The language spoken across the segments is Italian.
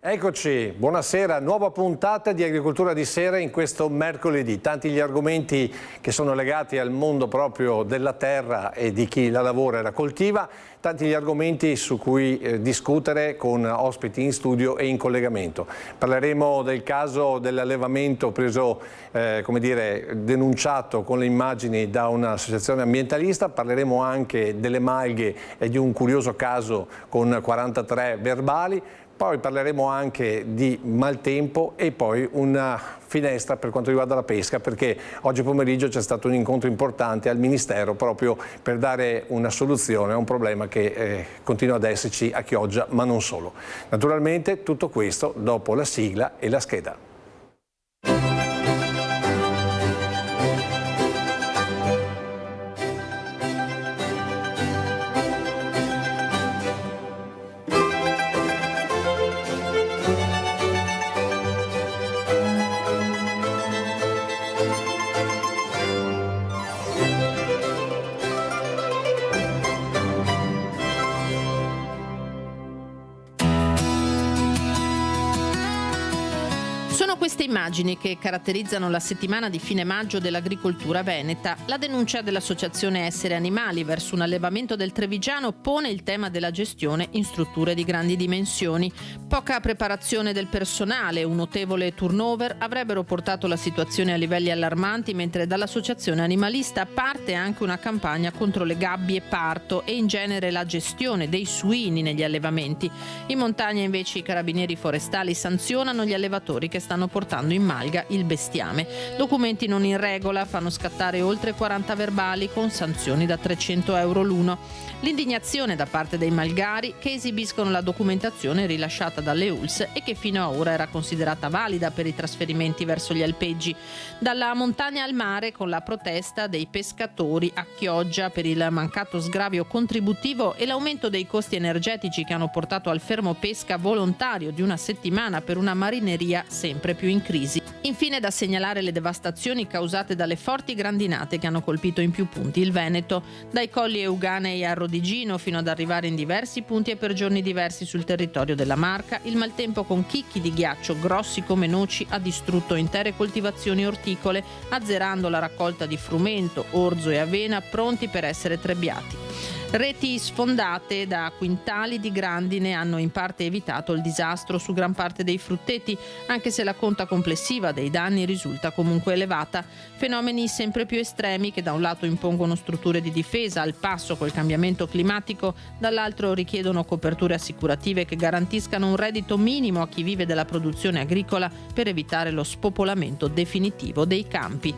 Eccoci, buonasera, nuova puntata di Agricoltura di Sera in questo mercoledì. Tanti gli argomenti che sono legati al mondo proprio della terra e di chi la lavora e la coltiva, tanti gli argomenti su cui discutere con ospiti in studio e in collegamento. Parleremo del caso dell'allevamento preso, denunciato con le immagini da un'associazione ambientalista, parleremo anche delle malghe e di un curioso caso con 43 verbali. Poi parleremo anche di maltempo e poi una finestra per quanto riguarda la pesca, perché oggi pomeriggio c'è stato un incontro importante al Ministero proprio per dare una soluzione a un problema che continua ad esserci a Chioggia, ma non solo. Naturalmente tutto questo dopo la sigla e la scheda. Sono queste immagini che caratterizzano la settimana di fine maggio dell'agricoltura veneta. La denuncia dell'associazione Essere Animali verso un allevamento del Trevigiano pone il tema della gestione in strutture di grandi dimensioni. Poca preparazione del personale, un notevole turnover avrebbero portato la situazione a livelli allarmanti, mentre dall'associazione animalista parte anche una campagna contro le gabbie parto e in genere la gestione dei suini negli allevamenti. In montagna invece i carabinieri forestali sanzionano gli allevatori che stanno portando in malga il bestiame. Documenti non in regola fanno scattare oltre 40 verbali con sanzioni da 300 euro l'uno. L'indignazione da parte dei malgari che esibiscono la documentazione rilasciata dalle ULSS e che fino ad ora era considerata valida per i trasferimenti verso gli alpeggi. Dalla montagna al mare con la protesta dei pescatori a Chioggia per il mancato sgravio contributivo e l'aumento dei costi energetici che hanno portato al fermo pesca volontario di una settimana per una marineria sempre più in crisi. Infine da segnalare le devastazioni causate dalle forti grandinate che hanno colpito in più punti il Veneto, dai colli Euganei a Rodigino fino ad arrivare in diversi punti e per giorni diversi sul territorio della Marca. Il maltempo con chicchi di ghiaccio grossi come noci ha distrutto intere coltivazioni orticole, azzerando la raccolta di frumento, orzo e avena pronti per essere trebbiati. Reti sfondate da quintali di grandine hanno in parte evitato il disastro su gran parte dei frutteti, anche se la conta complessiva dei danni risulta comunque elevata. Fenomeni sempre più estremi che da un lato impongono strutture di difesa al passo col cambiamento climatico, dall'altro richiedono coperture assicurative che garantiscano un reddito minimo a chi vive della produzione agricola per evitare lo spopolamento definitivo dei campi.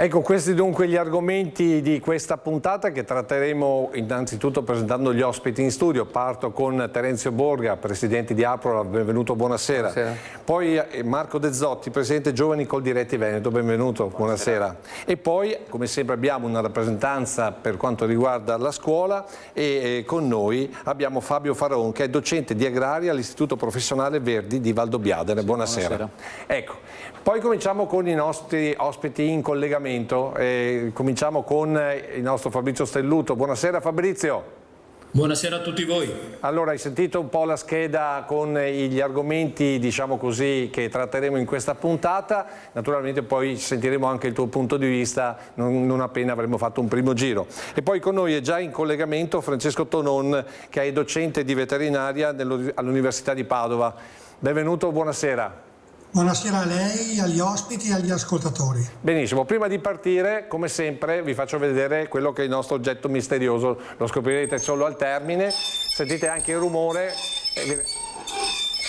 Ecco, questi dunque gli argomenti di questa puntata che tratteremo innanzitutto presentando gli ospiti in studio. Parto con Terenzio Borga, presidente di Aprola, benvenuto, buonasera. Buonasera. Poi Marco De Zotti, presidente Giovani Coldiretti Veneto, benvenuto, buonasera. E poi, come sempre, abbiamo una rappresentanza per quanto riguarda la scuola e con noi abbiamo Fabio Faron, che è docente di agraria all'Istituto Professionale Verdi di Valdobbiadene. Buonasera. Buonasera. Ecco, poi cominciamo con i nostri ospiti in collegamento. Cominciamo con il nostro Fabrizio Stelluto. Buonasera Fabrizio. Buonasera a tutti voi. Allora, hai sentito un po' la scheda con gli argomenti, diciamo così, che tratteremo in questa puntata. Naturalmente poi sentiremo anche il tuo punto di vista non appena avremo fatto un primo giro. E poi con noi è già in collegamento Francesco Tonon, che è docente di veterinaria all'Università di Padova. Benvenuto, buonasera. Buonasera a lei, agli ospiti e agli ascoltatori. Benissimo, prima di partire, come sempre, vi faccio vedere quello che è il nostro oggetto misterioso. Lo scoprirete solo al termine. Sentite anche il rumore.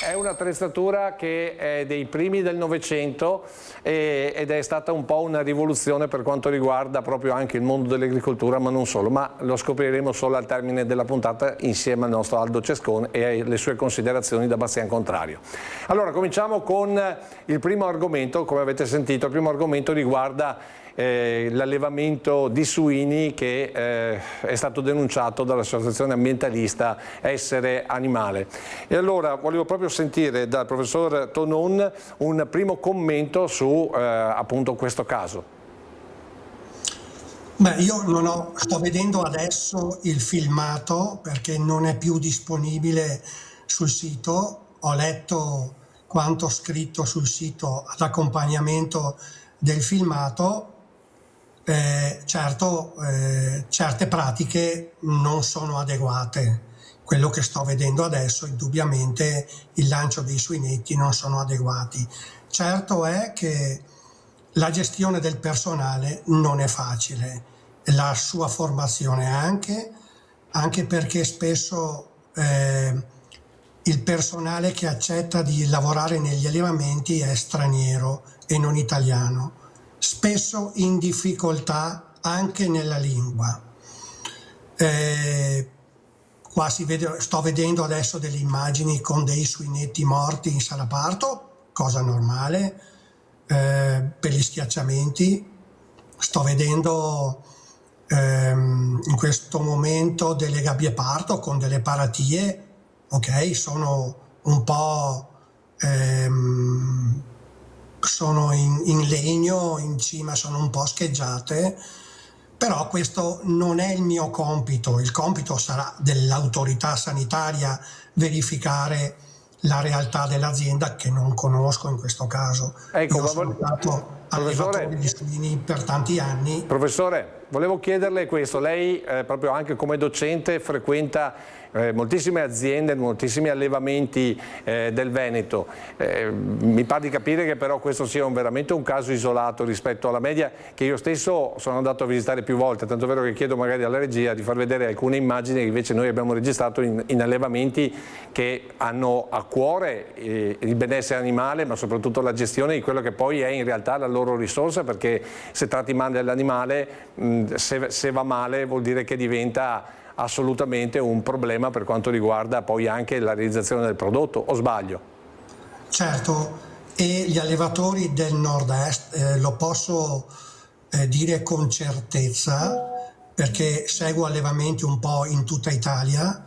È un'attrezzatura che è dei primi del Novecento ed è stata un po' una rivoluzione per quanto riguarda proprio anche il mondo dell'agricoltura, ma non solo, ma lo scopriremo solo al termine della puntata insieme al nostro Aldo Cescon e alle sue considerazioni da Bastian Contrario. Allora, cominciamo con il primo argomento. Come avete sentito, il primo argomento riguarda l'allevamento di suini che è stato denunciato dall'associazione ambientalista Essere Animale. E allora volevo proprio sentire dal professor Tonon un primo commento su appunto questo caso. Beh, io non ho, sto vedendo adesso il filmato perché non è più disponibile sul sito. Ho letto quanto scritto sul sito ad accompagnamento del filmato. Certo, certe pratiche non sono adeguate. Quello che sto vedendo adesso, indubbiamente, il lancio dei suinetti non sono adeguati. Certo è che la gestione del personale non è facile, la sua formazione anche perché spesso il personale che accetta di lavorare negli allevamenti è straniero e non italiano, spesso in difficoltà anche nella lingua. Qua sto vedendo adesso delle immagini con dei suinetti morti in sala parto, cosa normale, per gli schiacciamenti. Sto vedendo in questo momento delle gabbie parto con delle paratie, ok, sono un po' sono in legno, in cima sono un po' scheggiate, però questo non è il mio compito. Il compito sarà dell'autorità sanitaria verificare la realtà dell'azienda, che non conosco in questo caso. Ecco, Io sono stato allevatore di suini per tanti anni. Professore, volevo chiederle questo. Lei, proprio anche come docente, frequenta moltissime aziende, moltissimi allevamenti del Veneto. Mi pare di capire che però questo sia veramente un caso isolato rispetto alla media, che io stesso sono andato a visitare più volte, tanto è vero che chiedo magari alla regia di far vedere alcune immagini che invece noi abbiamo registrato in allevamenti che hanno a cuore il benessere animale, ma soprattutto la gestione di quello che poi è in realtà la loro risorsa, perché se tratti male l'animale, se va male vuol dire che diventa assolutamente un problema per quanto riguarda poi anche la realizzazione del prodotto, o sbaglio? Certo, e gli allevatori del nord-est, lo posso dire con certezza, perché seguo allevamenti un po' in tutta Italia,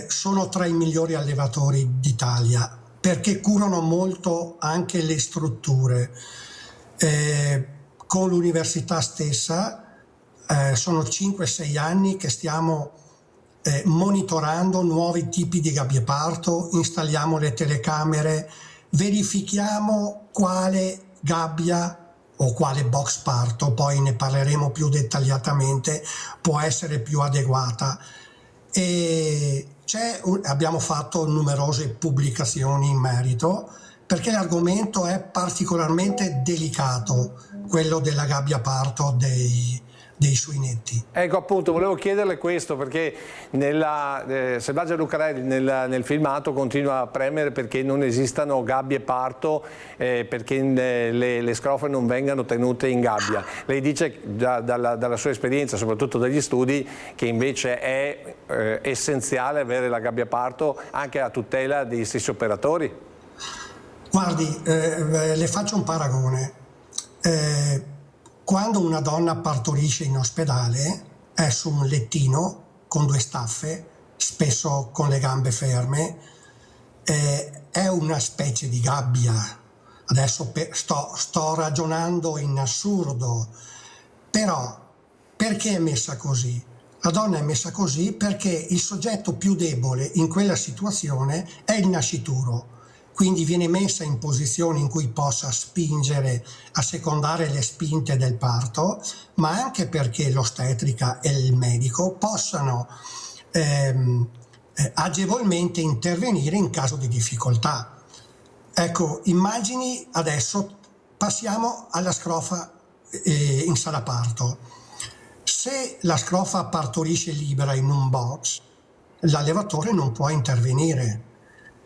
sono tra i migliori allevatori d'Italia, perché curano molto anche le strutture. Con l'università stessa sono 5-6 anni che stiamo monitorando nuovi tipi di gabbie parto, installiamo le telecamere, verifichiamo quale gabbia o quale box parto, poi ne parleremo più dettagliatamente, può essere più adeguata. E abbiamo fatto numerose pubblicazioni in merito, perché l'argomento è particolarmente delicato, quello della gabbia parto dei suinetti. Ecco, appunto, volevo chiederle questo, perché nella Selvaggia Lucarelli nel filmato continua a premere perché non esistano gabbie parto, perché le scrofe non vengano tenute in gabbia. Lei dice dalla sua esperienza, soprattutto dagli studi, che invece è essenziale avere la gabbia parto anche a tutela dei stessi operatori. Guardi, le faccio un paragone. Quando una donna partorisce in ospedale è su un lettino con 2 staffe, spesso con le gambe ferme, è una specie di gabbia. Adesso sto ragionando in assurdo, però perché è messa così? La donna è messa così perché il soggetto più debole in quella situazione è il nascituro. Quindi viene messa in posizione in cui possa spingere, assecondare le spinte del parto, ma anche perché l'ostetrica e il medico possano agevolmente intervenire in caso di difficoltà. Ecco, immagini adesso, passiamo alla scrofa in sala parto. Se la scrofa partorisce libera in un box, l'allevatore non può intervenire,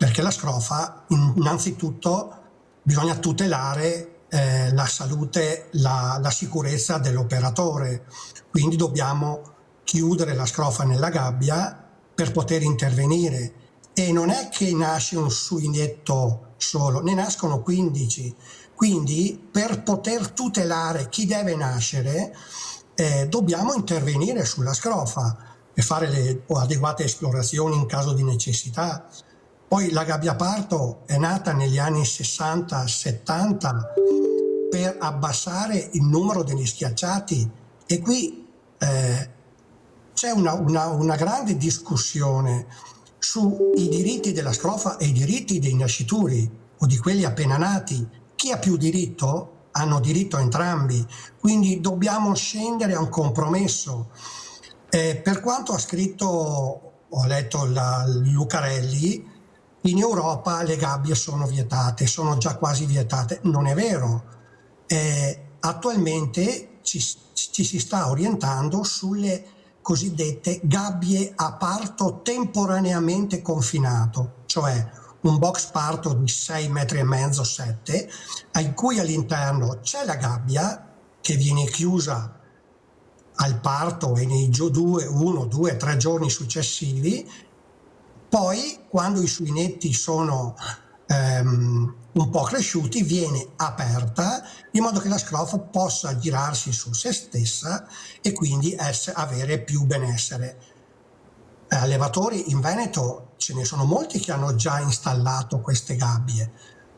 perché la scrofa, innanzitutto, bisogna tutelare la salute, la sicurezza dell'operatore. Quindi dobbiamo chiudere la scrofa nella gabbia per poter intervenire. E non è che nasce un suinetto solo, ne nascono 15. Quindi per poter tutelare chi deve nascere, dobbiamo intervenire sulla scrofa e fare le adeguate esplorazioni in caso di necessità. Poi la gabbia parto è nata negli anni 60-70 per abbassare il numero degli schiacciati E qui c'è una grande discussione sui diritti della scrofa e i diritti dei nascituri o di quelli appena nati. Chi ha più diritto? Hanno diritto entrambi, quindi dobbiamo scendere a un compromesso. Per quanto ha scritto, ho letto Lucarelli, in Europa le gabbie sono vietate, sono già quasi vietate. Non è vero. Attualmente ci si sta orientando sulle cosiddette gabbie a parto temporaneamente confinato, cioè un box parto di 6,5 metri, 7, in cui all'interno c'è la gabbia che viene chiusa al parto e nei 1, 2, 3 giorni successivi. Poi, quando i suinetti sono un po' cresciuti, viene aperta in modo che la scrofa possa girarsi su se stessa e quindi avere più benessere. Allevatori in Veneto ce ne sono molti che hanno già installato queste gabbie.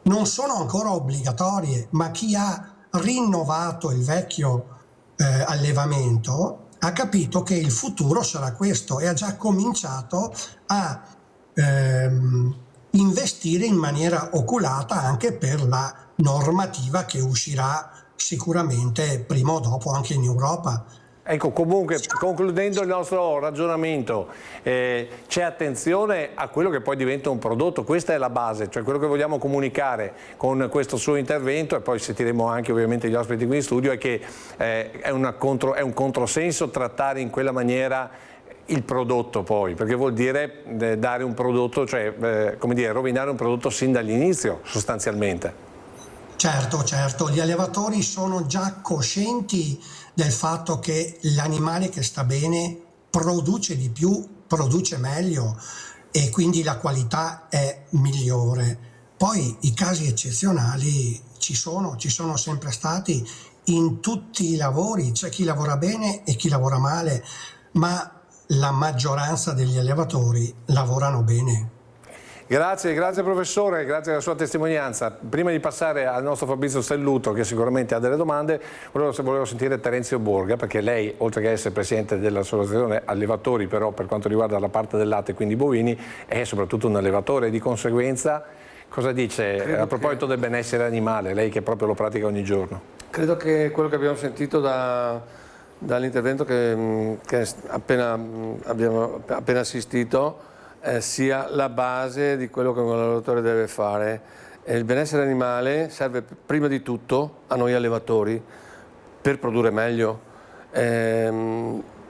Non sono ancora obbligatorie, ma chi ha rinnovato il vecchio allevamento ha capito che il futuro sarà questo e ha già cominciato a investire in maniera oculata anche per la normativa che uscirà sicuramente prima o dopo anche in Europa. Ecco, comunque, concludendo il nostro ragionamento, c'è attenzione a quello che poi diventa un prodotto, questa è la base, cioè quello che vogliamo comunicare con questo suo intervento, e poi sentiremo anche ovviamente gli ospiti qui in studio, è che è un controsenso trattare in quella maniera il prodotto poi, perché vuol dire dare un prodotto, cioè come dire, rovinare un prodotto sin dall'inizio sostanzialmente. Certo, gli allevatori sono già coscienti del fatto che l'animale che sta bene produce di più, produce meglio e quindi la qualità è migliore. Poi i casi eccezionali ci sono sempre stati in tutti i lavori, c'è chi lavora bene e chi lavora male, ma la maggioranza degli allevatori lavorano bene. Grazie professore, grazie della sua testimonianza. Prima di passare al nostro Fabrizio Stelluto, che sicuramente ha delle domande, volevo sentire Terenzio Borga, perché lei, oltre che essere presidente dell'associazione allevatori, però per quanto riguarda la parte del latte, quindi bovini, è soprattutto un allevatore, e di conseguenza cosa dice a proposito del benessere animale, lei che proprio lo pratica ogni giorno? Credo che quello che abbiamo sentito dall'intervento che abbiamo appena assistito sia la base di quello che un allevatore deve fare. Il benessere animale serve prima di tutto a noi allevatori per produrre meglio.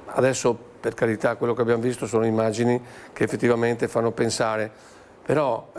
Adesso, per carità, quello che abbiamo visto sono immagini che effettivamente fanno pensare, però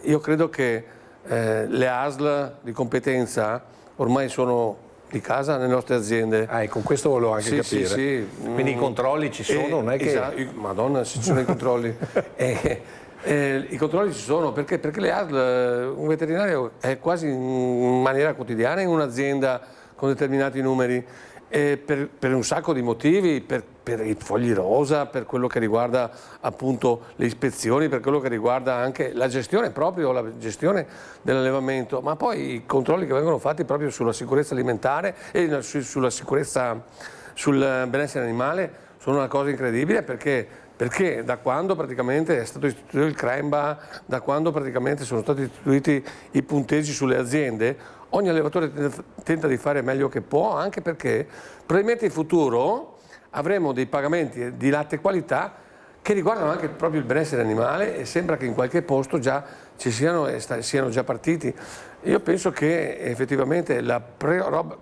io credo che le ASL di competenza ormai sono di casa nelle nostre aziende. Ecco, questo volevo anche capire. Sì. Quindi i controlli ci sono, non è che... Esatto. Madonna, se ci sono i controlli. I controlli ci sono, perché le ASL, un veterinario è quasi in maniera quotidiana in un'azienda con determinati numeri, per un sacco di motivi, per i fogli rosa, per quello che riguarda appunto le ispezioni, per quello che riguarda anche la gestione dell'allevamento, ma poi i controlli che vengono fatti proprio sulla sicurezza alimentare e sulla sicurezza, sul benessere animale sono una cosa incredibile, perché da quando praticamente è stato istituito il CREMBA, da quando praticamente sono stati istituiti i punteggi sulle aziende, ogni allevatore tenta di fare meglio che può, anche perché probabilmente in futuro avremo dei pagamenti di latte qualità che riguardano anche proprio il benessere animale, e sembra che in qualche posto già ci siano già partiti. Io penso che effettivamente la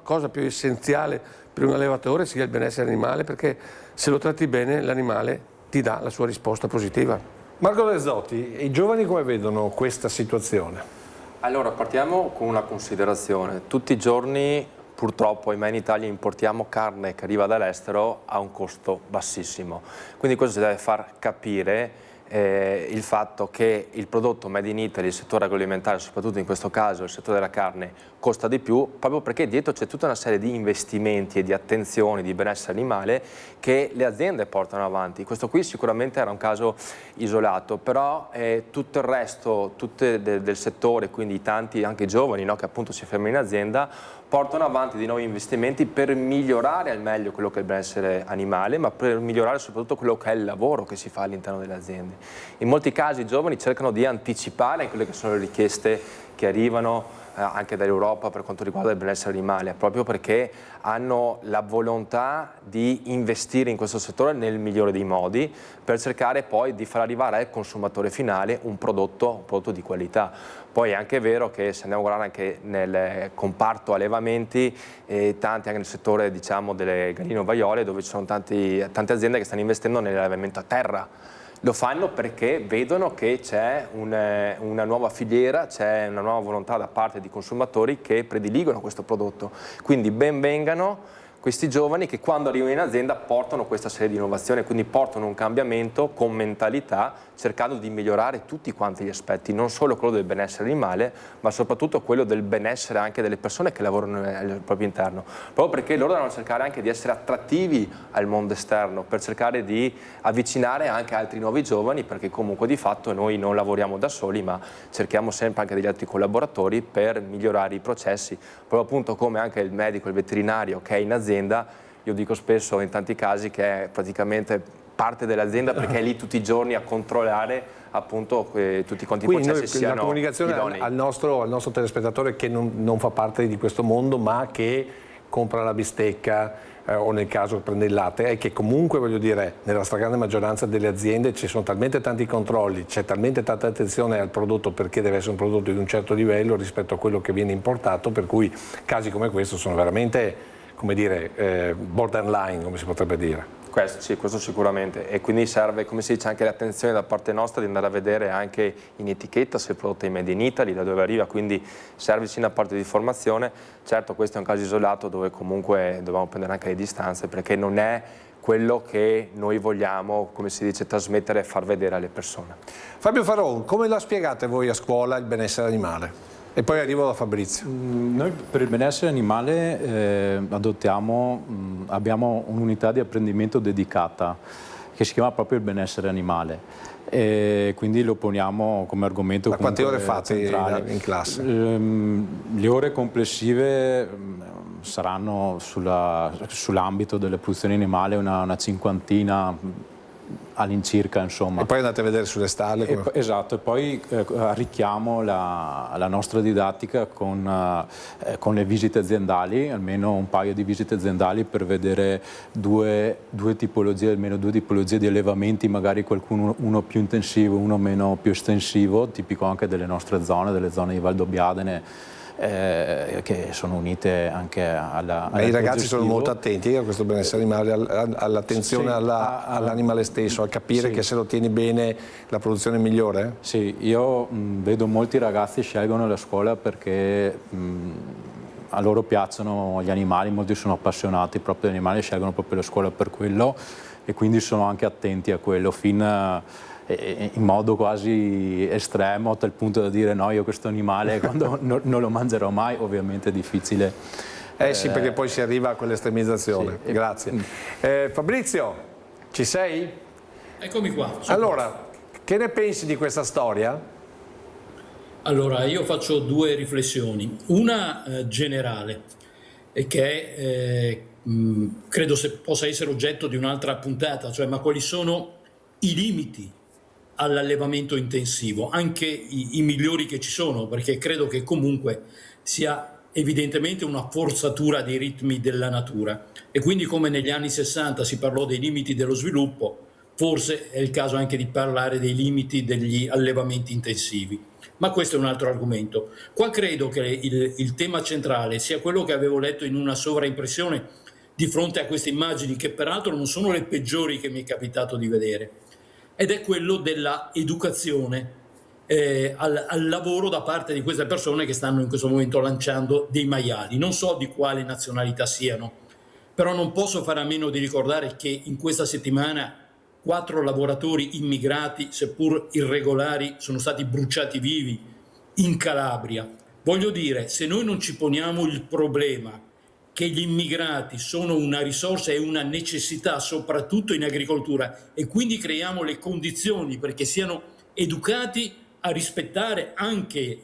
cosa più essenziale per un allevatore sia il benessere animale, perché se lo tratti bene l'animale ti dà la sua risposta positiva. Marco Rezzotti, i giovani come vedono questa situazione? Allora, partiamo con una considerazione. Tutti i giorni, purtroppo, ahimè, in Italia importiamo carne che arriva dall'estero a un costo bassissimo. Quindi questo ci deve far capire il fatto che il prodotto made in Italy, il settore agroalimentare, soprattutto in questo caso il settore della carne, costa di più, proprio perché dietro c'è tutta una serie di investimenti e di attenzioni di benessere animale che le aziende portano avanti. Questo qui sicuramente era un caso isolato, però tutto il resto del settore, quindi tanti anche giovani, no, che appunto si fermano in azienda, portano avanti dei nuovi investimenti per migliorare al meglio quello che è il benessere animale, ma per migliorare soprattutto quello che è il lavoro che si fa all'interno delle aziende. In molti casi i giovani cercano di anticipare quelle che sono le richieste che arrivano anche dall'Europa per quanto riguarda il benessere animale, proprio perché hanno la volontà di investire in questo settore nel migliore dei modi per cercare poi di far arrivare al consumatore finale un prodotto di qualità. Poi è anche vero che se andiamo a guardare anche nel comparto allevamenti, tanti anche nel settore diciamo delle galline ovaiole, dove ci sono tante aziende che stanno investendo nell'allevamento a terra. Lo fanno perché vedono che c'è una nuova filiera, c'è una nuova volontà da parte di consumatori che prediligono questo prodotto. Quindi ben vengano questi giovani che quando arrivano in azienda portano questa serie di innovazioni, quindi portano un cambiamento con mentalità, cercando di migliorare tutti quanti gli aspetti, non solo quello del benessere animale, ma soprattutto quello del benessere anche delle persone che lavorano al proprio interno, proprio perché loro devono cercare anche di essere attrattivi al mondo esterno, per cercare di avvicinare anche altri nuovi giovani, perché comunque di fatto noi non lavoriamo da soli, ma cerchiamo sempre anche degli altri collaboratori per migliorare i processi, proprio appunto come anche il medico, il veterinario che è in azienda. Io dico spesso in tanti casi che è praticamente parte dell'azienda perché è lì tutti i giorni a controllare appunto tutti quanti i processi siano la comunicazione idonei. al nostro telespettatore che non fa parte di questo mondo ma che compra la bistecca o nel caso prende il latte, è che comunque voglio dire nella stragrande maggioranza delle aziende ci sono talmente tanti controlli, c'è talmente tanta attenzione al prodotto perché deve essere un prodotto di un certo livello rispetto a quello che viene importato, per cui casi come questo sono veramente, come dire, borderline, come si potrebbe dire. Questo sicuramente, e quindi serve, come si dice, anche l'attenzione da parte nostra di andare a vedere anche in etichetta se il prodotto è made in Italy, da dove arriva, quindi serve sì una parte di formazione. Certo, questo è un caso isolato dove comunque dobbiamo prendere anche le distanze, perché non è quello che noi vogliamo, come si dice, trasmettere e far vedere alle persone. Fabio Faron, come la spiegate voi a scuola il benessere animale? E poi arrivo da Fabrizio. Noi per il benessere animale abbiamo un'unità di apprendimento dedicata che si chiama proprio il benessere animale e quindi lo poniamo come argomento. Ma quante ore fate in classe? Le ore complessive saranno sull'ambito delle produzioni animali una cinquantina all'incirca, insomma. E poi andate a vedere sulle stalle? Esatto, e poi arricchiamo la nostra didattica con le visite aziendali, almeno un paio di visite aziendali per vedere almeno due tipologie di allevamenti, magari qualcuno uno più intensivo, uno meno più estensivo, tipico anche delle nostre zone, delle zone di Valdobbiadene, che sono unite anche alla i ragazzi sono molto attenti a questo benessere animale, all'attenzione all'animale stesso, a capire che se lo tieni bene la produzione è migliore? Sì, io vedo molti ragazzi scelgono la scuola perché a loro piacciono gli animali, molti sono appassionati proprio degli animali, scelgono proprio la scuola per quello e quindi sono anche attenti a quello in modo quasi estremo, a tal punto da dire no, io questo animale quando non lo mangerò mai, ovviamente è difficile. Sì, perché poi si arriva a quell'estremizzazione. Sì. Grazie. Fabrizio, ci sei? Eccomi qua. Allora, che ne pensi di questa storia? Allora, io faccio due riflessioni. Una generale, e che credo possa essere oggetto di un'altra puntata, cioè ma quali sono i limiti all'allevamento intensivo, anche i migliori che ci sono, perché credo che comunque sia evidentemente una forzatura dei ritmi della natura e quindi come negli anni 60 si parlò dei limiti dello sviluppo, forse è il caso anche di parlare dei limiti degli allevamenti intensivi. Ma questo è un altro argomento. Qua credo che il tema centrale sia quello che avevo letto in una sovraimpressione di fronte a queste immagini, che peraltro non sono le peggiori che mi è capitato di vedere, ed è quello della educazione al lavoro da parte di queste persone che stanno in questo momento lanciando dei maiali. Non so di quale nazionalità siano, però non posso fare a meno di ricordare che in questa settimana 4 lavoratori immigrati, seppur irregolari, sono stati bruciati vivi in Calabria. Voglio dire, se noi non ci poniamo il problema che gli immigrati sono una risorsa e una necessità, soprattutto in agricoltura, e quindi creiamo le condizioni perché siano educati a rispettare anche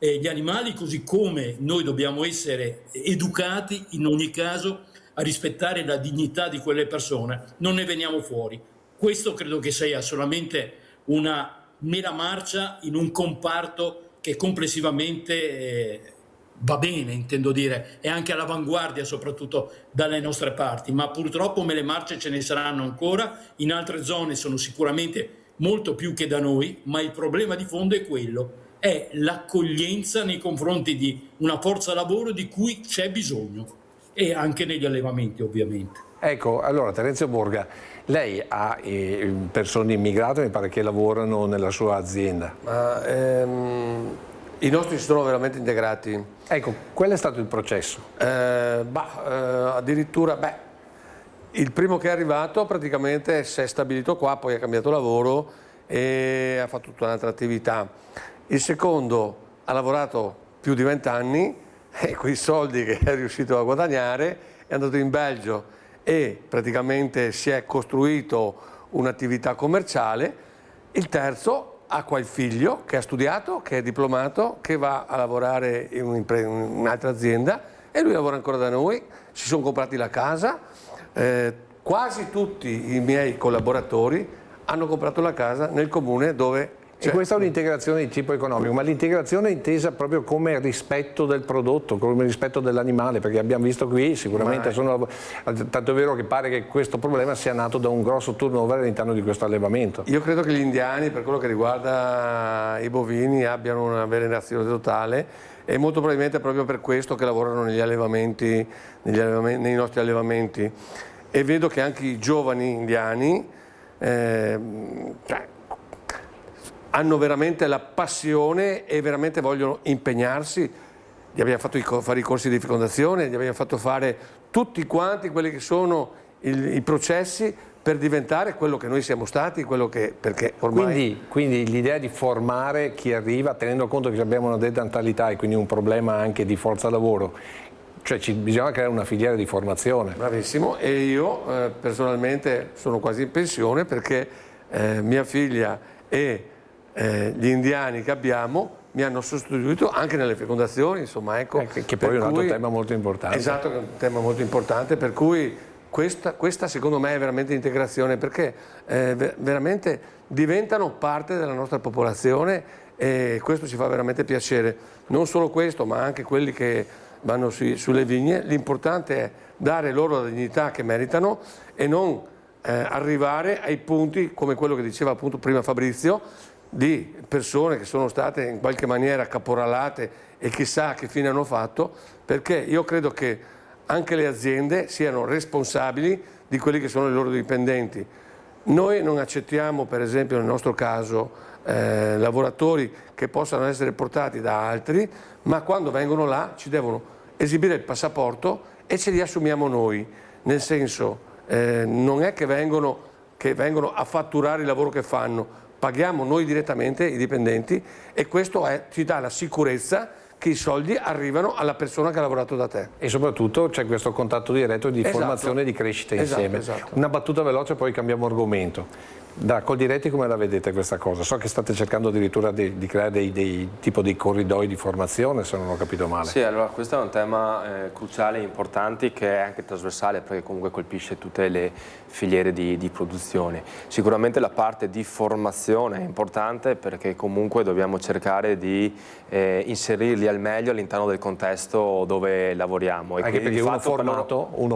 gli animali, così come noi dobbiamo essere educati in ogni caso a rispettare la dignità di quelle persone. Non ne veniamo fuori. Questo credo che sia solamente una mera marcia in un comparto che complessivamente va bene, intendo dire, è anche all'avanguardia soprattutto dalle nostre parti, ma purtroppo le marce ce ne saranno ancora, in altre zone sono sicuramente molto più che da noi, ma il problema di fondo è quello, è l'accoglienza nei confronti di una forza lavoro di cui c'è bisogno, e anche negli allevamenti ovviamente. Ecco, allora Terenzio Borga, lei ha persone immigrate, mi pare, che lavorano nella sua azienda. I nostri si sono veramente integrati. Ecco, qual è stato il processo? Addirittura, il primo che è arrivato praticamente si è stabilito qua, poi ha cambiato lavoro e ha fatto tutta un'altra attività. Il secondo ha lavorato più di 20 anni e quei soldi che è riuscito a guadagnare è andato in Belgio e praticamente si è costruito un'attività commerciale. Il terzo ha qua il figlio che ha studiato, che è diplomato, che va a lavorare in un'altra azienda e lui lavora ancora da noi, si sono comprati la casa, quasi tutti i miei collaboratori hanno comprato la casa nel comune dove... E questa è un'integrazione di tipo economico, ma l'integrazione è intesa proprio come rispetto del prodotto, come rispetto dell'animale, perché abbiamo visto qui sicuramente tanto è vero che pare che questo problema sia nato da un grosso turnover all'interno di questo allevamento. Io credo che gli indiani, per quello che riguarda i bovini, abbiano una venerazione totale e molto probabilmente è proprio per questo che lavorano negli allevamenti, nei nostri allevamenti. E vedo che anche i giovani indiani hanno veramente la passione e veramente vogliono impegnarsi. Gli abbiamo fatto fare i corsi di fecondazione, gli abbiamo fatto fare tutti quanti quelli che sono i processi per diventare quello che noi siamo stati, quello che, perché ormai... Quindi l'idea di formare chi arriva, tenendo conto che abbiamo una denatalità e quindi un problema anche di forza lavoro, cioè bisogna creare una filiera di formazione. Bravissimo, e io personalmente sono quasi in pensione perché mia figlia e gli indiani che abbiamo mi hanno sostituito anche nelle fecondazioni, insomma, ecco. Che poi è un altro tema molto importante. Esatto, è un tema molto importante, per cui questa secondo me è veramente integrazione, perché veramente diventano parte della nostra popolazione e questo ci fa veramente piacere. Non solo questo, ma anche quelli che vanno sulle vigne, l'importante è dare loro la dignità che meritano e non arrivare ai punti come quello che diceva appunto prima Fabrizio, di persone che sono state in qualche maniera caporalate e chissà che fine hanno fatto, perché io credo che anche le aziende siano responsabili di quelli che sono i loro dipendenti. Noi non accettiamo, per esempio nel nostro caso, lavoratori che possano essere portati da altri, ma quando vengono là ci devono esibire il passaporto e ce li assumiamo noi, nel senso non è che vengono a fatturare il lavoro che fanno, paghiamo noi direttamente i dipendenti e questo ci dà la sicurezza che i soldi arrivano alla persona che ha lavorato da te. E soprattutto c'è questo contatto diretto di formazione e di crescita insieme. Esatto. Una battuta veloce, poi cambiamo argomento. Da Coldiretti come la vedete questa cosa? So che state cercando addirittura di creare dei tipo di corridoi di formazione, se non ho capito male. Sì, allora questo è un tema cruciale e importante che è anche trasversale perché comunque colpisce tutte le filiere di produzione. Sicuramente la parte di formazione è importante perché comunque dobbiamo cercare di inserirli al meglio all'interno del contesto dove lavoriamo. Anche perché uno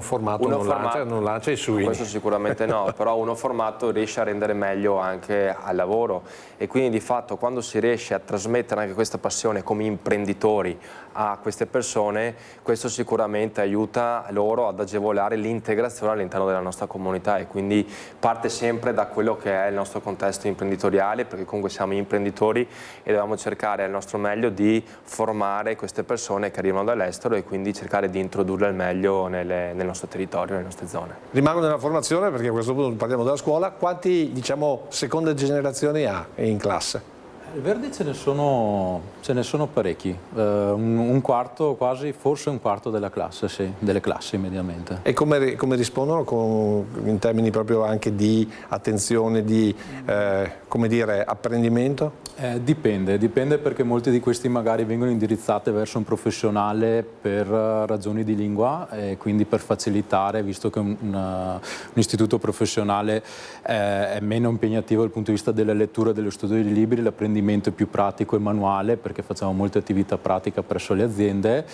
formato non lancia i suini. Questo sicuramente no, però uno formato riesce a rendere meglio anche al lavoro e quindi di fatto quando si riesce a trasmettere anche questa passione come imprenditori a queste persone, questo sicuramente aiuta loro ad agevolare l'integrazione all'interno della nostra comunità e quindi parte sempre da quello che è il nostro contesto imprenditoriale, perché comunque siamo imprenditori e dobbiamo cercare al nostro meglio di formare queste persone che arrivano dall'estero e quindi cercare di introdurle al meglio nel nostro territorio, nelle nostre zone. Rimango nella formazione perché a questo punto parliamo della scuola. Quanti, diciamo, seconde generazioni ha in classe? Il Verdi ce ne sono parecchi, un quarto quasi, forse un quarto della classe, sì, delle classi mediamente. E come rispondono in termini proprio anche di attenzione, di come dire, apprendimento? Dipende perché molti di questi magari vengono indirizzati verso un professionale per ragioni di lingua e quindi per facilitare, visto che un istituto professionale è meno impegnativo dal punto di vista della lettura e dello studio di libri, l'apprendimento è più pratico e manuale perché facciamo molte attività pratica presso le aziende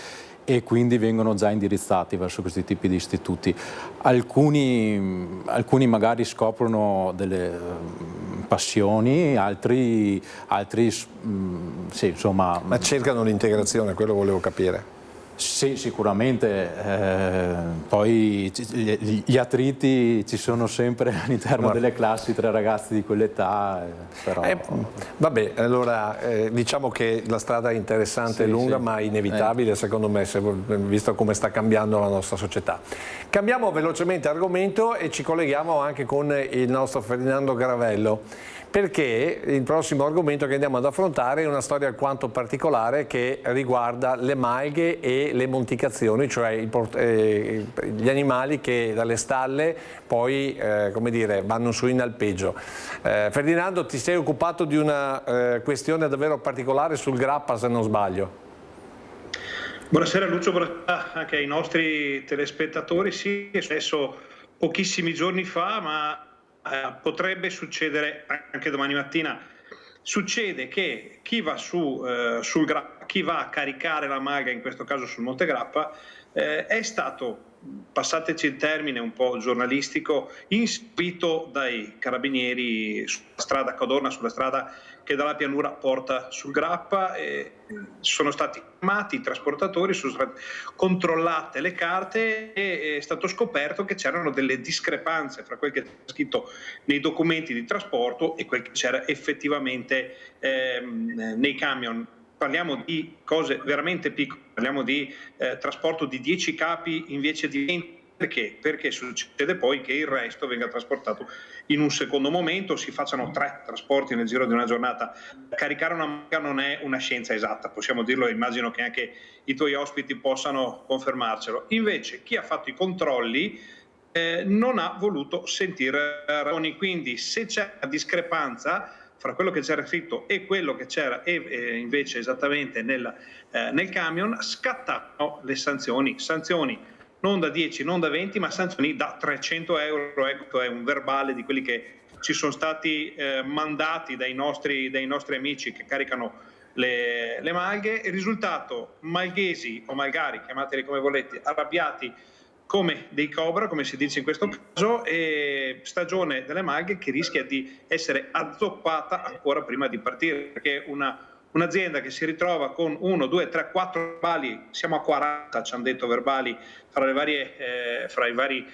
e quindi vengono già indirizzati verso questi tipi di istituti. Alcuni magari scoprono delle passioni, altri sì, insomma... Ma cercano l'integrazione, quello volevo capire. Sì, sicuramente, poi gli attriti ci sono sempre all'interno delle classi tra ragazzi di quell'età, però... Vabbè, allora diciamo che la strada è interessante e lunga, ma inevitabile secondo me, visto come sta cambiando la nostra società. Cambiamo velocemente argomento e ci colleghiamo anche con il nostro Ferdinando Garavello, perché il prossimo argomento che andiamo ad affrontare è una storia alquanto particolare che riguarda le malghe e le monticazioni, cioè gli animali che dalle stalle poi come dire, vanno su in alpeggio. Ferdinando, ti sei occupato di una questione davvero particolare sul grappa, se non sbaglio. Buonasera Lucio, buonasera anche ai nostri telespettatori. Sì, è successo pochissimi giorni fa, ma potrebbe succedere anche domani mattina. Succede che chi va chi va a caricare la malga, in questo caso sul Monte Grappa, è stato, passateci il termine un po' giornalistico, inseguito dai carabinieri sulla strada Cadorna, sulla strada che dalla pianura porta sul Grappa. Sono stati fermati i trasportatori, sono state controllate le carte e è stato scoperto che c'erano delle discrepanze fra quel che è scritto nei documenti di trasporto e quel che c'era effettivamente nei camion. Parliamo di cose veramente piccole, parliamo di trasporto di 10 capi invece di 20. Perché? Perché succede poi che il resto venga trasportato in un secondo momento, si facciano 3 trasporti nel giro di una giornata. Caricare una malga non è una scienza esatta, possiamo dirlo, e immagino che anche i tuoi ospiti possano confermarcelo. Invece chi ha fatto i controlli non ha voluto sentire ragioni, quindi se c'è una discrepanza fra quello che c'era scritto e quello che c'era invece esattamente nel camion, scattano le sanzioni non da 10, non da 20, ma sanzioni da 300 euro. Ecco, è un verbale di quelli che ci sono stati mandati dai nostri amici che caricano le malghe. Il risultato: malghesi o malgari, chiamateli come volete, arrabbiati come dei cobra, come si dice in questo caso, e stagione delle malghe che rischia di essere azzoppata ancora prima di partire, perché un'azienda che si ritrova con 1, 2, 3, 4 verbali, siamo a 40, ci hanno detto, verbali fra i vari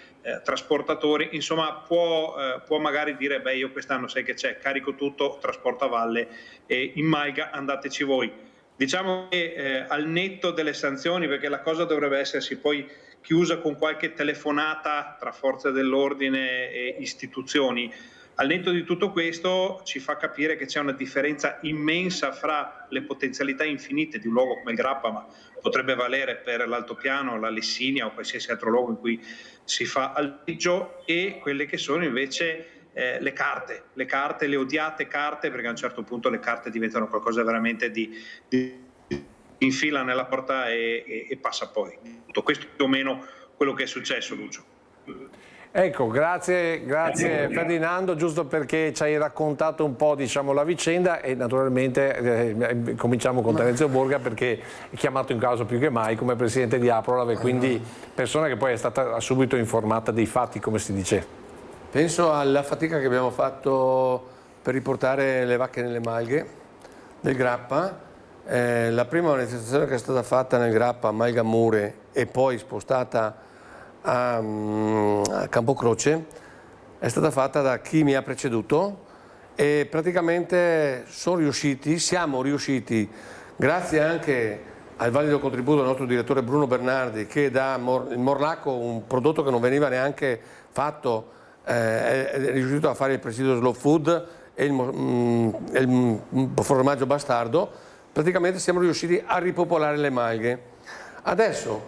trasportatori, insomma può magari dire: beh, io quest'anno sai che c'è, carico tutto, trasporto a valle e in malga andateci voi. Diciamo che al netto delle sanzioni, perché la cosa dovrebbe essersi poi chiusa con qualche telefonata tra forze dell'ordine e istituzioni, al netto di tutto questo ci fa capire che c'è una differenza immensa fra le potenzialità infinite di un luogo come il Grappa, ma potrebbe valere per l'altopiano, la Lessinia o qualsiasi altro luogo in cui si fa alpeggio, e quelle che sono invece le carte, le odiate carte, perché a un certo punto le carte diventano qualcosa veramente di infila nella porta e passa poi. Tutto questo è più o meno quello che è successo, Lucio. Ecco, grazie Ferdinando, giusto perché ci hai raccontato un po', diciamo, la vicenda, e naturalmente cominciamo con Terenzio Borga, perché è chiamato in causa più che mai come presidente di Aprola, e quindi persona che poi è stata subito informata dei fatti, come si dice. Penso alla fatica che abbiamo fatto per riportare le vacche nelle malghe del Grappa. La prima manifestazione che è stata fatta nel Grappa, Malga Mure, e poi spostata a Campocroce, è stata fatta da chi mi ha preceduto, e praticamente siamo riusciti, grazie anche al valido contributo del nostro direttore Bruno Bernardi, che da il Morlacco, un prodotto che non veniva neanche fatto, è riuscito a fare il presidio slow food e il formaggio bastardo. Praticamente siamo riusciti a ripopolare le malghe. Adesso,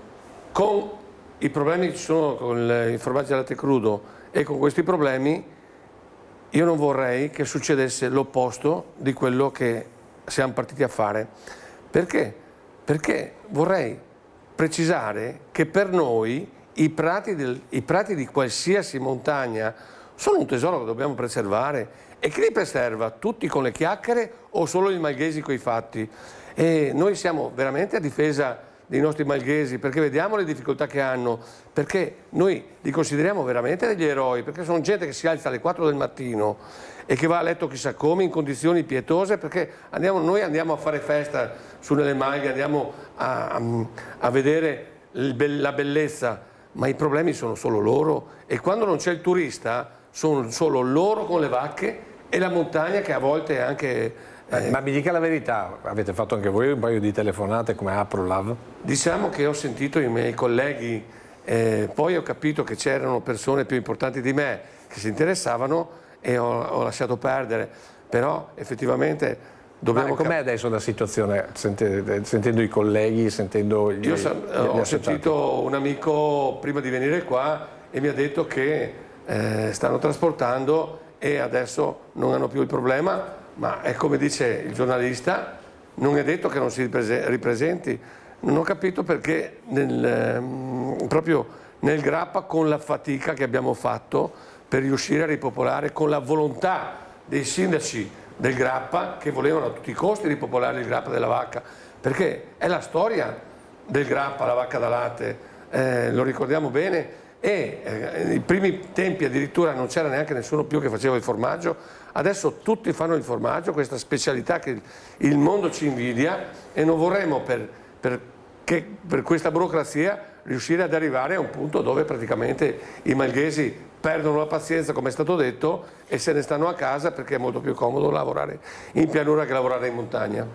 con i problemi che ci sono con i formaggi al latte crudo e con questi problemi, io non vorrei che succedesse l'opposto di quello che siamo partiti a fare. Perché? Perché vorrei precisare che per noi i prati di qualsiasi montagna sono un tesoro che dobbiamo preservare. E chi li preserva? Tutti con le chiacchiere o solo i malghesi coi fatti? E noi siamo veramente a difesa dei nostri malghesi, perché vediamo le difficoltà che hanno, perché noi li consideriamo veramente degli eroi, perché sono gente che si alza alle 4 del mattino e che va a letto chissà come, in condizioni pietose, perché noi andiamo a fare festa su nelle maglie, andiamo a vedere la bellezza, ma i problemi sono solo loro, e quando non c'è il turista sono solo loro con le vacche e la montagna che a volte è anche... Ma mi dica la verità, avete fatto anche voi un paio di telefonate come AproLab? Diciamo che ho sentito i miei colleghi, poi ho capito che c'erano persone più importanti di me che si interessavano e ho lasciato perdere, però effettivamente dobbiamo... Ma com'è adesso la situazione, sentendo i colleghi, sentendo gli Ho sentito un amico prima di venire qua e mi ha detto che stanno trasportando e adesso non hanno più il problema, ma è come dice il giornalista, non è detto che non si ripresenti. Non ho capito perché proprio nel Grappa, con la fatica che abbiamo fatto per riuscire a ripopolare, con la volontà dei sindaci del Grappa che volevano a tutti i costi ripopolare il Grappa della Vacca, perché è la storia del Grappa, la vacca da latte, lo ricordiamo bene, e nei primi tempi addirittura non c'era neanche nessuno più che faceva il formaggio, adesso tutti fanno il formaggio, questa specialità che il mondo ci invidia, e non vorremmo per questa burocrazia riuscire ad arrivare a un punto dove praticamente i malghesi perdono la pazienza, come è stato detto, e se ne stanno a casa perché è molto più comodo lavorare in pianura che lavorare in montagna.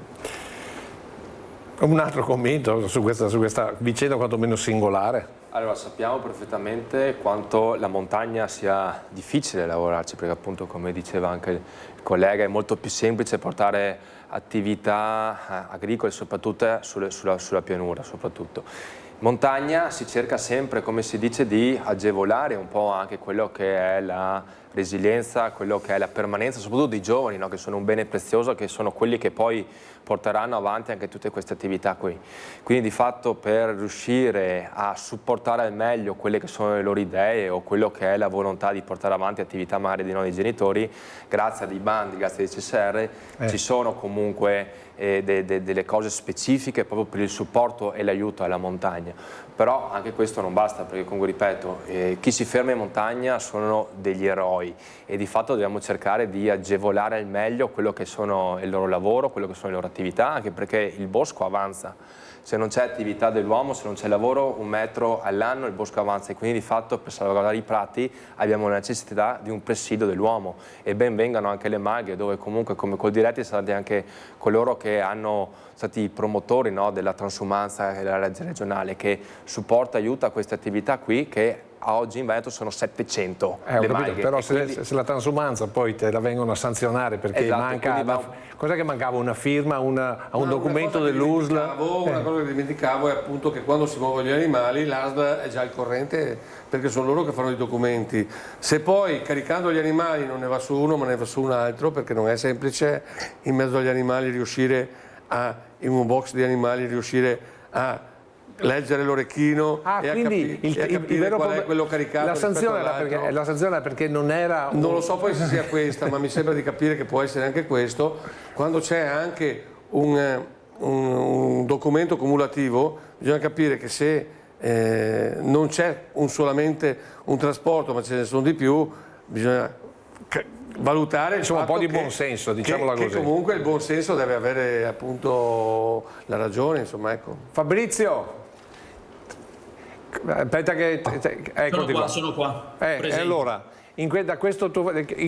Un altro commento su questa vicenda quantomeno singolare? Allora, sappiamo perfettamente quanto la montagna sia difficile lavorarci, perché appunto, come diceva anche il collega, è molto più semplice portare attività agricole, soprattutto sulla pianura. Montagna si cerca sempre, come si dice, di agevolare un po' anche quello che è la resilienza, quello che è la permanenza, soprattutto dei giovani, no? Che sono un bene prezioso, che sono quelli che poi porteranno avanti anche tutte queste attività qui. Quindi di fatto, per riuscire a supportare al meglio quelle che sono le loro idee o quello che è la volontà di portare avanti attività magari dei nostri genitori, grazie a dei bandi, grazie ai CSR, ci sono comunque delle cose specifiche proprio per il supporto e l'aiuto alla montagna. Però anche questo non basta, perché comunque ripeto, chi si ferma in montagna sono degli eroi e di fatto dobbiamo cercare di agevolare al meglio quello che sono il loro lavoro, quello che sono le loro attività, anche perché il bosco avanza. Se non c'è attività dell'uomo, se non c'è lavoro, 1 metro all'anno il bosco avanza, e quindi di fatto per salvaguardare i prati abbiamo la necessità di un presidio dell'uomo, e ben vengano anche le maghe, dove comunque come Coldiretti sono stati anche coloro che hanno stati i promotori, no, della transumanza della legge regionale, che supporta e aiuta queste attività qui, che a oggi in Veneto sono 700 le maghe. Però quindi... se la transumanza poi te la vengono a sanzionare perché manca... Cos'è che mancava? Una firma, un documento dell'USL? Una cosa che dimenticavo è appunto che quando si muovono gli animali l'ASL è già al corrente, perché sono loro che fanno i documenti. Se poi caricando gli animali non ne va su uno ma ne va su un altro, perché non è semplice in mezzo agli animali riuscire in un box di animali riuscire a leggere l'orecchino e a capire qual è quello caricato. La sanzione è perché non era... Non lo so poi se sia questa, ma mi sembra di capire che può essere anche questo. Quando c'è anche un documento cumulativo, bisogna capire che se non c'è solamente un trasporto, ma ce ne sono di più, bisogna valutare insomma un po' di buonsenso, diciamola così. Che comunque il buonsenso deve avere appunto la ragione, insomma, ecco. Fabrizio, aspetta che sono qua. Allora,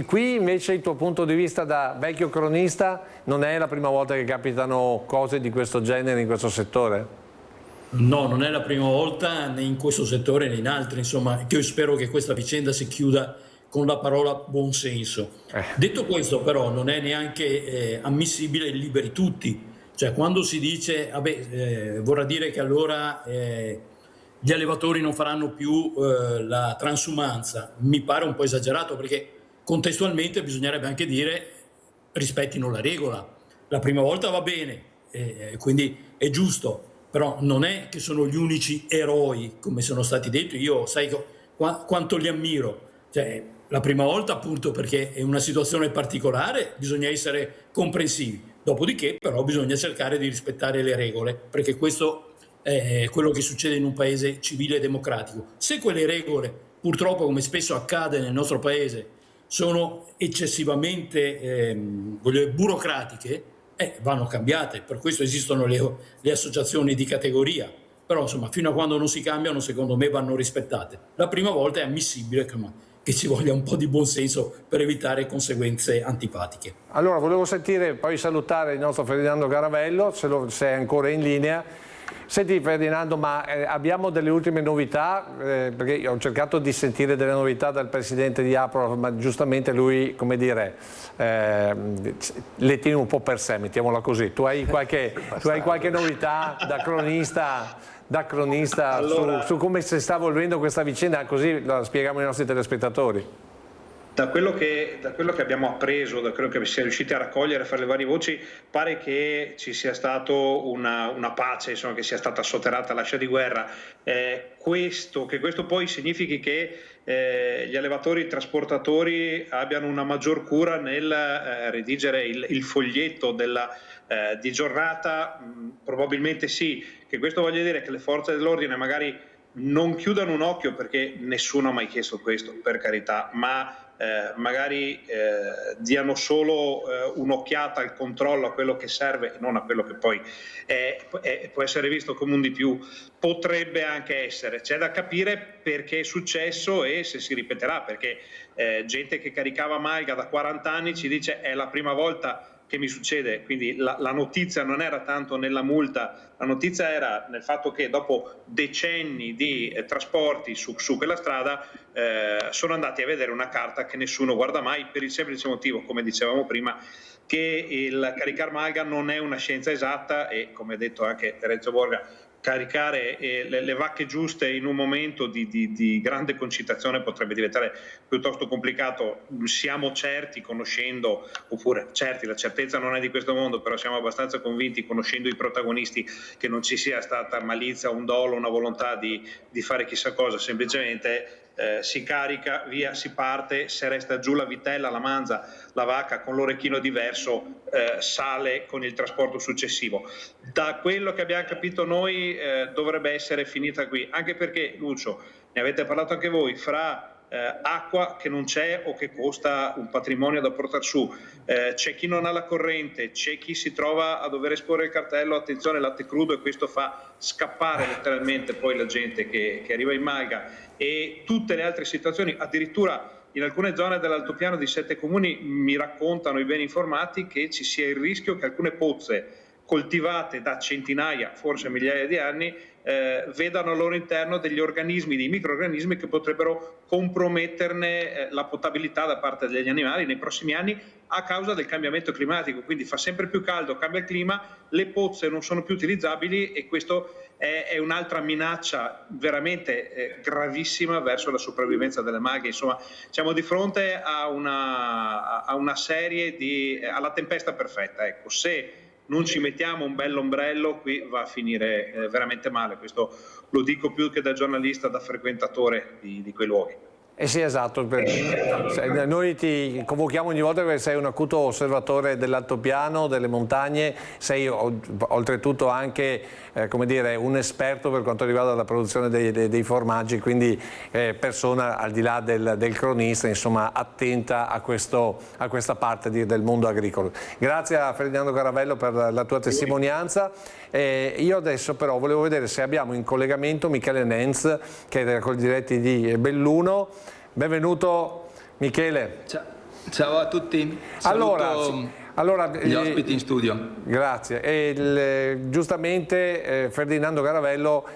qui invece il tuo punto di vista da vecchio cronista, non è la prima volta che capitano cose di questo genere in questo settore? No, non è la prima volta né in questo settore né in altri, insomma, io spero che questa vicenda si chiuda con la parola buonsenso. Detto questo, però, non è neanche ammissibile il liberi tutti, cioè quando si dice vorrà dire che allora gli allevatori non faranno più la transumanza, mi pare un po' esagerato, perché contestualmente bisognerebbe anche dire rispettino la regola. La prima volta va bene, quindi è giusto, però non è che sono gli unici eroi, come sono stati detti. Io sai quanto li ammiro. Cioè, la prima volta appunto perché è una situazione particolare, bisogna essere comprensivi, dopodiché però bisogna cercare di rispettare le regole, perché questo è quello che succede in un paese civile e democratico. Se quelle regole, purtroppo come spesso accade nel nostro paese, sono eccessivamente burocratiche, vanno cambiate. Per questo esistono le associazioni di categoria, però insomma fino a quando non si cambiano secondo me vanno rispettate. La prima volta è ammissibile che ci voglia un po' di buonsenso per evitare conseguenze antipatiche. Allora volevo sentire, poi salutare il nostro Ferdinando Caravello, se è ancora in linea. Senti Ferdinando, ma abbiamo delle ultime novità? Perché io ho cercato di sentire delle novità dal presidente di Aprof, ma giustamente lui, come dire, le tiene un po' per sé, mettiamola così. Tu hai qualche novità da cronista allora, su come si sta evolvendo questa vicenda, così la spieghiamo ai nostri telespettatori. Da quello che abbiamo appreso, da quello che si è riusciti a raccogliere, a fare le varie voci, pare che ci sia stato una pace, insomma, che sia stata sotterrata l'ascia di guerra. Che questo poi significhi che gli allevatori e i trasportatori abbiano una maggior cura nel redigere il foglietto di giornata, probabilmente sì. Che questo voglia dire che le forze dell'ordine magari non chiudano un occhio, perché nessuno ha mai chiesto questo, per carità, ma magari diano solo un'occhiata al controllo, a quello che serve e non a quello che poi può essere visto come un di più. Potrebbe anche essere, c'è da capire perché è successo e se si ripeterà, perché gente che caricava malga da 40 anni ci dice è la prima volta che mi succede, quindi la notizia non era tanto nella multa, la notizia era nel fatto che dopo decenni di trasporti su quella strada sono andati a vedere una carta che nessuno guarda mai, per il semplice motivo, come dicevamo prima, che il caricar malga non è una scienza esatta e, come ha detto anche Terenzio Borga, caricare le vacche giuste in un momento di grande concitazione potrebbe diventare piuttosto complicato. Siamo certi, conoscendo, oppure certi, la certezza non è di questo mondo, però siamo abbastanza convinti, conoscendo i protagonisti, che non ci sia stata malizia, un dolo, una volontà di fare chissà cosa, semplicemente si carica, via, si parte, se resta giù la vitella, la mangia, la vacca con l'orecchino diverso, sale con il trasporto successivo. Da quello che abbiamo capito noi dovrebbe essere finita qui, anche perché, Lucio, ne avete parlato anche voi, fra acqua che non c'è o che costa un patrimonio da portare su, c'è chi non ha la corrente, c'è chi si trova a dover esporre il cartello attenzione latte crudo, e questo fa scappare letteralmente poi la gente che arriva in malga, e tutte le altre situazioni. Addirittura in alcune zone dell'altopiano di 7 comuni mi raccontano i ben informati che ci sia il rischio che alcune pozze coltivate da centinaia, forse migliaia di anni, vedano al loro interno degli organismi, dei microorganismi che potrebbero comprometterne la potabilità da parte degli animali nei prossimi anni a causa del cambiamento climatico. Quindi fa sempre più caldo, cambia il clima, le pozze non sono più utilizzabili, e questo è un'altra minaccia veramente gravissima verso la sopravvivenza delle malghe. Insomma, siamo di fronte a una serie alla tempesta perfetta. Ecco, se non ci mettiamo un bell'ombrello, qui va a finire veramente male. Questo lo dico più che da giornalista, da frequentatore di quei luoghi. Sì, esatto, noi ti convochiamo ogni volta perché sei un acuto osservatore dell'altopiano, delle montagne, sei oltretutto anche come dire, un esperto per quanto riguarda la produzione dei formaggi, quindi persona al di là del cronista, insomma, attenta a questa parte del mondo agricolo. Grazie a Ferdinando Caravello per la tua testimonianza. Io adesso però volevo vedere se abbiamo in collegamento Michele Nenz, che è della Coldiretti di Belluno. Benvenuto Michele. Ciao a tutti. Allora, gli ospiti in studio. Grazie. Giustamente Ferdinando Caravello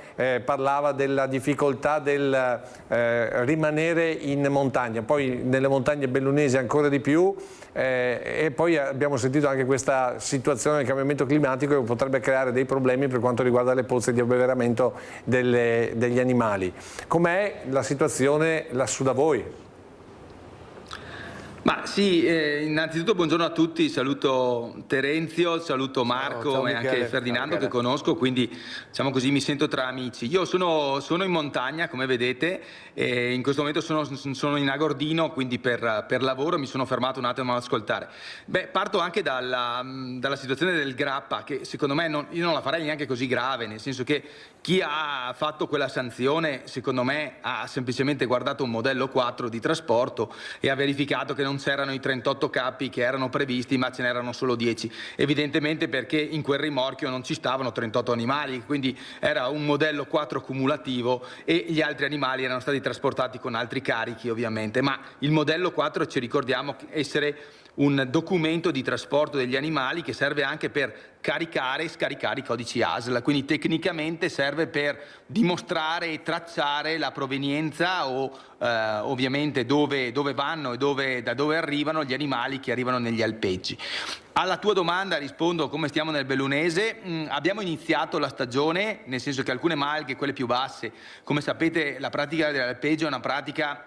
parlava della difficoltà del rimanere in montagna, poi nelle montagne bellunesi ancora di più, e poi abbiamo sentito anche questa situazione del cambiamento climatico che potrebbe creare dei problemi per quanto riguarda le pozze di abbeveramento degli animali. Com'è la situazione lassù da voi? Ma sì, innanzitutto buongiorno a tutti, saluto Terenzio, saluto Marco Ciao, e anche Michele. Ferdinando Ciao, che conosco, quindi diciamo così mi sento tra amici. Io sono in montagna, come vedete, e in questo momento sono in Agordino, quindi per lavoro mi sono fermato un attimo ad ascoltare. Beh, parto anche dalla situazione del Grappa, che secondo me io non la farei neanche così grave, nel senso che chi ha fatto quella sanzione, secondo me, ha semplicemente guardato un modello 4 di trasporto e ha verificato che non c'erano i 38 capi che erano previsti, ma ce n'erano solo 10. Evidentemente perché in quel rimorchio non ci stavano 38 animali, quindi era un modello 4 cumulativo e gli altri animali erano stati trasportati con altri carichi, ovviamente. Ma il modello 4 ci ricordiamo essere un documento di trasporto degli animali che serve anche per caricare e scaricare i codici ASL, quindi tecnicamente serve per dimostrare e tracciare la provenienza o ovviamente dove vanno e da dove arrivano gli animali che arrivano negli alpeggi. Alla tua domanda rispondo come stiamo nel bellunese. Abbiamo iniziato la stagione, nel senso che alcune malghe, quelle più basse, come sapete la pratica dell'alpeggio è una pratica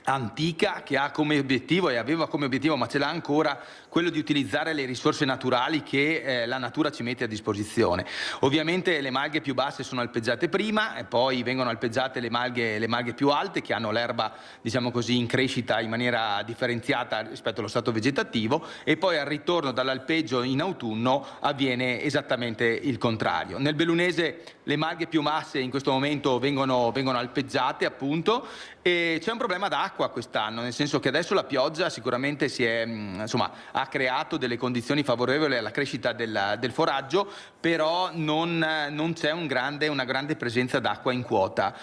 antica che ha come obiettivo e aveva come obiettivo, ma ce l'ha ancora, quello di utilizzare le risorse naturali che la natura ci mette a disposizione. Ovviamente le malghe più basse sono alpeggiate prima e poi vengono alpeggiate le malghe più alte che hanno l'erba, diciamo così, in crescita in maniera differenziata rispetto allo stato vegetativo, e poi al ritorno dall'alpeggio in autunno avviene esattamente il contrario. Nel bellunese le malghe più basse in questo momento vengono alpeggiate, appunto, e c'è un problema d'acqua quest'anno, nel senso che adesso la pioggia sicuramente ha creato delle condizioni favorevoli alla crescita del foraggio, però non c'è una grande presenza d'acqua in quota,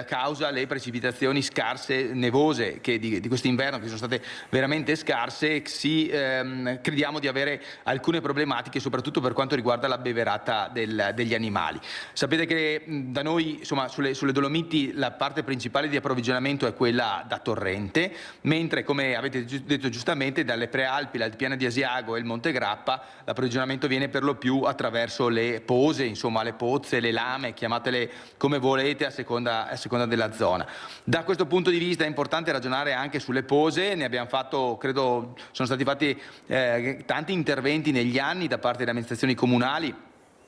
causa le precipitazioni scarse nevose che di quest'inverno, che sono state veramente scarse. Crediamo di avere alcune problematiche, soprattutto per quanto riguarda la beverata degli animali. Sapete che da noi, insomma, sulle Dolomiti la parte principale di approvvigionamento è quella da torrente, mentre, come avete detto giustamente, dalle Prealpi, l'Alpiana di Asiago e il Monte Grappa l'approvvigionamento viene per lo più attraverso le pose, insomma le pozze, le lame, chiamatele come volete a seconda della zona. Da questo punto di vista è importante ragionare anche sulle pose. Ne abbiamo fatto, credo, sono stati fatti tanti interventi negli anni da parte delle amministrazioni comunali,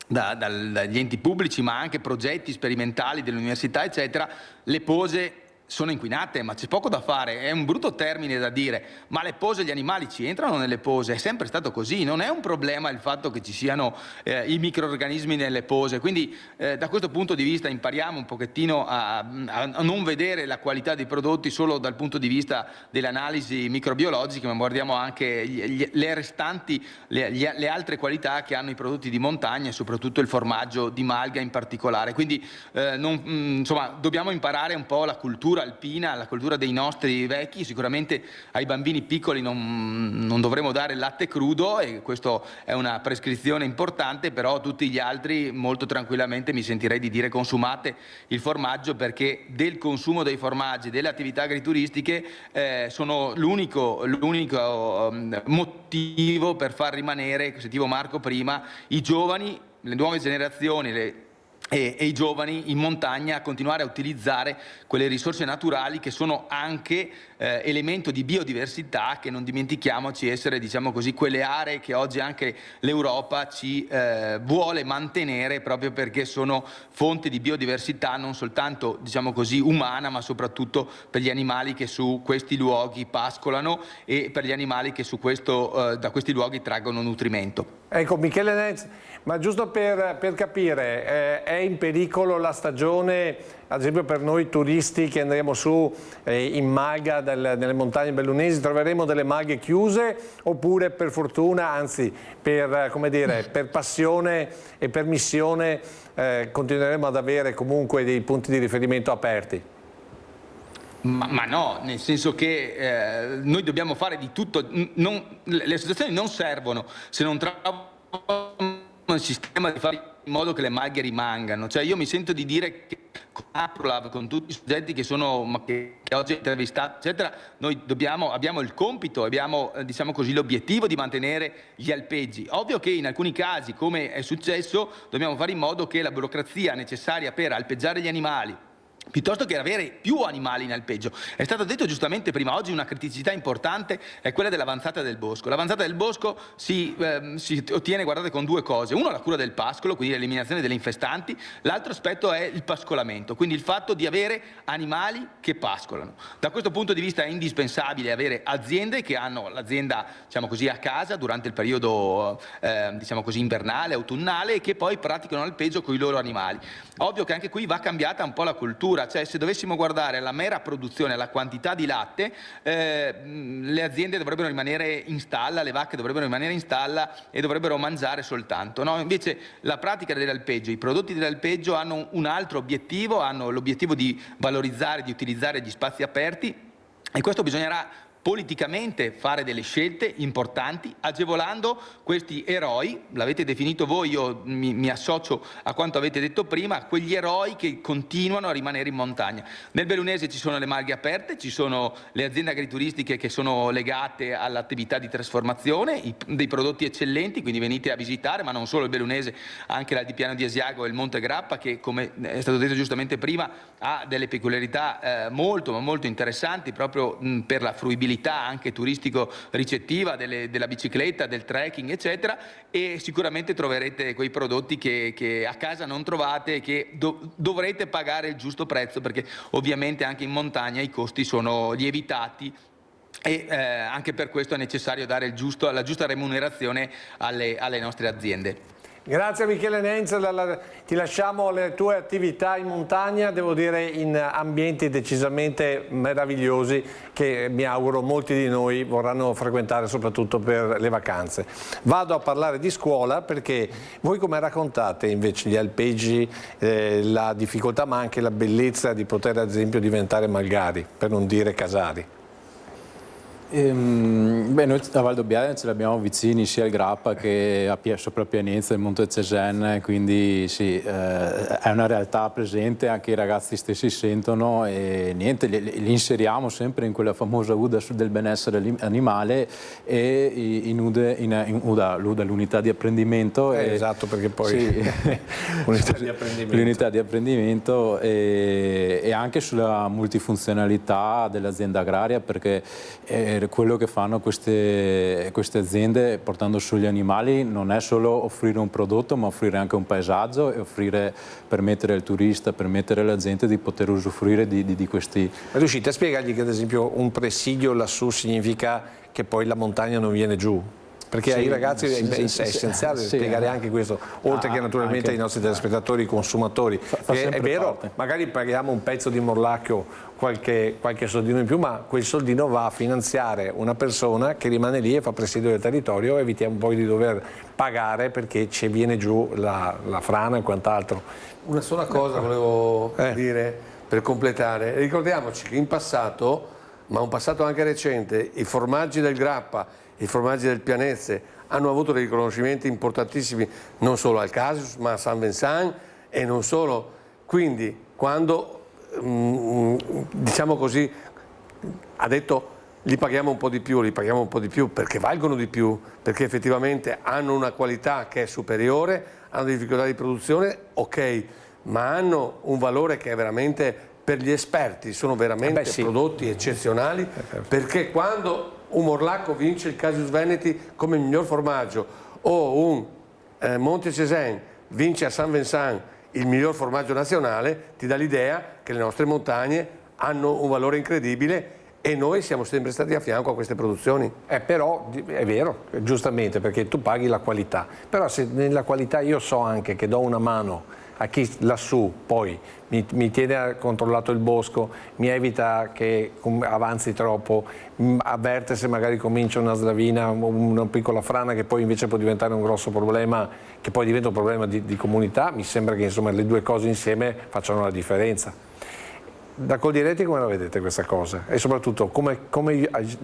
dagli enti pubblici, ma anche progetti sperimentali delle università, eccetera. Le pose sono inquinate, ma c'è poco da fare, è un brutto termine da dire, ma le pose, gli animali ci entrano nelle pose, è sempre stato così, non è un problema il fatto che ci siano i microrganismi nelle pose, quindi da questo punto di vista impariamo un pochettino a non vedere la qualità dei prodotti solo dal punto di vista delle analisi microbiologiche, ma guardiamo anche le restanti, le altre qualità che hanno i prodotti di montagna e soprattutto il formaggio di malga in particolare, quindi dobbiamo imparare un po' la cultura alpina, la cultura dei nostri vecchi. Sicuramente ai bambini piccoli non dovremo dare il latte crudo, e questa è una prescrizione importante, però tutti gli altri molto tranquillamente mi sentirei di dire consumate il formaggio, perché del consumo dei formaggi, delle attività agrituristiche sono l'unico motivo per far rimanere, come sentivo Marco prima, i giovani, le nuove generazioni, e i giovani in montagna a continuare a utilizzare quelle risorse naturali che sono anche elemento di biodiversità, che non dimentichiamoci essere, diciamo così, quelle aree che oggi anche l'Europa ci vuole mantenere, proprio perché sono fonte di biodiversità non soltanto, diciamo così, umana, ma soprattutto per gli animali che su questi luoghi pascolano e per gli animali che da questi luoghi traggono nutrimento. Ecco, Michele Nenz, ma giusto per capire, è in pericolo la stagione, ad esempio per noi turisti che andremo su in malga nelle montagne bellunesi, troveremo delle malghe chiuse, oppure per fortuna, anzi per passione e per missione continueremo ad avere comunque dei punti di riferimento aperti? Ma no, nel senso che noi dobbiamo fare di tutto, le associazioni non servono se non trovano un sistema di fare in modo che le malghe rimangano. Cioè io mi sento di dire che con APROLAB, con tutti i soggetti che oggi intervistati, eccetera, noi abbiamo il compito, abbiamo, diciamo così, l'obiettivo di mantenere gli alpeggi. Ovvio che in alcuni casi, come è successo, dobbiamo fare in modo che la burocrazia necessaria per alpeggiare gli animali piuttosto che avere più animali in alpeggio. È stato detto giustamente prima, oggi una criticità importante è quella dell'avanzata del bosco. L'avanzata del bosco si ottiene, guardate, con due cose. Uno, la cura del pascolo, quindi l'eliminazione delle infestanti. L'altro aspetto è il pascolamento, quindi il fatto di avere animali che pascolano. Da questo punto di vista è indispensabile avere aziende che hanno l'azienda, diciamo così, a casa durante il periodo diciamo così, invernale, autunnale, e che poi praticano alpeggio con i loro animali. Ovvio che anche qui va cambiata un po' la cultura. Cioè, se dovessimo guardare alla mera produzione, alla quantità di latte, le aziende dovrebbero rimanere in stalla, le vacche dovrebbero rimanere in stalla e dovrebbero mangiare soltanto, no? Invece la pratica dell'alpeggio, i prodotti dell'alpeggio hanno un altro obiettivo, hanno l'obiettivo di valorizzare, di utilizzare gli spazi aperti, e questo bisognerà politicamente fare delle scelte importanti, agevolando questi eroi, l'avete definito voi, io mi associo a quanto avete detto prima, quegli eroi che continuano a rimanere in montagna. Nel Bellunese ci sono le malghe aperte, ci sono le aziende agrituristiche che sono legate all'attività di trasformazione, dei prodotti eccellenti, quindi venite a visitare, ma non solo il Bellunese, anche l'Altipiano di Asiago e il Monte Grappa, che, come è stato detto giustamente prima, ha delle peculiarità molto interessanti proprio per la fruibilità anche turistico ricettiva della bicicletta, del trekking, eccetera, e sicuramente troverete quei prodotti che a casa non trovate e che dovrete pagare il giusto prezzo, perché ovviamente anche in montagna i costi sono lievitati e anche per questo è necessario dare la giusta remunerazione alle nostre aziende. Grazie a Michele Nenz, ti lasciamo alle tue attività in montagna, devo dire in ambienti decisamente meravigliosi che mi auguro molti di noi vorranno frequentare soprattutto per le vacanze. Vado a parlare di scuola perché voi come raccontate invece gli alpeggi, la difficoltà ma anche la bellezza di poter ad esempio diventare malgari, per non dire casari? Noi a Valdobbiadene ce l'abbiamo vicini sia al Grappa che sopra Pianezza, il Monte Cesen, quindi sì, è una realtà presente, anche i ragazzi stessi sentono e niente, li inseriamo sempre in quella famosa UDA del benessere animale e in UDA l'unità di apprendimento. Esatto, perché poi sì, l'unità di apprendimento e anche sulla multifunzionalità dell'azienda agraria, perché quello che fanno queste aziende portando su gli animali non è solo offrire un prodotto, ma offrire anche un paesaggio e permettere al turista, permettere alla gente di poter usufruire di questi. Ma riuscite a spiegargli che ad esempio un presidio lassù significa che poi la montagna non viene giù? Perché ai ragazzi è essenziale spiegare anche questo, oltre che naturalmente ai nostri telespettatori, consumatori. È vero, parte. Magari paghiamo un pezzo di morlacchio, qualche soldino in più, ma quel soldino va a finanziare una persona che rimane lì e fa presidio del territorio, evitiamo poi di dover pagare perché ci viene giù la frana e quant'altro. Una sola cosa volevo dire per completare. Ricordiamoci che in passato, ma un passato anche recente, i formaggi del Grappa, i formaggi del Pianezze hanno avuto dei riconoscimenti importantissimi non solo al Casius ma a San Vincent e non solo. Quindi quando diciamo così ha detto li paghiamo un po' di più perché valgono di più, perché effettivamente hanno una qualità che è superiore, hanno difficoltà di produzione, ok, ma hanno un valore che è veramente per gli esperti, sono veramente prodotti eccezionali, perché quando un Morlacco vince il Casius Veneti come miglior formaggio o un Monte Cesen vince a San Vincent il miglior formaggio nazionale, ti dà l'idea che le nostre montagne hanno un valore incredibile e noi siamo sempre stati a fianco a queste produzioni. Però è vero, giustamente, perché tu paghi la qualità, però se nella qualità io so anche che do una mano a chi lassù poi mi tiene controllato il bosco, mi evita che avanzi troppo, avverte se magari comincia una slavina, una piccola frana che poi invece può diventare un grosso problema, che poi diventa un problema di comunità, mi sembra che insomma le due cose insieme facciano la differenza. Da Coldiretti come la vedete questa cosa? E soprattutto come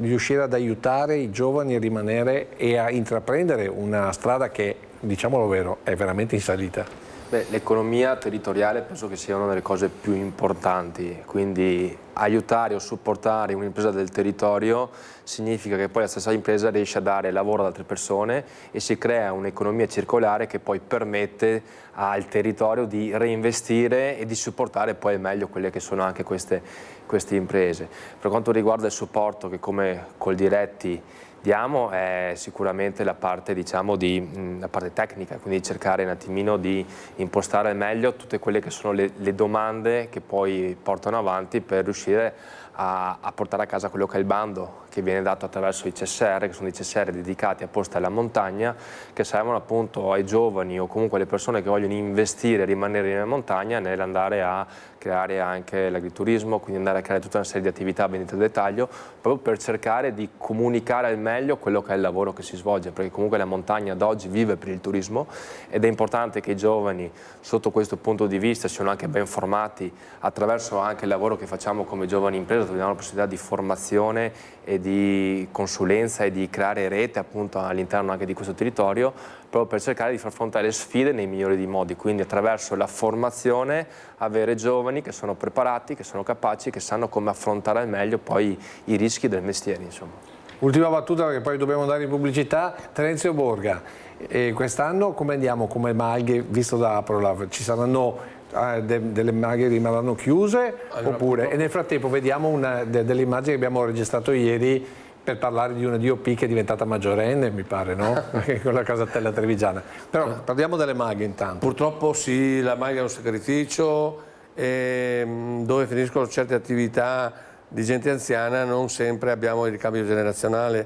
riuscire ad aiutare i giovani a rimanere e a intraprendere una strada che, diciamolo vero, è veramente in salita? Beh, l'economia territoriale penso che sia una delle cose più importanti, quindi aiutare o supportare un'impresa del territorio significa che poi la stessa impresa riesce a dare lavoro ad altre persone e si crea un'economia circolare che poi permette al territorio di reinvestire e di supportare poi al meglio quelle che sono anche queste imprese. Per quanto riguarda il supporto che come Coldiretti diamo è sicuramente la parte, diciamo, la parte tecnica, quindi cercare un attimino di impostare al meglio tutte quelle che sono le domande che poi portano avanti per riuscire a portare a casa quello che è il bando che viene dato attraverso i CSR, che sono i CSR dedicati apposta alla montagna, che servono appunto ai giovani o comunque alle persone che vogliono investire e rimanere nella montagna nell'andare a creare anche l'agriturismo, quindi andare a creare tutta una serie di attività vendite al dettaglio, proprio per cercare di comunicare al meglio quello che è il lavoro che si svolge, perché comunque la montagna ad oggi vive per il turismo ed è importante che i giovani sotto questo punto di vista siano anche ben formati attraverso anche il lavoro che facciamo come giovani imprese, dove diamo la possibilità di formazione e di consulenza e di creare rete appunto all'interno anche di questo territorio, proprio per cercare di far fronte alle sfide nei migliori dei modi, quindi attraverso la formazione avere giovani che sono preparati, che sono capaci, che sanno come affrontare al meglio poi i rischi del mestiere, insomma. Ultima battuta perché poi dobbiamo andare in pubblicità. Terenzio Borga, quest'anno come andiamo come maghe visto da APROLAV? Ci saranno delle maghe rimarranno chiuse oppure? E nel frattempo vediamo delle immagini che abbiamo registrato ieri per parlare di una DOP che è diventata maggiorenne, mi pare, no? Con la casatella trevigiana. Però parliamo delle maghe intanto. Purtroppo sì, la maglia è un sacrificio dove finiscono certe attività di gente anziana, non sempre abbiamo il ricambio generazionale,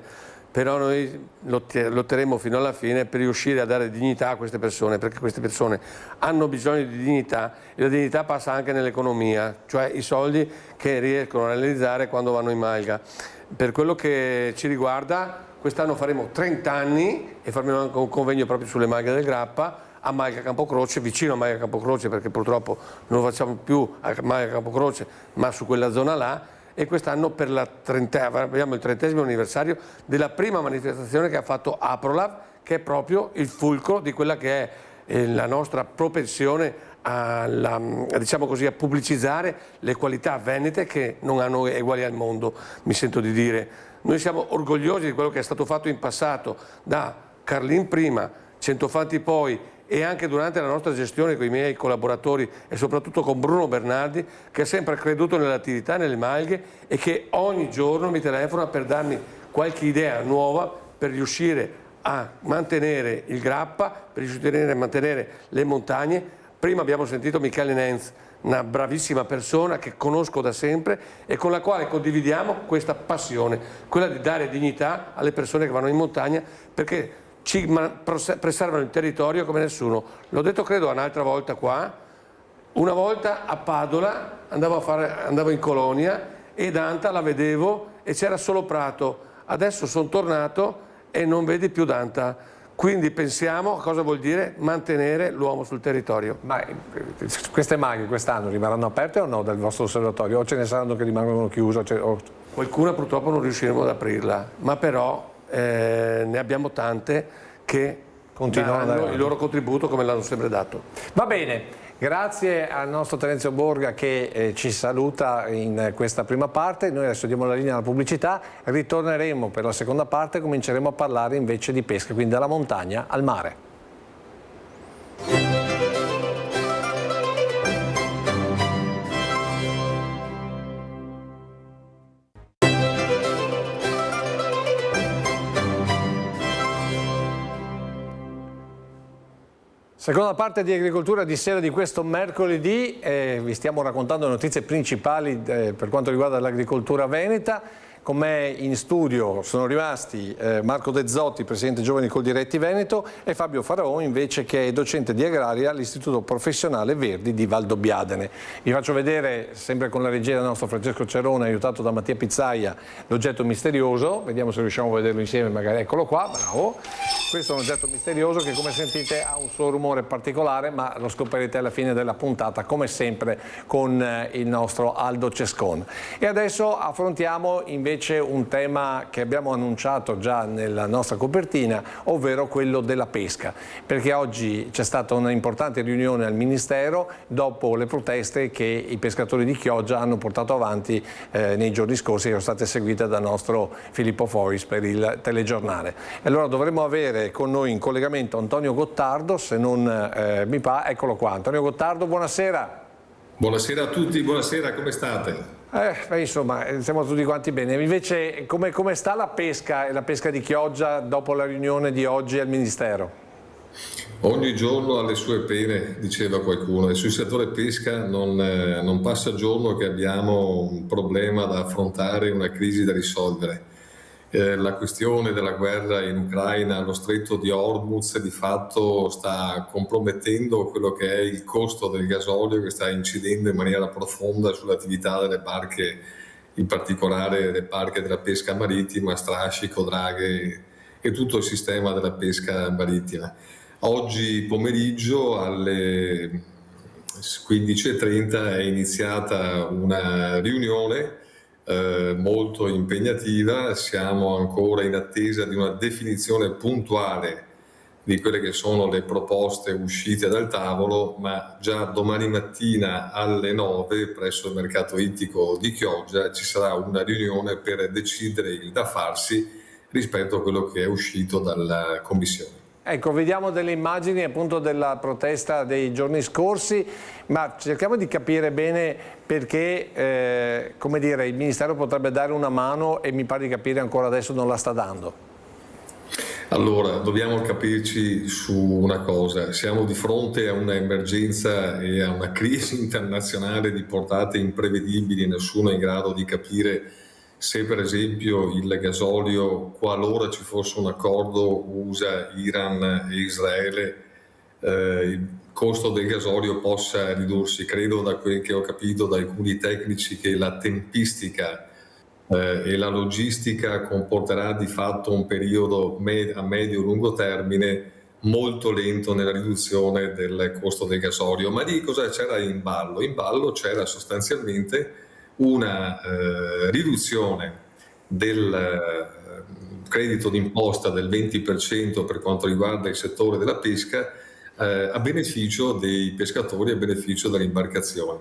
però noi lotteremo fino alla fine per riuscire a dare dignità a queste persone, perché queste persone hanno bisogno di dignità e la dignità passa anche nell'economia, cioè i soldi che riescono a realizzare quando vanno in malga. Per quello che ci riguarda, quest'anno faremo 30 anni e faremo anche un convegno proprio sulle maghe del Grappa a Malga Campocroce, vicino a Malga Campocroce, perché purtroppo non lo facciamo più a Malga Campocroce ma su quella zona là, e quest'anno per abbiamo il 30° anniversario della prima manifestazione che ha fatto APROLAV, che è proprio il fulcro di quella che è la nostra propensione diciamo così, a pubblicizzare le qualità venete che non hanno eguali al mondo, mi sento di dire. Noi siamo orgogliosi di quello che è stato fatto in passato da Carlin prima, Centofanti poi, e anche durante la nostra gestione con i miei collaboratori e soprattutto con Bruno Bernardi, che ha sempre creduto nell'attività, nelle malghe, e che ogni giorno mi telefona per darmi qualche idea nuova per riuscire a mantenere il Grappa, per riuscire a mantenere le montagne. Prima abbiamo sentito Michele Nenz, una bravissima persona che conosco da sempre e con la quale condividiamo questa passione, quella di dare dignità alle persone che vanno in montagna, perché ci preservano il territorio come nessuno. L'ho detto credo un'altra volta qua, una volta a Padola andavo in colonia e Danta la vedevo e c'era solo prato, adesso sono tornato e non vedi più Danta. Quindi pensiamo a cosa vuol dire mantenere l'uomo sul territorio. Ma queste maghe quest'anno rimarranno aperte o no dal vostro osservatorio? O ce ne saranno che rimangono chiuse? Qualcuna purtroppo non riusciremo ad aprirla, ma però ne abbiamo tante che daranno il loro contributo come l'hanno sempre dato. Va bene, grazie al nostro Terenzio Borga che ci saluta in questa prima parte. Noi adesso diamo la linea alla pubblicità, ritorneremo per la seconda parte, cominceremo a parlare invece di pesca, quindi dalla montagna al mare. Seconda parte di Agricoltura di sera di questo mercoledì, vi stiamo raccontando le notizie principali per quanto riguarda l'agricoltura veneta. Con me in studio sono rimasti Marco De Zotti, presidente Giovani Coldiretti Veneto, e Fabio Faraon invece, che è docente di agraria all'Istituto Professionale Verdi di Valdobbiadene. Vi faccio vedere, sempre con la regia del nostro Francesco Cerone, aiutato da Mattia Pizzaia, l'oggetto misterioso. Vediamo se riusciamo a vederlo insieme, magari eccolo qua, bravo. Questo è un oggetto misterioso che, come sentite, ha un suo rumore particolare, ma lo scoprirete alla fine della puntata, come sempre con il nostro Aldo Cescon. E adesso affrontiamo invece invece un tema che abbiamo annunciato già nella nostra copertina, ovvero quello della pesca, perché oggi c'è stata una importante riunione al Ministero dopo le proteste che i pescatori di Chioggia hanno portato avanti nei giorni scorsi, che sono state seguite da nostro Filippo Foris per il telegiornale. E allora dovremmo avere con noi in collegamento Antonio Gottardo, se non mi pare, eccolo qua. Antonio Gottardo, buonasera. Buonasera a tutti, buonasera, come state? Insomma, siamo tutti quanti bene. Invece, come sta la pesca di Chioggia dopo la riunione di oggi al Ministero? Ogni giorno ha le sue pene, diceva qualcuno, e sul settore pesca non passa giorno che abbiamo un problema da affrontare, una crisi da risolvere. La questione della guerra in Ucraina, lo stretto di Hormuz, di fatto sta compromettendo quello che è il costo del gasolio, che sta incidendo in maniera profonda sull'attività delle barche, in particolare le barche della pesca marittima, strascico, draghe e tutto il sistema della pesca marittima. Oggi pomeriggio alle 15:30 è iniziata una riunione molto impegnativa. Siamo ancora in attesa di una definizione puntuale di quelle che sono le proposte uscite dal tavolo, ma già domani mattina alle 9 presso il mercato ittico di Chioggia ci sarà una riunione per decidere il da farsi rispetto a quello che è uscito dalla Commissione. Ecco, vediamo delle immagini appunto della protesta dei giorni scorsi, ma cerchiamo di capire bene perché, come dire, il Ministero potrebbe dare una mano e mi pare di capire ancora adesso non la sta dando. Allora, dobbiamo capirci su una cosa: siamo di fronte a una emergenza e a una crisi internazionale di portate imprevedibili, nessuno è in grado di capire se per esempio il gasolio, qualora ci fosse un accordo USA, Iran e Israele, il costo del gasolio possa ridursi. Credo, da quel che ho capito da alcuni tecnici, che la tempistica e la logistica comporterà di fatto un periodo a medio-lungo termine molto lento nella riduzione del costo del gasolio. Ma di cosa c'era in ballo? In ballo c'era sostanzialmente una riduzione del credito d'imposta del 20% per quanto riguarda il settore della pesca a beneficio dei pescatori, a beneficio delle imbarcazioni.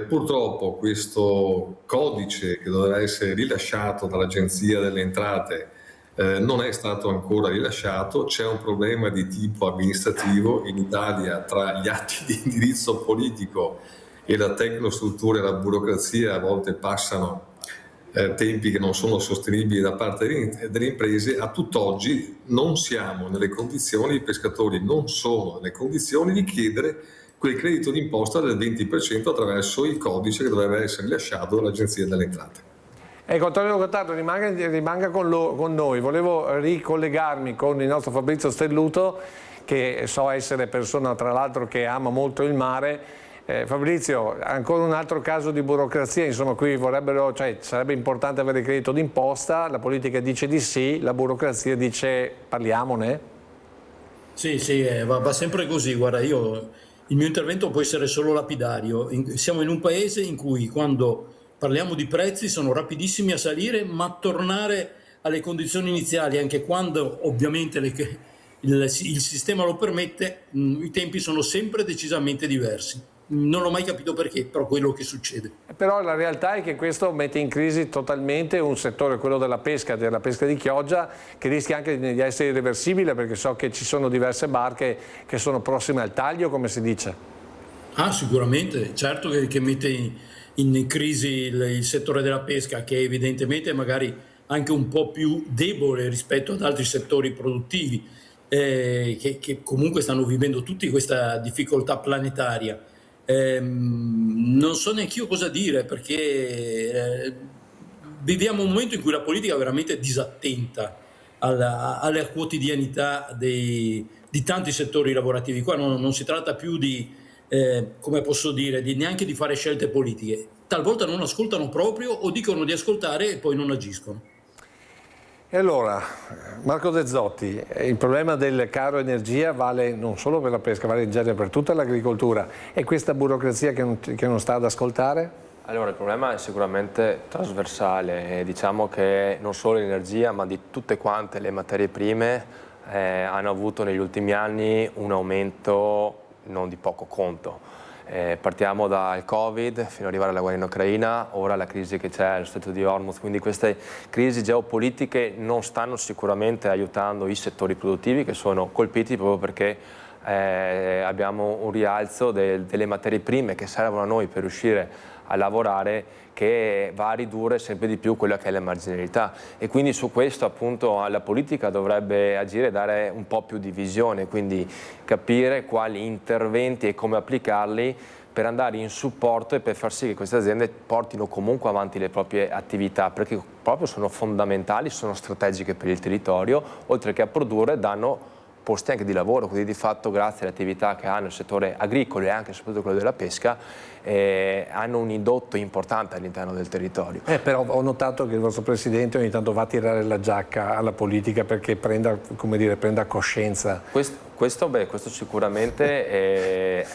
Purtroppo questo codice, che doveva essere rilasciato dall'Agenzia delle Entrate, non è stato ancora rilasciato. C'è un problema di tipo amministrativo in Italia tra gli atti di indirizzo politico e la tecnostruttura e la burocrazia. A volte passano tempi che non sono sostenibili da parte delle imprese. A tutt'oggi non siamo nelle condizioni, i pescatori non sono nelle condizioni di chiedere quel credito d'imposta del 20% attraverso il codice che doveva essere rilasciato dall'Agenzia delle Entrate. Ecco, Antonio Gottardo, rimanga con noi. Volevo ricollegarmi con il nostro Fabrizio Stelluto, che so essere persona tra l'altro che ama molto il mare. Fabrizio, ancora un altro caso di burocrazia, insomma qui sarebbe importante avere credito d'imposta, la politica dice di sì, la burocrazia dice parliamone? Sì, va sempre così. Guarda, il mio intervento può essere solo lapidario. Siamo in un paese in cui quando parliamo di prezzi sono rapidissimi a salire, ma a tornare alle condizioni iniziali, anche quando ovviamente il sistema lo permette, i tempi sono sempre decisamente diversi. Non ho mai capito perché, però quello che succede. Però la realtà è che questo mette in crisi totalmente un settore, quello della pesca di Chioggia, che rischia anche di essere irreversibile, perché so che ci sono diverse barche che sono prossime al taglio, come si dice. Sicuramente, certo che mette in crisi il settore della pesca, che evidentemente è magari anche un po' più debole rispetto ad altri settori produttivi, che comunque stanno vivendo tutti questa difficoltà planetaria. Non so neanche io cosa dire, perché viviamo un momento in cui la politica è veramente disattenta alla quotidianità di tanti settori lavorativi. Qua non si tratta più di, come posso dire, neanche di fare scelte politiche. Talvolta non ascoltano proprio o dicono di ascoltare e poi non agiscono. E allora, Marco De Zotti, il problema del caro energia vale non solo per la pesca, vale in genere per tutta l'agricoltura. E questa burocrazia che non sta ad ascoltare? Allora, il problema è sicuramente trasversale, diciamo che non solo l'energia ma di tutte quante le materie prime hanno avuto negli ultimi anni un aumento non di poco conto. Partiamo dal Covid fino ad arrivare alla guerra in Ucraina, ora la crisi che c'è allo Stretto di Hormuz, quindi queste crisi geopolitiche non stanno sicuramente aiutando i settori produttivi che sono colpiti proprio perché abbiamo un rialzo delle materie prime che servono a noi per riuscire a lavorare, che va a ridurre sempre di più quella che è la marginalità, e quindi su questo appunto la politica dovrebbe agire e dare un po' più di visione, quindi capire quali interventi e come applicarli per andare in supporto e per far sì che queste aziende portino comunque avanti le proprie attività, perché proprio sono fondamentali, sono strategiche per il territorio, oltre che a produrre danno posti anche di lavoro, quindi di fatto grazie alle attività che hanno il settore agricolo e anche soprattutto quello della pesca hanno un indotto importante all'interno del territorio. Però ho notato che il vostro Presidente ogni tanto va a tirare la giacca alla politica perché prenda, come dire, prenda coscienza. Questo sicuramente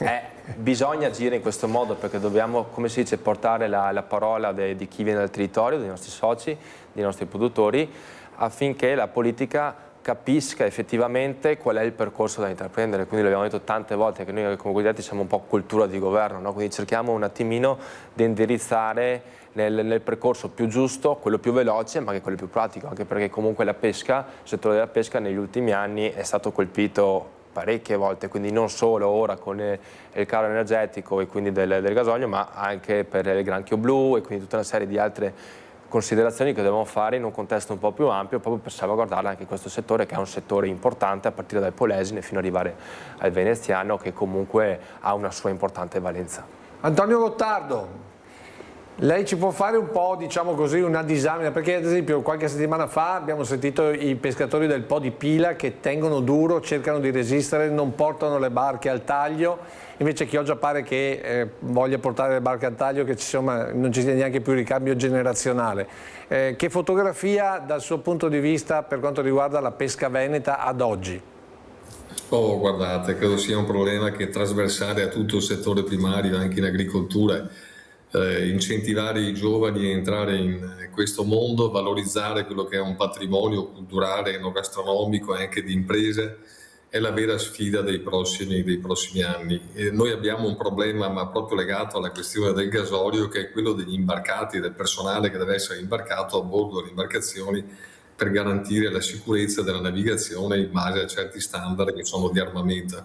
bisogna agire in questo modo, perché dobbiamo, come si dice, portare la parola di chi viene dal territorio, dei nostri soci, dei nostri produttori, affinché la politica capisca effettivamente qual è il percorso da intraprendere. Quindi l'abbiamo detto tante volte che noi come guidati siamo un po' cultura di governo, no? Quindi cerchiamo un attimino di indirizzare nel percorso più giusto, quello più veloce, ma anche quello più pratico, anche perché comunque la pesca, il settore della pesca negli ultimi anni è stato colpito parecchie volte, quindi non solo ora con il caro energetico e quindi del gasolio, ma anche per il granchio blu e quindi tutta una serie di altre considerazioni che dobbiamo fare in un contesto un po' più ampio, proprio per salvaguardare anche questo settore, che è un settore importante a partire dal Polesine fino ad arrivare al veneziano, che comunque ha una sua importante valenza. Antonio Gottardo, lei ci può fare un po', diciamo così, una disamina, perché ad esempio qualche settimana fa abbiamo sentito i pescatori del Po di Pila che tengono duro, cercano di resistere, non portano le barche al taglio, invece Chioggia pare che voglia portare le barche al taglio, che insomma non ci sia neanche più ricambio generazionale. Che fotografia dal suo punto di vista per quanto riguarda la pesca veneta ad oggi? Oh, guardate, credo sia un problema che è trasversale a tutto il settore primario, anche in agricoltura. Incentivare i giovani a entrare in questo mondo, valorizzare quello che è un patrimonio culturale, enogastronomico e anche di imprese, è la vera sfida dei prossimi anni. E noi abbiamo un problema, ma proprio legato alla questione del gasolio, che è quello degli imbarcati, del personale che deve essere imbarcato a bordo delle imbarcazioni per garantire la sicurezza della navigazione in base a certi standard che sono di armamento.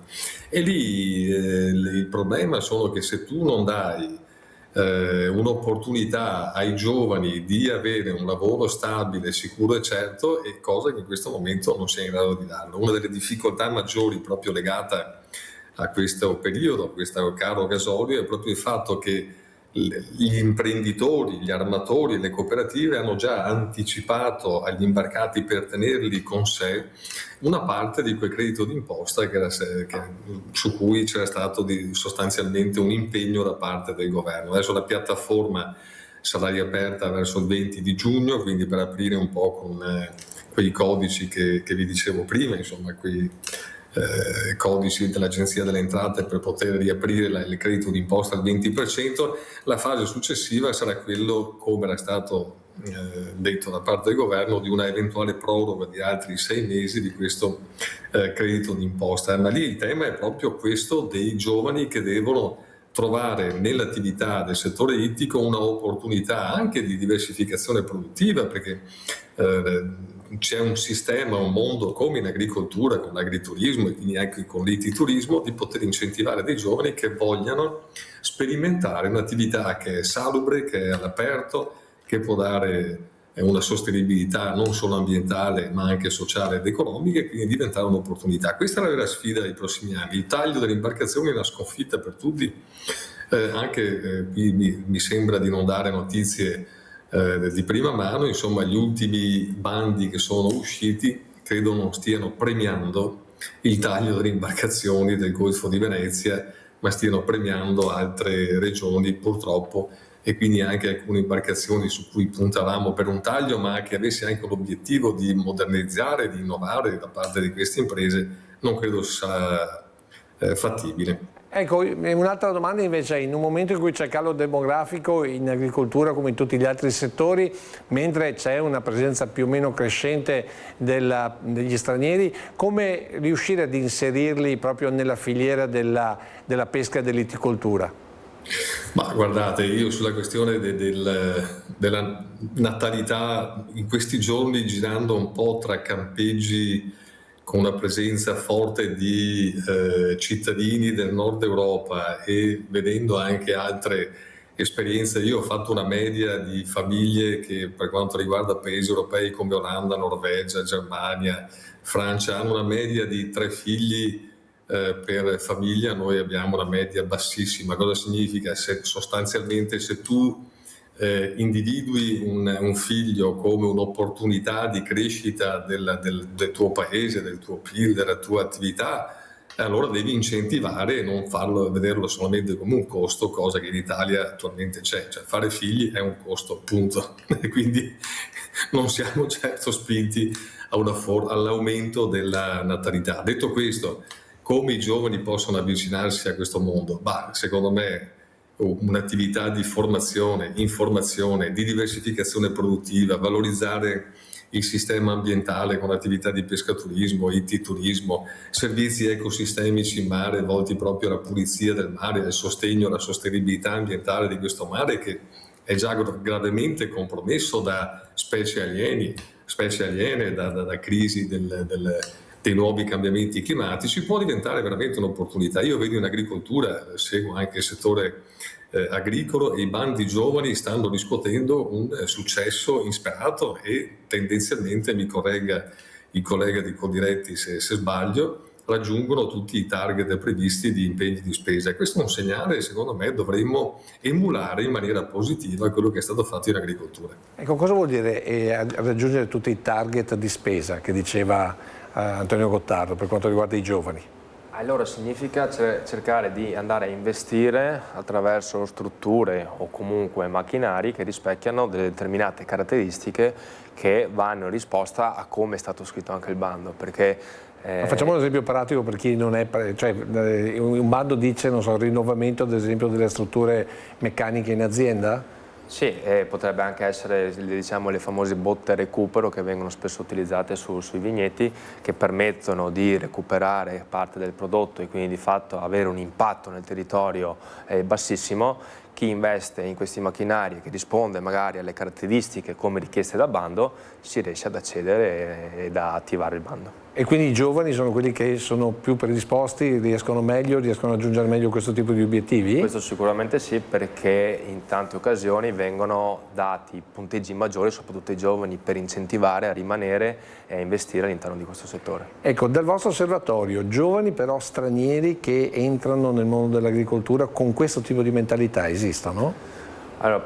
E lì il problema sono che se tu non dai un'opportunità ai giovani di avere un lavoro stabile, sicuro e certo, è cosa che in questo momento non si è in grado di darlo. Una delle difficoltà maggiori proprio legata a questo periodo, a questo caro gasolio, è proprio il fatto che gli imprenditori, gli armatori e le cooperative hanno già anticipato agli imbarcati per tenerli con sé una parte di quel credito d'imposta su cui c'era stato sostanzialmente un impegno da parte del governo. Adesso la piattaforma sarà riaperta verso il 20 di giugno, quindi per aprire un po' con quei codici che vi dicevo prima, insomma quei codici dell'Agenzia delle Entrate per poter riaprire il credito d'imposta al 20%. La fase successiva sarà quello, come era stato detto da parte del governo, di una eventuale proroga di altri 6 mesi di questo credito d'imposta. Ma lì il tema è proprio questo dei giovani che devono trovare nell'attività del settore ittico una opportunità anche di diversificazione produttiva, perché c'è un sistema, un mondo come in agricoltura, con l'agriturismo e quindi anche con l'ititurismo, di poter incentivare dei giovani che vogliano sperimentare un'attività che è salubre, che è all'aperto, che può dare una sostenibilità non solo ambientale ma anche sociale ed economica, e quindi diventare un'opportunità. Questa è la vera sfida dei prossimi anni. Il taglio delle imbarcazioni è una sconfitta per tutti, qui mi sembra di non dare notizie di prima mano, insomma gli ultimi bandi che sono usciti credo non stiano premiando il taglio delle imbarcazioni del Golfo di Venezia, ma stiano premiando altre regioni purtroppo, e quindi anche alcune imbarcazioni su cui puntavamo per un taglio, ma che avesse anche l'obiettivo di modernizzare, di innovare da parte di queste imprese, non credo sia fattibile. Ecco, un'altra domanda invece è, in un momento in cui c'è calo demografico in agricoltura come in tutti gli altri settori, mentre c'è una presenza più o meno crescente degli stranieri, come riuscire ad inserirli proprio nella filiera della pesca e dell'itticoltura? Ma guardate, io sulla questione della natalità, in questi giorni girando un po' tra campeggi con una presenza forte di cittadini del nord Europa e vedendo anche altre esperienze, io ho fatto una media di famiglie che per quanto riguarda paesi europei come Olanda, Norvegia, Germania, Francia, hanno una media di 3 figli per famiglia. Noi abbiamo una media bassissima. Cosa significa? Sostanzialmente se tu individui un figlio come un'opportunità di crescita del tuo paese, del tuo PIL, della tua attività, allora devi incentivare e non vederlo solamente come un costo, cosa che in Italia attualmente c'è. Cioè, fare figli è un costo, punto. Quindi non siamo certo spinti all'aumento della natalità. Detto questo, come i giovani possono avvicinarsi a questo mondo? Secondo me un'attività di formazione, informazione, di diversificazione produttiva, valorizzare il sistema ambientale con attività di pescaturismo, ittiturismo, servizi ecosistemici in mare volti proprio alla pulizia del mare, al sostegno, alla sostenibilità ambientale di questo mare che è già gravemente compromesso da specie aliene, da crisi dei nuovi cambiamenti climatici, può diventare veramente un'opportunità. Io vedo in agricoltura, seguo anche il settore agricolo, e i bandi giovani stanno riscuotendo un successo insperato e tendenzialmente, mi corregga il collega di Coldiretti se sbaglio, raggiungono tutti i target previsti di impegni di spesa. E questo è un segnale, secondo me, dovremmo emulare in maniera positiva quello che è stato fatto in agricoltura. Ecco, cosa vuol dire raggiungere tutti i target di spesa che diceva Antonio Gottardo per quanto riguarda i giovani? Allora significa cercare di andare a investire attraverso strutture o comunque macchinari che rispecchiano delle determinate caratteristiche che vanno in risposta a come è stato scritto anche il bando. Perché facciamo un esempio pratico per chi non è, cioè un bando dice, non so, il rinnovamento ad esempio delle strutture meccaniche in azienda? Sì, potrebbe anche essere, diciamo, le famose botte recupero che vengono spesso utilizzate sui vigneti, che permettono di recuperare parte del prodotto e quindi di fatto avere un impatto nel territorio bassissimo. Chi investe in questi macchinari che risponde magari alle caratteristiche come richieste dal bando si riesce ad accedere e da attivare il bando. E quindi i giovani sono quelli che sono più predisposti, riescono meglio, riescono a raggiungere meglio questo tipo di obiettivi? Questo sicuramente sì, perché in tante occasioni vengono dati punteggi maggiori, soprattutto ai giovani, per incentivare a rimanere e a investire all'interno di questo settore. Ecco, dal vostro osservatorio, giovani però stranieri che entrano nel mondo dell'agricoltura con questo tipo di mentalità esistono? Allora,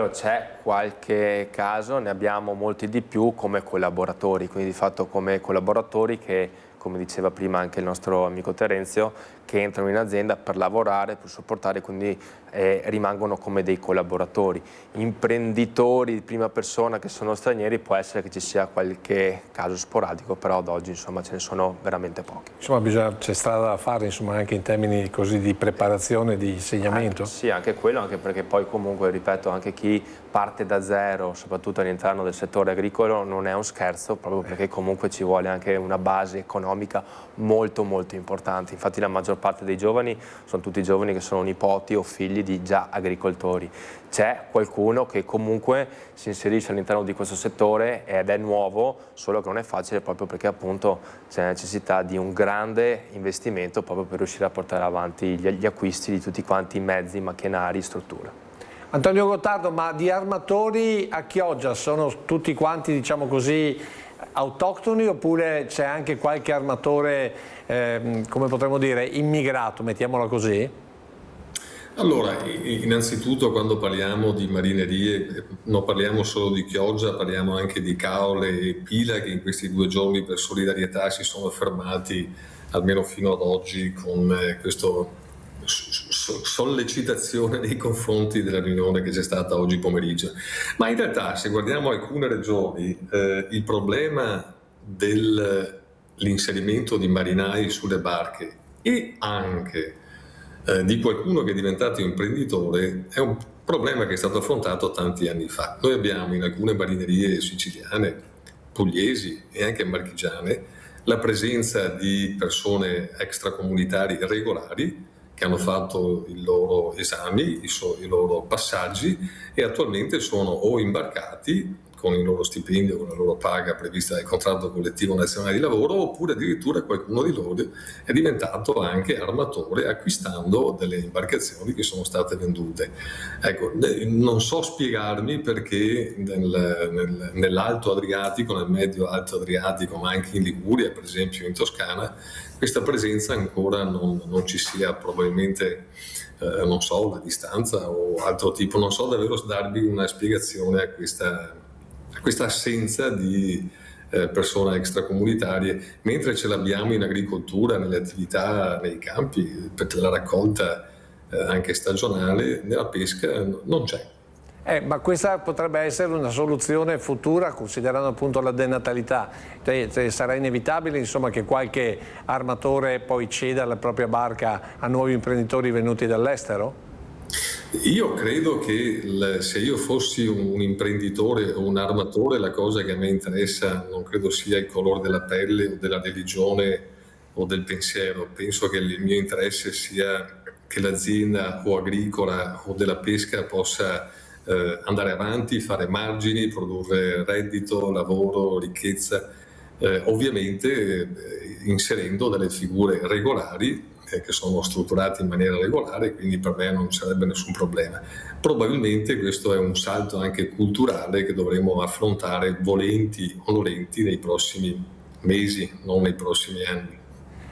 c'è qualche caso, ne abbiamo molti di più come collaboratori, quindi di fatto come collaboratori che, come diceva prima anche il nostro amico Terenzio, che entrano in azienda per lavorare, per supportare, quindi rimangono come dei collaboratori. Imprenditori di prima persona che sono stranieri, può essere che ci sia qualche caso sporadico, però ad oggi insomma ce ne sono veramente pochi. Insomma c'è strada da fare insomma, anche in termini così di preparazione, di insegnamento? Sì, anche quello, anche perché poi comunque, ripeto, anche chi parte da zero, soprattutto all'interno del settore agricolo, non è un scherzo, proprio perché comunque ci vuole anche una base economica molto molto importante. Infatti la maggior parte dei giovani sono tutti giovani che sono nipoti o figli di già agricoltori. C'è qualcuno che comunque si inserisce all'interno di questo settore ed è nuovo, solo che non è facile proprio perché appunto c'è necessità di un grande investimento proprio per riuscire a portare avanti gli acquisti di tutti quanti i mezzi, macchinari, strutture. Antonio Gottardo, ma di armatori a Chioggia sono tutti quanti, diciamo così, autoctoni oppure c'è anche qualche armatore, come potremmo dire, immigrato, mettiamola così? Allora, innanzitutto quando parliamo di marinerie non parliamo solo di Chioggia, parliamo anche di Caole e Pila, che in questi 2 giorni per solidarietà si sono fermati, almeno fino ad oggi, con questa sollecitazione nei confronti della riunione che c'è stata oggi pomeriggio. Ma in realtà, se guardiamo alcune regioni, il problema dell'inserimento di marinai sulle barche e anche di qualcuno che è diventato imprenditore è un problema che è stato affrontato tanti anni fa. Noi abbiamo in alcune marinerie siciliane, pugliesi e anche marchigiane la presenza di persone extracomunitari regolari che hanno fatto i loro esami, i loro passaggi e attualmente sono o imbarcati con il loro stipendio, con la loro paga prevista dal contratto collettivo nazionale di lavoro, oppure addirittura qualcuno di loro è diventato anche armatore acquistando delle imbarcazioni che sono state vendute. Ecco, non so spiegarmi perché nell'Alto Adriatico, nel Medio Alto Adriatico, ma anche in Liguria, per esempio in Toscana, questa presenza ancora non ci sia, probabilmente non so, la distanza o altro tipo, non so davvero darvi una spiegazione a questa assenza di persone extracomunitarie, mentre ce l'abbiamo in agricoltura, nelle attività nei campi, per la raccolta anche stagionale, nella pesca non c'è. Ma questa potrebbe essere una soluzione futura, considerando appunto la denatalità. Sarà inevitabile, insomma, che qualche armatore poi ceda la propria barca a nuovi imprenditori venuti dall'estero? Io credo che se io fossi un imprenditore o un armatore, la cosa che a me interessa non credo sia il colore della pelle o della religione o del pensiero. Penso che il mio interesse sia che l'azienda o agricola o della pesca possa andare avanti, fare margini, produrre reddito, lavoro, ricchezza, ovviamente inserendo delle figure regolari che sono strutturate in maniera regolare, quindi per me non sarebbe nessun problema. Probabilmente questo è un salto anche culturale che dovremo affrontare volenti o nolenti nei prossimi mesi, non nei prossimi anni.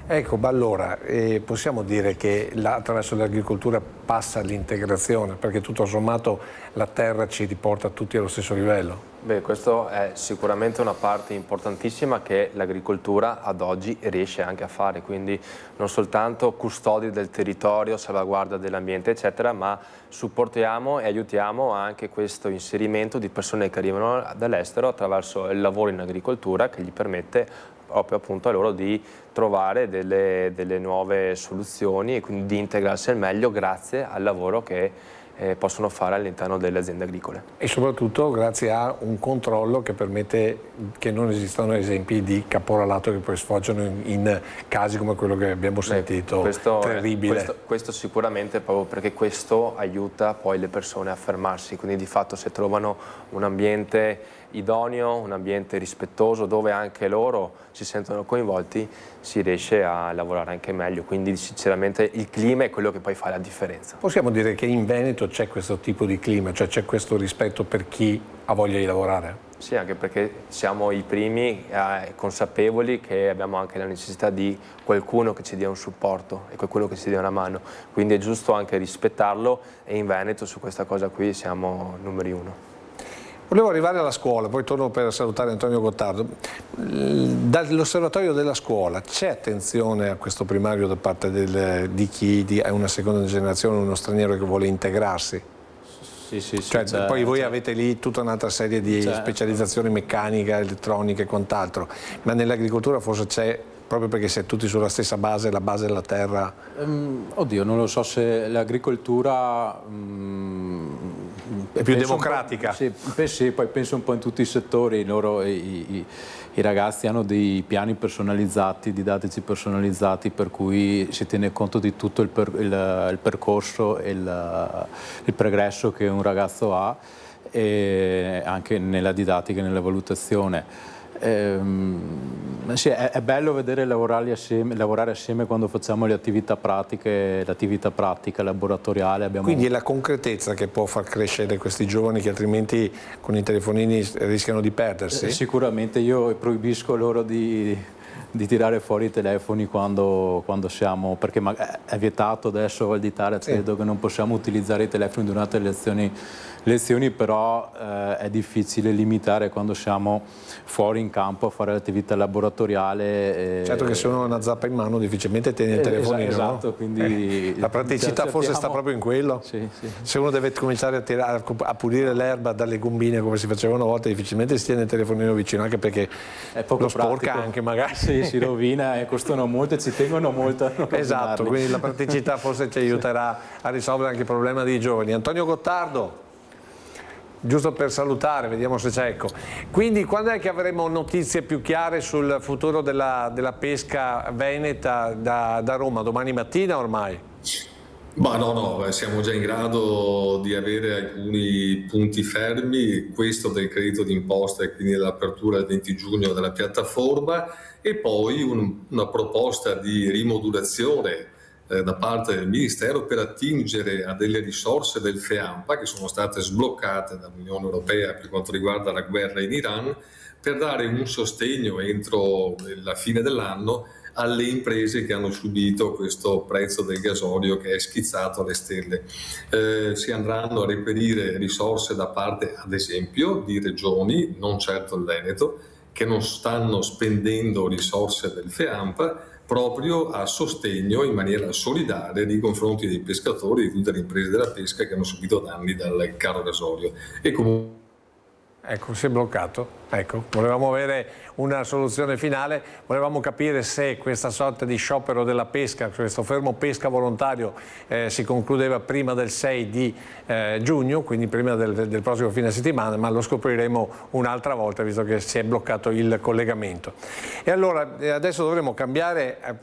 Ecco, ma allora possiamo dire che attraverso l'agricoltura passa l'integrazione, perché tutto sommato la terra ci riporta tutti allo stesso livello? Beh, questo è sicuramente una parte importantissima che l'agricoltura ad oggi riesce anche a fare, quindi non soltanto custodi del territorio, salvaguardia dell'ambiente eccetera, ma supportiamo e aiutiamo anche questo inserimento di persone che arrivano dall'estero attraverso il lavoro in agricoltura che gli permette proprio appunto a loro di trovare delle nuove soluzioni e quindi di integrarsi al meglio grazie al lavoro che possono fare all'interno delle aziende agricole. E soprattutto grazie a un controllo che permette che non esistano esempi di caporalato che poi sfociano in casi come quello che abbiamo sentito, terribile. Questo sicuramente, proprio perché questo aiuta poi le persone a fermarsi, quindi di fatto se trovano un ambiente idoneo, un ambiente rispettoso dove anche loro si sentono coinvolti, si riesce a lavorare anche meglio, quindi sinceramente il clima è quello che poi fa la differenza. Possiamo dire che in Veneto c'è questo tipo di clima, cioè c'è questo rispetto per chi ha voglia di lavorare? Sì, anche perché siamo i primi consapevoli che abbiamo anche la necessità di qualcuno che ci dia un supporto e qualcuno che ci dia una mano, quindi è giusto anche rispettarlo e in Veneto su questa cosa qui siamo numeri uno. Volevo arrivare alla scuola, poi torno per salutare Antonio Gottardo. Dall'osservatorio della scuola c'è attenzione a questo primario da parte di chi è una seconda generazione, uno straniero che vuole integrarsi? Sì, cioè, poi voi avete lì tutta un'altra serie di specializzazioni meccanica, elettronica e quant'altro, ma nell'agricoltura forse c'è, proprio perché si è tutti sulla stessa base, la base della terra? Oddio, non lo so se l'agricoltura è più democratica. Sì, poi penso un po' in tutti i settori, i ragazzi hanno dei piani personalizzati, didattici personalizzati, per cui si tiene conto di tutto il percorso e il progresso che un ragazzo ha, e anche nella didattica e nella valutazione. Sì, è bello vedere lavorare assieme quando facciamo le attività pratiche, l'attività pratica laboratoriale. Quindi è la concretezza che può far crescere questi giovani che altrimenti con i telefonini rischiano di perdersi? Sicuramente, io proibisco loro di tirare fuori i telefoni quando siamo, perché è vietato adesso all'Italia, credo che non possiamo utilizzare i telefoni durante le lezioni lezioni, però è difficile limitare quando siamo fuori in campo a fare l'attività laboratoriale. Certo che se uno ha una zappa in mano difficilmente tiene il telefonino. Esatto, no? quindi la praticità forse sta proprio in quello. Sì. Se uno deve cominciare a pulire l'erba dalle gombine come si faceva una volta, difficilmente si tiene il telefonino vicino, anche perché è poco lo sporca pratico. Anche magari. Sì, si rovina e costano molto e ci tengono molto a non Esatto, quindi la praticità forse ci aiuterà a risolvere anche il problema dei giovani. Antonio Gottardo, giusto per salutare, vediamo se c'è, ecco. Quindi quando è che avremo notizie più chiare sul futuro della pesca veneta da Roma? Domani mattina ormai? Ma no, siamo già in grado di avere alcuni punti fermi, questo del credito d'imposta e quindi dell'apertura il 20 giugno della piattaforma, e poi una proposta di rimodulazione da parte del Ministero per attingere a delle risorse del FEAMPA che sono state sbloccate dall'Unione Europea per quanto riguarda la guerra in Iran, per dare un sostegno entro la fine dell'anno alle imprese che hanno subito questo prezzo del gasolio che è schizzato alle stelle. Si andranno a reperire risorse da parte, ad esempio, di regioni, non certo il Veneto, che non stanno spendendo risorse del FEAMPA proprio a sostegno in maniera solidale nei confronti dei pescatori e di tutte le imprese della pesca che hanno subito danni dal caro gasolio. E comunque... Ecco, si è bloccato. Ecco, volevamo avere una soluzione finale, volevamo capire se questa sorta di sciopero della pesca, questo fermo pesca volontario si concludeva prima del 6 di giugno, quindi prima del prossimo fine settimana, ma lo scopriremo un'altra volta visto che si è bloccato il collegamento. E allora adesso dovremo cambiare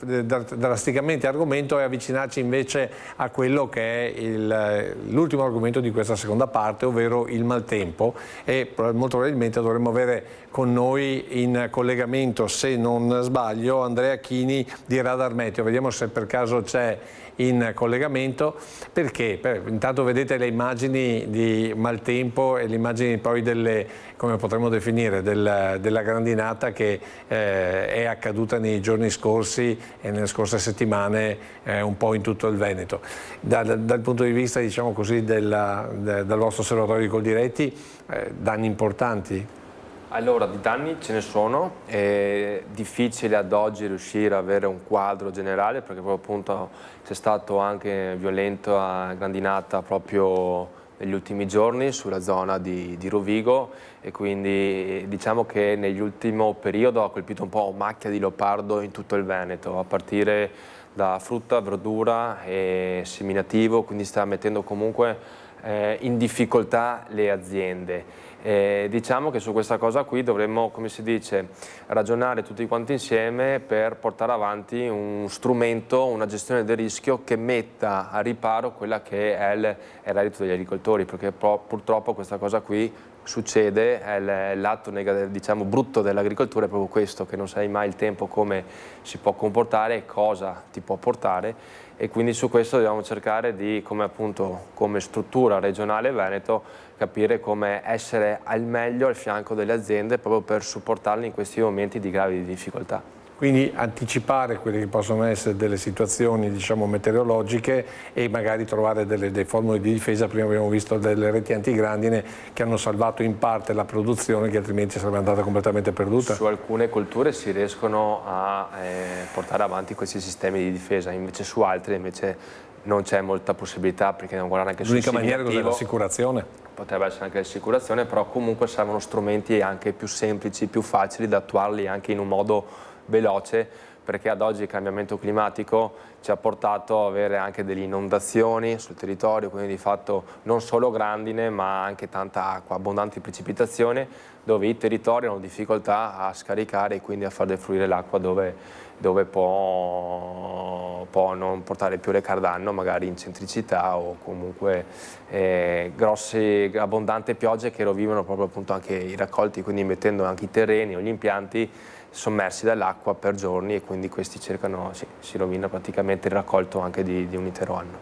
drasticamente argomento e avvicinarci invece a quello che è l'ultimo argomento di questa seconda parte, ovvero il maltempo, e molto probabilmente dovremo avere con noi in collegamento, se non sbaglio, Andrea Chini di Radar Meteo. Vediamo se per caso c'è in collegamento, perché intanto vedete le immagini di maltempo e le immagini poi delle, come potremmo definire, della grandinata che è accaduta nei giorni scorsi e nelle scorse settimane un po' in tutto il Veneto. Dal punto di vista, diciamo così, del vostro osservatorio di Coldiretti, danni importanti? Allora, di danni ce ne sono, è difficile ad oggi riuscire ad avere un quadro generale perché proprio appunto c'è stato anche violenta grandinata proprio negli ultimi giorni sulla zona di Rovigo, e quindi diciamo che nell'ultimo periodo ha colpito un po' macchia di leopardo in tutto il Veneto, a partire da frutta, verdura e seminativo, quindi sta mettendo comunque in difficoltà le aziende. Diciamo che su questa cosa qui dovremmo, come si dice, ragionare tutti quanti insieme per portare avanti un strumento, una gestione del rischio che metta a riparo quella che è il reddito degli agricoltori, perché purtroppo questa cosa qui succede, è il lato diciamo brutto dell'agricoltura è proprio questo, che non sai mai il tempo come si può comportare e cosa ti può portare, e quindi su questo dobbiamo cercare di, come struttura regionale Veneto, capire come essere al meglio al fianco delle aziende proprio per supportarle in questi momenti di gravi difficoltà. Quindi anticipare quelle che possono essere delle situazioni, diciamo, meteorologiche e magari trovare delle formule di difesa. Prima abbiamo visto delle reti antigrandine che hanno salvato in parte la produzione che altrimenti sarebbe andata completamente perduta. Su alcune colture si riescono a portare avanti questi sistemi di difesa, invece su altre non c'è molta possibilità, perché non guardare anche sul l'unica maniera è l'assicurazione. Potrebbe essere anche l'assicurazione, però comunque servono strumenti anche più semplici, più facili da attuarli anche in un modo veloce, perché ad oggi il cambiamento climatico ci ha portato ad avere anche delle inondazioni sul territorio, quindi di fatto non solo grandine ma anche tanta acqua, abbondanti precipitazioni, dove i territori hanno difficoltà a scaricare e quindi a far defluire l'acqua dove può non portare più recar danno, magari in centricità o comunque grosse abbondanti piogge che rovinano proprio appunto anche i raccolti, quindi mettendo anche i terreni o gli impianti sommersi dall'acqua per giorni, e quindi questi si rovina praticamente il raccolto anche di un intero anno.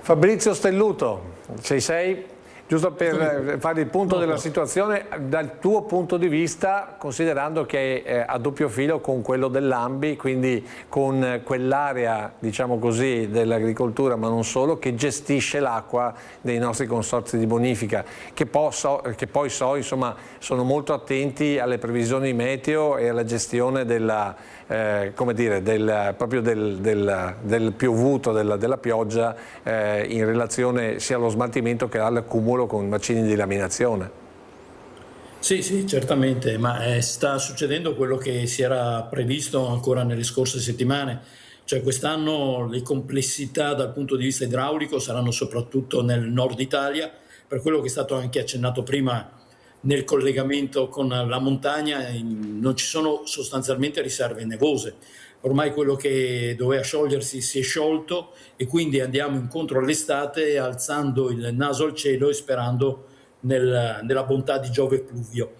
Fabrizio Stelluto, sei giusto per fare il punto della situazione, dal tuo punto di vista, considerando che è a doppio filo con quello dell'ANBI, quindi con quell'area, diciamo così, dell'agricoltura, ma non solo, che gestisce l'acqua dei nostri consorzi di bonifica, che poi so, insomma, sono molto attenti alle previsioni meteo e alla gestione come dire, proprio del piovuto, della pioggia, in relazione sia allo smaltimento che all'accumulo con bacini di laminazione. Sì, certamente, ma sta succedendo quello che si era previsto ancora nelle scorse settimane. Cioè quest'anno le complessità dal punto di vista idraulico saranno soprattutto nel nord Italia, per quello che è stato anche accennato prima nel collegamento con la montagna, non ci sono sostanzialmente riserve nevose. Ormai quello che doveva sciogliersi si è sciolto e quindi andiamo incontro all'estate alzando il naso al cielo e sperando nella bontà di Giove e Pluvio.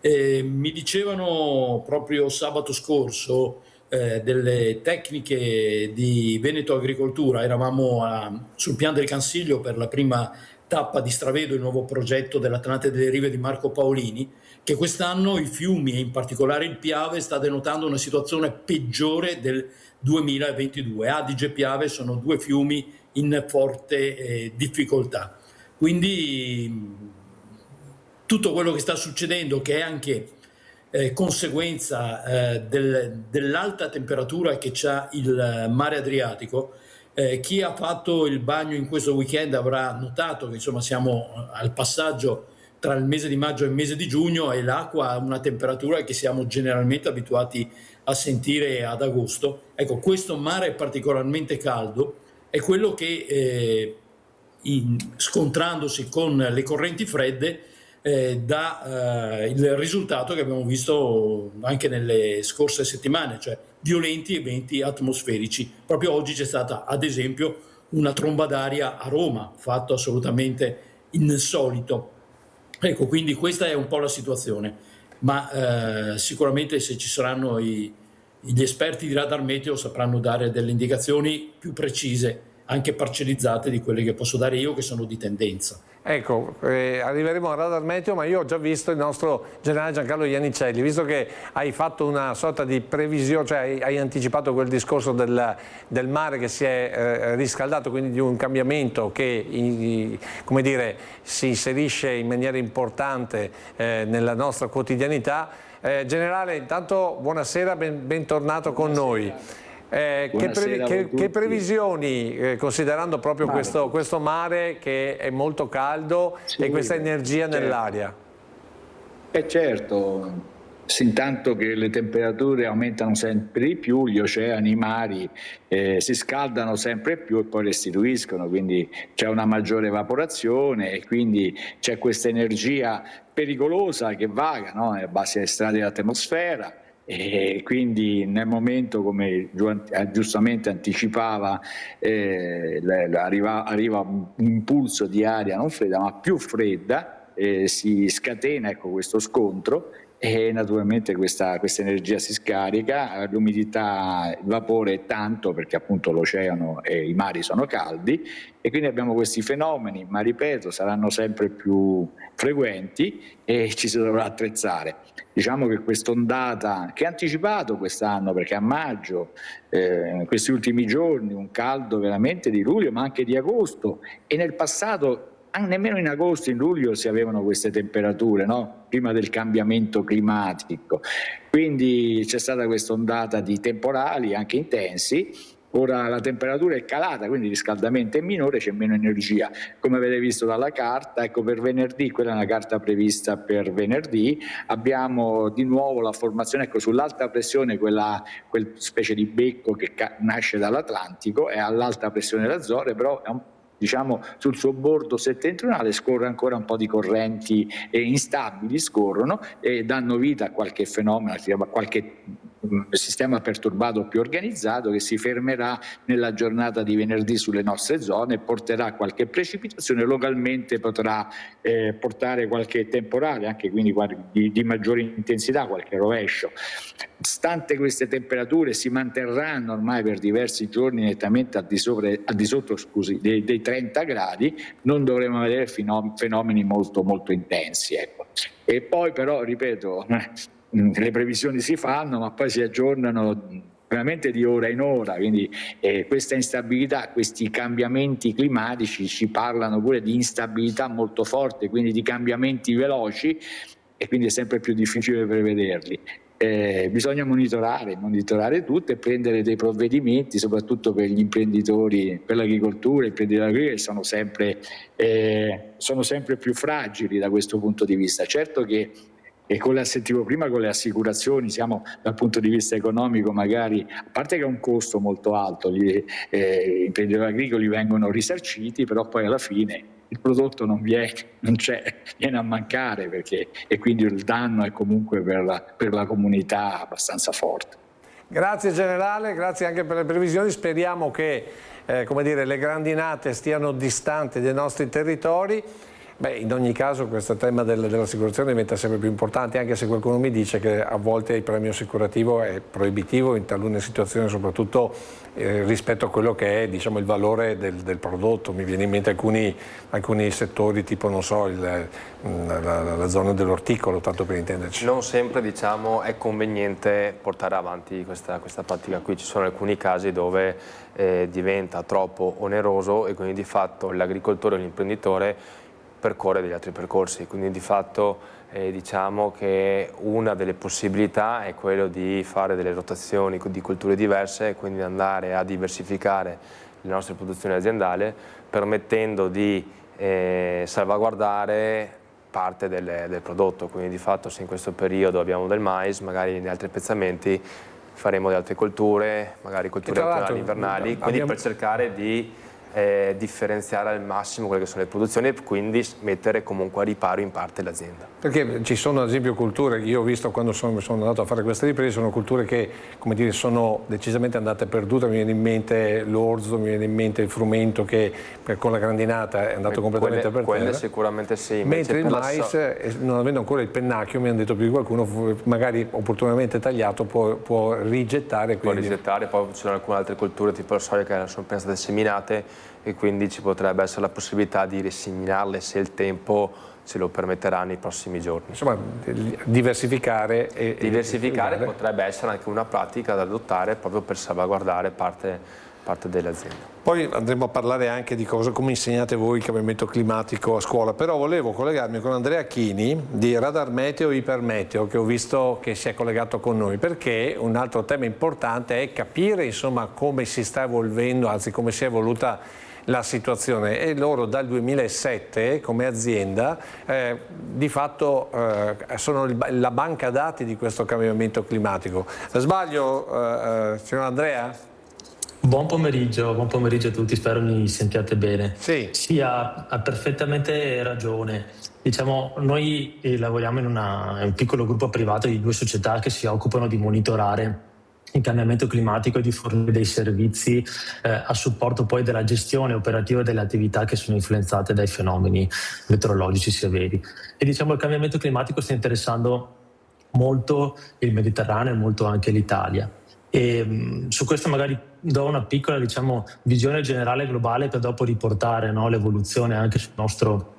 Mi dicevano proprio sabato scorso delle tecniche di Veneto Agricoltura, eravamo sul Pian del Cansiglio per la prima tappa di Stravedo, il nuovo progetto dell'Atlante delle Rive di Marco Paolini, che quest'anno i fiumi e in particolare il Piave sta denotando una situazione peggiore del 2022. Adige e Piave sono due fiumi in forte difficoltà. Quindi tutto quello che sta succedendo, che è anche conseguenza dell'alta temperatura che c'ha il mare Adriatico, chi ha fatto il bagno in questo weekend avrà notato che insomma siamo al passaggio tra il mese di maggio e il mese di giugno e l'acqua ha una temperatura che siamo generalmente abituati a sentire ad agosto. Ecco, questo mare particolarmente caldo è quello che scontrandosi con le correnti fredde dà il risultato che abbiamo visto anche nelle scorse settimane, cioè violenti eventi atmosferici. Proprio oggi c'è stata, ad esempio, una tromba d'aria a Roma, fatto assolutamente insolito. Ecco, quindi questa è un po' la situazione, ma sicuramente se ci saranno gli esperti di radar meteo sapranno dare delle indicazioni più precise, anche parcellizzate di quelle che posso dare io, che sono di tendenza. Ecco, arriveremo al radar meteo, ma io ho già visto il nostro generale Giancarlo Iannicelli, visto che hai fatto una sorta di previsione, cioè hai anticipato quel discorso del mare che si è riscaldato, quindi di un cambiamento che come dire, si inserisce in maniera importante nella nostra quotidianità. Generale, intanto buonasera, bentornato con noi. Che previsioni, considerando proprio questo mare che è molto caldo e questa energia nell'aria? Certo, intanto che le temperature aumentano sempre di più, gli oceani, i mari si scaldano sempre più e poi restituiscono, quindi c'è una maggiore evaporazione e quindi c'è questa energia pericolosa che vaga, no? A base ai strati dell'atmosfera. E quindi nel momento, come giustamente anticipava, arriva un impulso di aria non fredda ma più fredda, si scatena, ecco, questo scontro e naturalmente questa energia si scarica, l'umidità, il vapore è tanto perché appunto l'oceano e i mari sono caldi e quindi abbiamo questi fenomeni, ma ripeto saranno sempre più frequenti e ci si dovrà attrezzare. Diciamo che quest'ondata, che è anticipato quest'anno perché a maggio, in questi ultimi giorni, un caldo veramente di luglio ma anche di agosto, e nel passato nemmeno in agosto, in luglio si avevano queste temperature, no? Prima del cambiamento climatico. Quindi c'è stata questa ondata di temporali anche intensi. Ora la temperatura è calata, quindi il riscaldamento è minore, c'è meno energia. Come avete visto dalla carta, ecco, per venerdì, quella è una carta prevista per venerdì, abbiamo di nuovo la formazione, ecco, sull'alta pressione, quel specie di becco che nasce dall'Atlantico, è all'alta pressione dell'Azzorre, però è diciamo sul suo bordo settentrionale scorre ancora un po' di correnti instabili, scorrono e danno vita a qualche fenomeno, a qualche sistema perturbato più organizzato che si fermerà nella giornata di venerdì sulle nostre zone e porterà qualche precipitazione, localmente potrà portare qualche temporale, anche quindi di maggiore intensità, qualche rovescio. Stante queste temperature si manterranno ormai per diversi giorni nettamente al di sotto dei 30 gradi, non dovremo vedere fenomeni molto molto intensi, ecco. E poi però, ripeto, le previsioni si fanno ma poi si aggiornano veramente di ora in ora, quindi questa instabilità, questi cambiamenti climatici ci parlano pure di instabilità molto forte, quindi di cambiamenti veloci, e quindi è sempre più difficile prevederli. Bisogna monitorare tutto e prendere dei provvedimenti, soprattutto per gli imprenditori, per l'agricoltura, i imprenditori agricoli sono sempre più fragili da questo punto di vista. Certo che sentivo prima, con le assicurazioni siamo dal punto di vista economico, magari, a parte che è un costo molto alto, gli imprenditori agricoli vengono risarciti, però poi alla fine il prodotto non viene a mancare, e quindi il danno è comunque per la comunità abbastanza forte. Grazie generale, grazie anche per le previsioni, speriamo che le grandinate stiano distanti dai nostri territori. In ogni caso questo tema dell'assicurazione diventa sempre più importante, anche se qualcuno mi dice che a volte il premio assicurativo è proibitivo in talune situazioni, soprattutto rispetto a quello che è, diciamo, il valore del prodotto. Mi viene in mente alcuni settori, tipo, non so, la zona dell'orticolo, tanto per intenderci. Non sempre, diciamo, è conveniente portare avanti questa pratica qui. Ci sono alcuni casi dove diventa troppo oneroso e quindi di fatto l'agricoltore o l'imprenditore percorre degli altri percorsi, quindi di fatto diciamo che una delle possibilità è quello di fare delle rotazioni di culture diverse e quindi andare a diversificare le nostre produzioni aziendali, permettendo di salvaguardare parte del prodotto. Quindi di fatto, se in questo periodo abbiamo del mais, magari in altri pezzamenti faremo delle altre colture, magari colture autunnali, invernali, quindi per cercare di differenziare al massimo quelle che sono le produzioni e quindi mettere comunque a riparo in parte l'azienda. Perché ci sono ad esempio culture, io ho visto quando sono andato a fare queste riprese, sono culture che, come dire, sono decisamente andate perdute. Mi viene in mente l'orzo, mi viene in mente il frumento che con la grandinata è andato completamente per terra. Quelle sicuramente sì. Mentre il mais, non avendo ancora il pennacchio, mi hanno detto più di qualcuno, magari opportunamente tagliato, può rigettare. Può rigettare, poi ci sono alcune altre culture tipo la soia che sono appena state seminate e quindi ci potrebbe essere la possibilità di riseminarle se il tempo ce lo permetterà nei prossimi giorni. Insomma, diversificare potrebbe essere anche una pratica da adottare proprio per salvaguardare parte delle aziende. Poi andremo a parlare anche di come insegnate voi il cambiamento climatico a scuola, però volevo collegarmi con Andrea Chini di Radar Meteo Ipermeteo, che ho visto che si è collegato con noi, perché un altro tema importante è capire, insomma, come si sta evolvendo, anzi come si è evoluta la situazione, e loro dal 2007 come azienda di fatto sono la banca dati di questo cambiamento climatico. Sbaglio, signor Andrea? Buon pomeriggio a tutti, spero mi sentiate bene. Sì, ha perfettamente ragione. Diciamo, noi lavoriamo in un piccolo gruppo privato di 2 società che si occupano di monitorare il cambiamento climatico e di fornire dei servizi a supporto poi della gestione operativa delle attività che sono influenzate dai fenomeni meteorologici severi. E diciamo, il cambiamento climatico sta interessando molto il Mediterraneo e molto anche l'Italia. E su questo magari do una piccola, diciamo, visione generale globale per dopo riportare, no, l'evoluzione anche sul nostro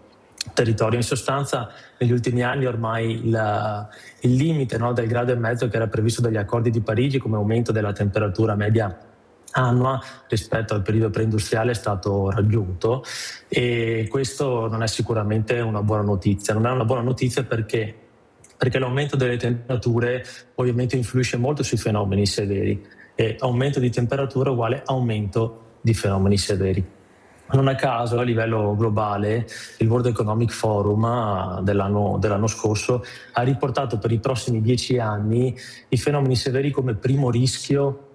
territorio. In sostanza, negli ultimi anni ormai il limite, no, del 1,5 gradi che era previsto dagli accordi di Parigi come aumento della temperatura media annua rispetto al periodo preindustriale è stato raggiunto, e questo non è sicuramente una buona notizia. Non è una buona notizia perché l'aumento delle temperature ovviamente influisce molto sui fenomeni severi, e aumento di temperatura uguale aumento di fenomeni severi. Non a caso, a livello globale, il World Economic Forum dell'anno scorso ha riportato per i prossimi 10 anni i fenomeni severi come primo rischio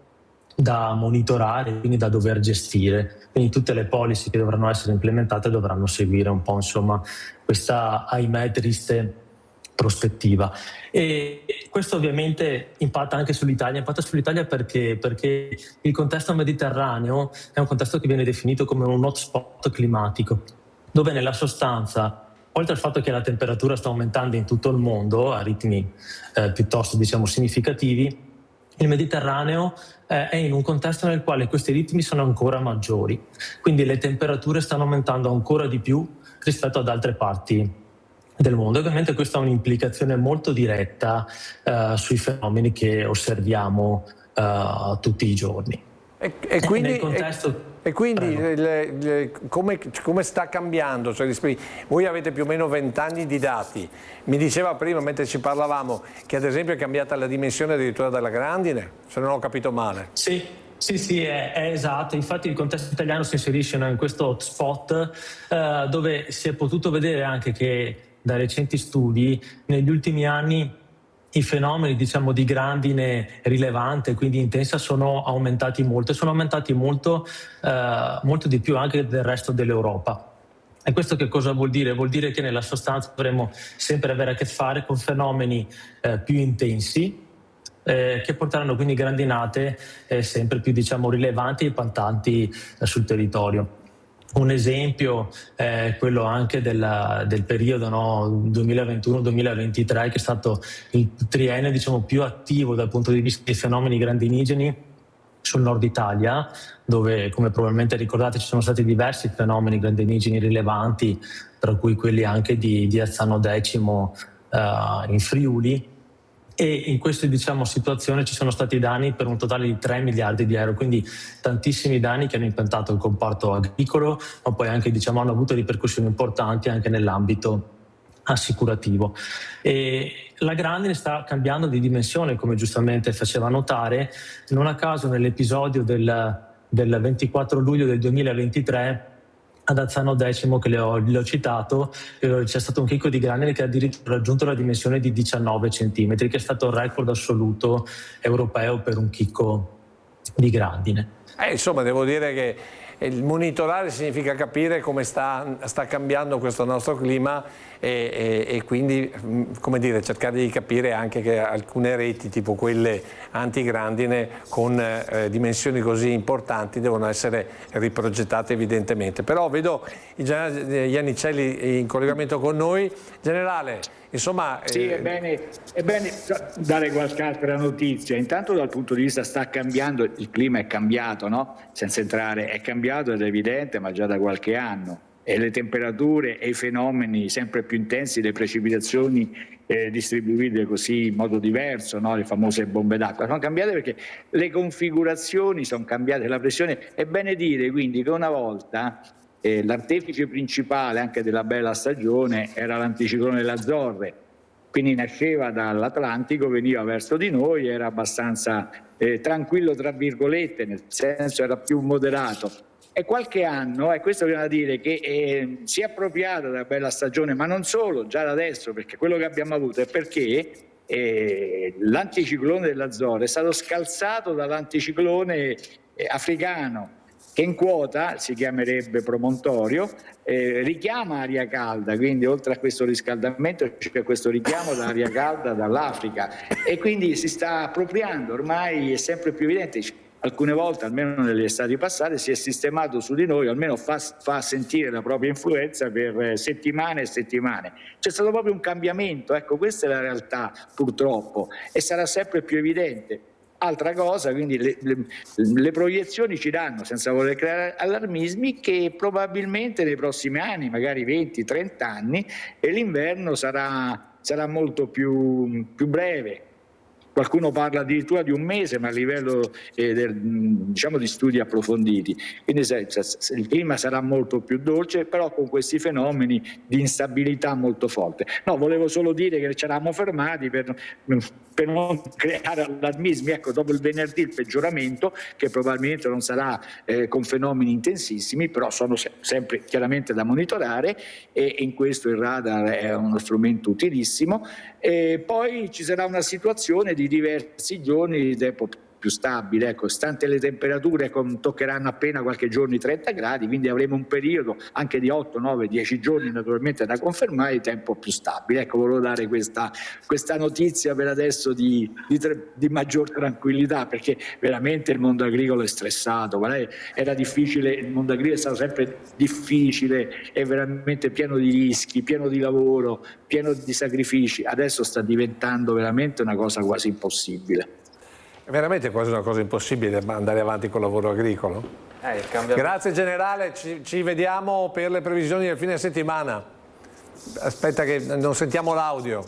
da monitorare, quindi da dover gestire. Quindi tutte le policy che dovranno essere implementate dovranno seguire un po', insomma, questa, ahimè, triste prospettiva. E questo ovviamente impatta anche sull'Italia perché il contesto mediterraneo è un contesto che viene definito come un hotspot climatico, dove nella sostanza, oltre al fatto che la temperatura sta aumentando in tutto il mondo a ritmi piuttosto significativi, il Mediterraneo è in un contesto nel quale questi ritmi sono ancora maggiori, quindi le temperature stanno aumentando ancora di più rispetto ad altre parti del mondo. Ovviamente questa ha un'implicazione molto diretta sui fenomeni che osserviamo tutti i giorni. E quindi, nel contesto... come sta cambiando? Cioè, voi avete più o meno 20 anni di dati. Mi diceva prima, mentre ci parlavamo, che ad esempio è cambiata la dimensione addirittura della grandine, se non ho capito male. Sì, è esatto. Infatti il contesto italiano si inserisce in questo hotspot dove si è potuto vedere anche che da recenti studi negli ultimi anni i fenomeni di grandine rilevante, quindi intensa, sono aumentati molto e sono aumentati molto di più anche del resto dell'Europa. E questo che cosa vuol dire? Vuol dire che nella sostanza dovremo sempre avere a che fare con fenomeni più intensi che porteranno quindi grandinate sempre più rilevanti e impattanti sul territorio. Un esempio è quello anche del periodo 2021-2023, che è stato il triennio più attivo dal punto di vista dei fenomeni grandinigeni sul nord Italia, dove, come probabilmente ricordate, ci sono stati diversi fenomeni grandinigeni rilevanti, tra cui quelli anche di Azzano X in Friuli. E in questa situazione ci sono stati danni per un totale di 3 miliardi di euro, quindi tantissimi danni che hanno impattato il comparto agricolo, ma poi anche hanno avuto ripercussioni importanti anche nell'ambito assicurativo. E la grandine sta cambiando di dimensione, come giustamente faceva notare. Non a caso nell'episodio del 24 luglio del 2023 ad Azzano X, che le ho citato, c'è stato un chicco di grandine che ha addirittura raggiunto la dimensione di 19 centimetri, che è stato il record assoluto europeo per un chicco di grandine. Insomma, devo dire che il monitorare significa capire come sta cambiando questo nostro clima e quindi, come dire, cercare di capire anche che alcune reti, tipo quelle antigrandine con dimensioni così importanti, devono essere riprogettate evidentemente. Però vedo il generale Iannicelli in collegamento con noi. Generale, insomma... Sì, è bene dare qualche altra notizia. Intanto dal punto di vista sta cambiando, il clima è cambiato, no? Senza entrare, è cambiato ed è evidente, ma già da qualche anno. E le temperature e i fenomeni sempre più intensi, le precipitazioni distribuite così in modo diverso, no? Le famose bombe d'acqua sono cambiate perché le configurazioni sono cambiate, la pressione. È bene dire quindi che una volta l'artefice principale anche della bella stagione era l'anticiclone delle Azzorre, quindi nasceva dall'Atlantico, veniva verso di noi, era abbastanza tranquillo tra virgolette, nel senso era più moderato. E qualche anno, e questo bisogna dire che si è appropriata della bella stagione, ma non solo, già da adesso, perché quello che abbiamo avuto è perché l'anticiclone delle Azzorre è stato scalzato dall'anticiclone africano, che in quota si chiamerebbe promontorio, richiama aria calda, quindi oltre a questo riscaldamento c'è questo richiamo d'aria calda dall'Africa e quindi si sta appropriando, ormai è sempre più evidente. Alcune volte, almeno nelle estati passate, si è sistemato su di noi, almeno fa sentire la propria influenza per settimane e settimane. C'è stato proprio un cambiamento, ecco, questa è la realtà purtroppo e sarà sempre più evidente. Altra cosa, quindi le proiezioni ci danno, senza voler creare allarmismi, che probabilmente nei prossimi anni, magari 20-30 anni, l'inverno sarà molto più breve. Qualcuno parla addirittura di un mese, ma a livello di studi approfonditi. Quindi il clima sarà molto più dolce, però con questi fenomeni di instabilità molto forte. No, volevo solo dire che ci eravamo fermati per non creare allarmismi. Ecco, dopo il venerdì il peggioramento, che probabilmente non sarà con fenomeni intensissimi, però sono sempre chiaramente da monitorare e in questo il radar è uno strumento utilissimo. E poi ci sarà una situazione di diversi giorni di tempo più stabile, ecco, stante le temperature toccheranno appena qualche giorno i 30 gradi, quindi avremo un periodo anche di 8, 9, 10 giorni naturalmente da confermare, di tempo più stabile. Ecco, volevo dare questa notizia per adesso di maggior tranquillità, perché veramente il mondo agricolo è stressato, era difficile, il mondo agricolo è stato sempre difficile, è veramente pieno di rischi, pieno di lavoro, pieno di sacrifici, adesso sta diventando veramente una cosa quasi impossibile. È veramente quasi una cosa impossibile andare avanti col lavoro agricolo. Grazie generale, ci vediamo per le previsioni del fine settimana. Aspetta che non sentiamo l'audio.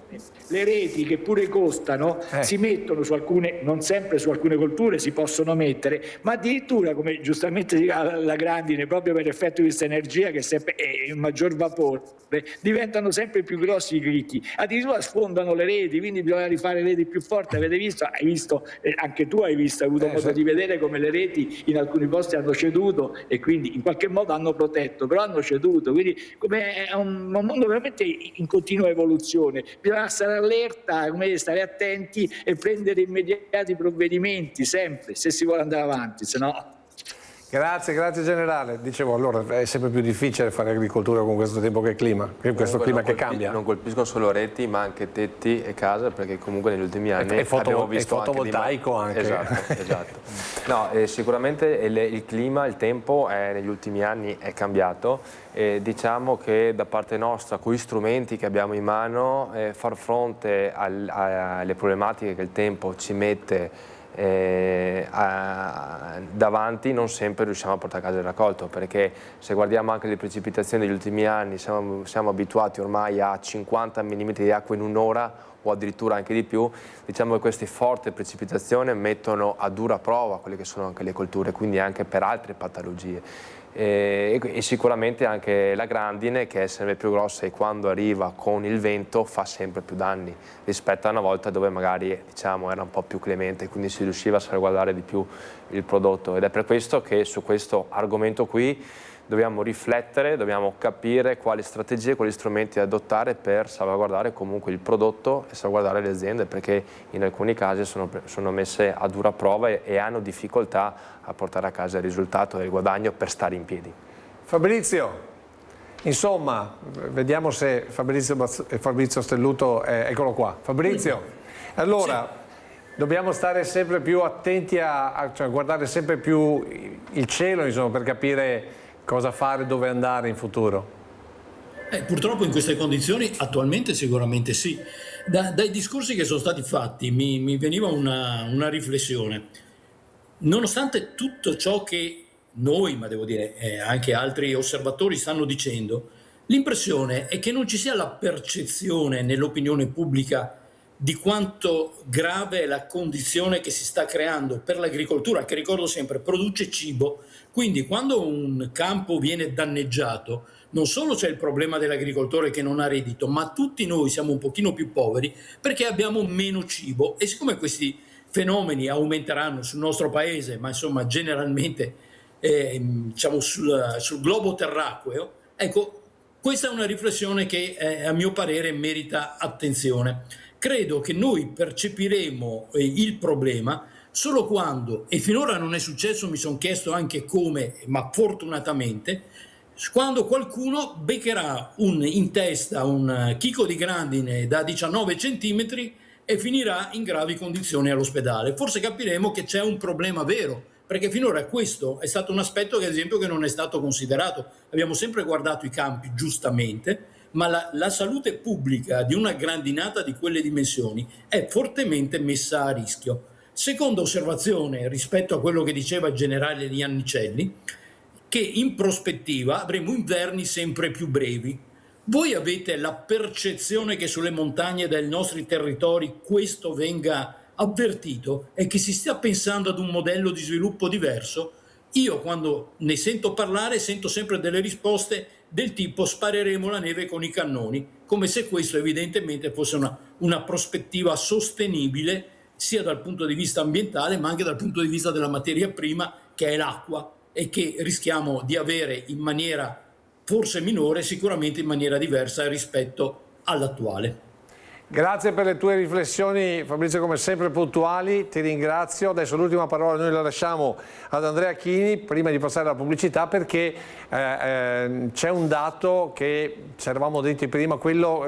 Le reti, che pure costano, si mettono su alcune, non sempre su alcune colture si possono mettere, ma addirittura, come giustamente la Grandine, proprio per effetto di questa energia che sempre è un maggior vapore, diventano sempre più grossi i cricchi, addirittura sfondano le reti, quindi bisogna rifare reti più forti. Avete visto? Hai visto, anche tu hai visto, hai avuto modo di vedere come le reti in alcuni posti hanno ceduto e quindi in qualche modo hanno protetto, però hanno ceduto, quindi come è un mondo veramente in continua evoluzione. Bisogna stare allerta, stare attenti e prendere immediati provvedimenti sempre, se si vuole andare avanti, se no... Grazie generale. Dicevo, allora è sempre più difficile fare agricoltura con questo tempo che clima, questo clima che cambia. Non colpiscono solo reti, ma anche tetti e case, perché comunque negli ultimi anni abbiamo visto fotovoltaico anche. Esatto. No, sicuramente il clima, il tempo negli ultimi anni è cambiato. Diciamo che da parte nostra, con gli strumenti che abbiamo in mano, far fronte alle problematiche che il tempo ci mette davanti, non sempre riusciamo a portare a casa il raccolto, perché se guardiamo anche le precipitazioni degli ultimi anni siamo abituati ormai a 50 mm di acqua in un'ora o addirittura anche di più. Diciamo che queste forti precipitazioni mettono a dura prova quelle che sono anche le colture, quindi anche per altre patologie. E sicuramente anche la grandine, che è sempre più grossa e quando arriva con il vento fa sempre più danni rispetto a una volta dove magari era un po' più clemente, quindi si riusciva a salvaguardare di più il prodotto, ed è per questo che su questo argomento qui dobbiamo riflettere, dobbiamo capire quali strategie, quali strumenti adottare per salvaguardare comunque il prodotto e salvaguardare le aziende, perché in alcuni casi sono messe a dura prova e hanno difficoltà a portare a casa il risultato e il guadagno per stare in piedi. Fabrizio, insomma, vediamo se Fabrizio Stelluto, eccolo qua. Fabrizio, allora... Dobbiamo stare sempre più attenti a guardare sempre più il cielo, insomma, per capire cosa fare, dove andare in futuro. Purtroppo in queste condizioni attualmente sicuramente sì. Dai discorsi che sono stati fatti mi veniva una riflessione. Nonostante tutto ciò che noi, ma devo dire anche altri osservatori stanno dicendo, l'impressione è che non ci sia la percezione nell'opinione pubblica di quanto grave è la condizione che si sta creando per l'agricoltura, che ricordo sempre produce cibo. Quindi quando un campo viene danneggiato, non solo c'è il problema dell'agricoltore che non ha reddito, ma tutti noi siamo un pochino più poveri perché abbiamo meno cibo, e siccome questi fenomeni aumenteranno sul nostro paese, ma insomma generalmente sul globo terracqueo, ecco, questa è una riflessione che a mio parere merita attenzione. Credo che noi percepiremo il problema solo quando, e finora non è successo, mi sono chiesto anche come, ma fortunatamente, quando qualcuno beccherà in testa un chicco di grandine da 19 centimetri e finirà in gravi condizioni all'ospedale. Forse capiremo che c'è un problema vero, perché finora questo è stato un aspetto che, ad esempio, che non è stato considerato. Abbiamo sempre guardato i campi, giustamente, ma la salute pubblica di una grandinata di quelle dimensioni è fortemente messa a rischio. Seconda osservazione rispetto a quello che diceva il generale Iannicelli, che in prospettiva avremo inverni sempre più brevi. Voi avete la percezione che sulle montagne dei nostri territori questo venga avvertito e che si stia pensando ad un modello di sviluppo diverso? Io, quando ne sento parlare, sento sempre delle risposte del tipo spareremo la neve con i cannoni, come se questo evidentemente fosse una prospettiva sostenibile sia dal punto di vista ambientale ma anche dal punto di vista della materia prima, che è l'acqua, e che rischiamo di avere in maniera forse minore, sicuramente in maniera diversa rispetto all'attuale. Grazie per le tue riflessioni, Fabrizio, come sempre puntuali, ti ringrazio. Adesso l'ultima parola noi la lasciamo ad Andrea Chini prima di passare alla pubblicità, perché c'è un dato che ci eravamo detti prima, quello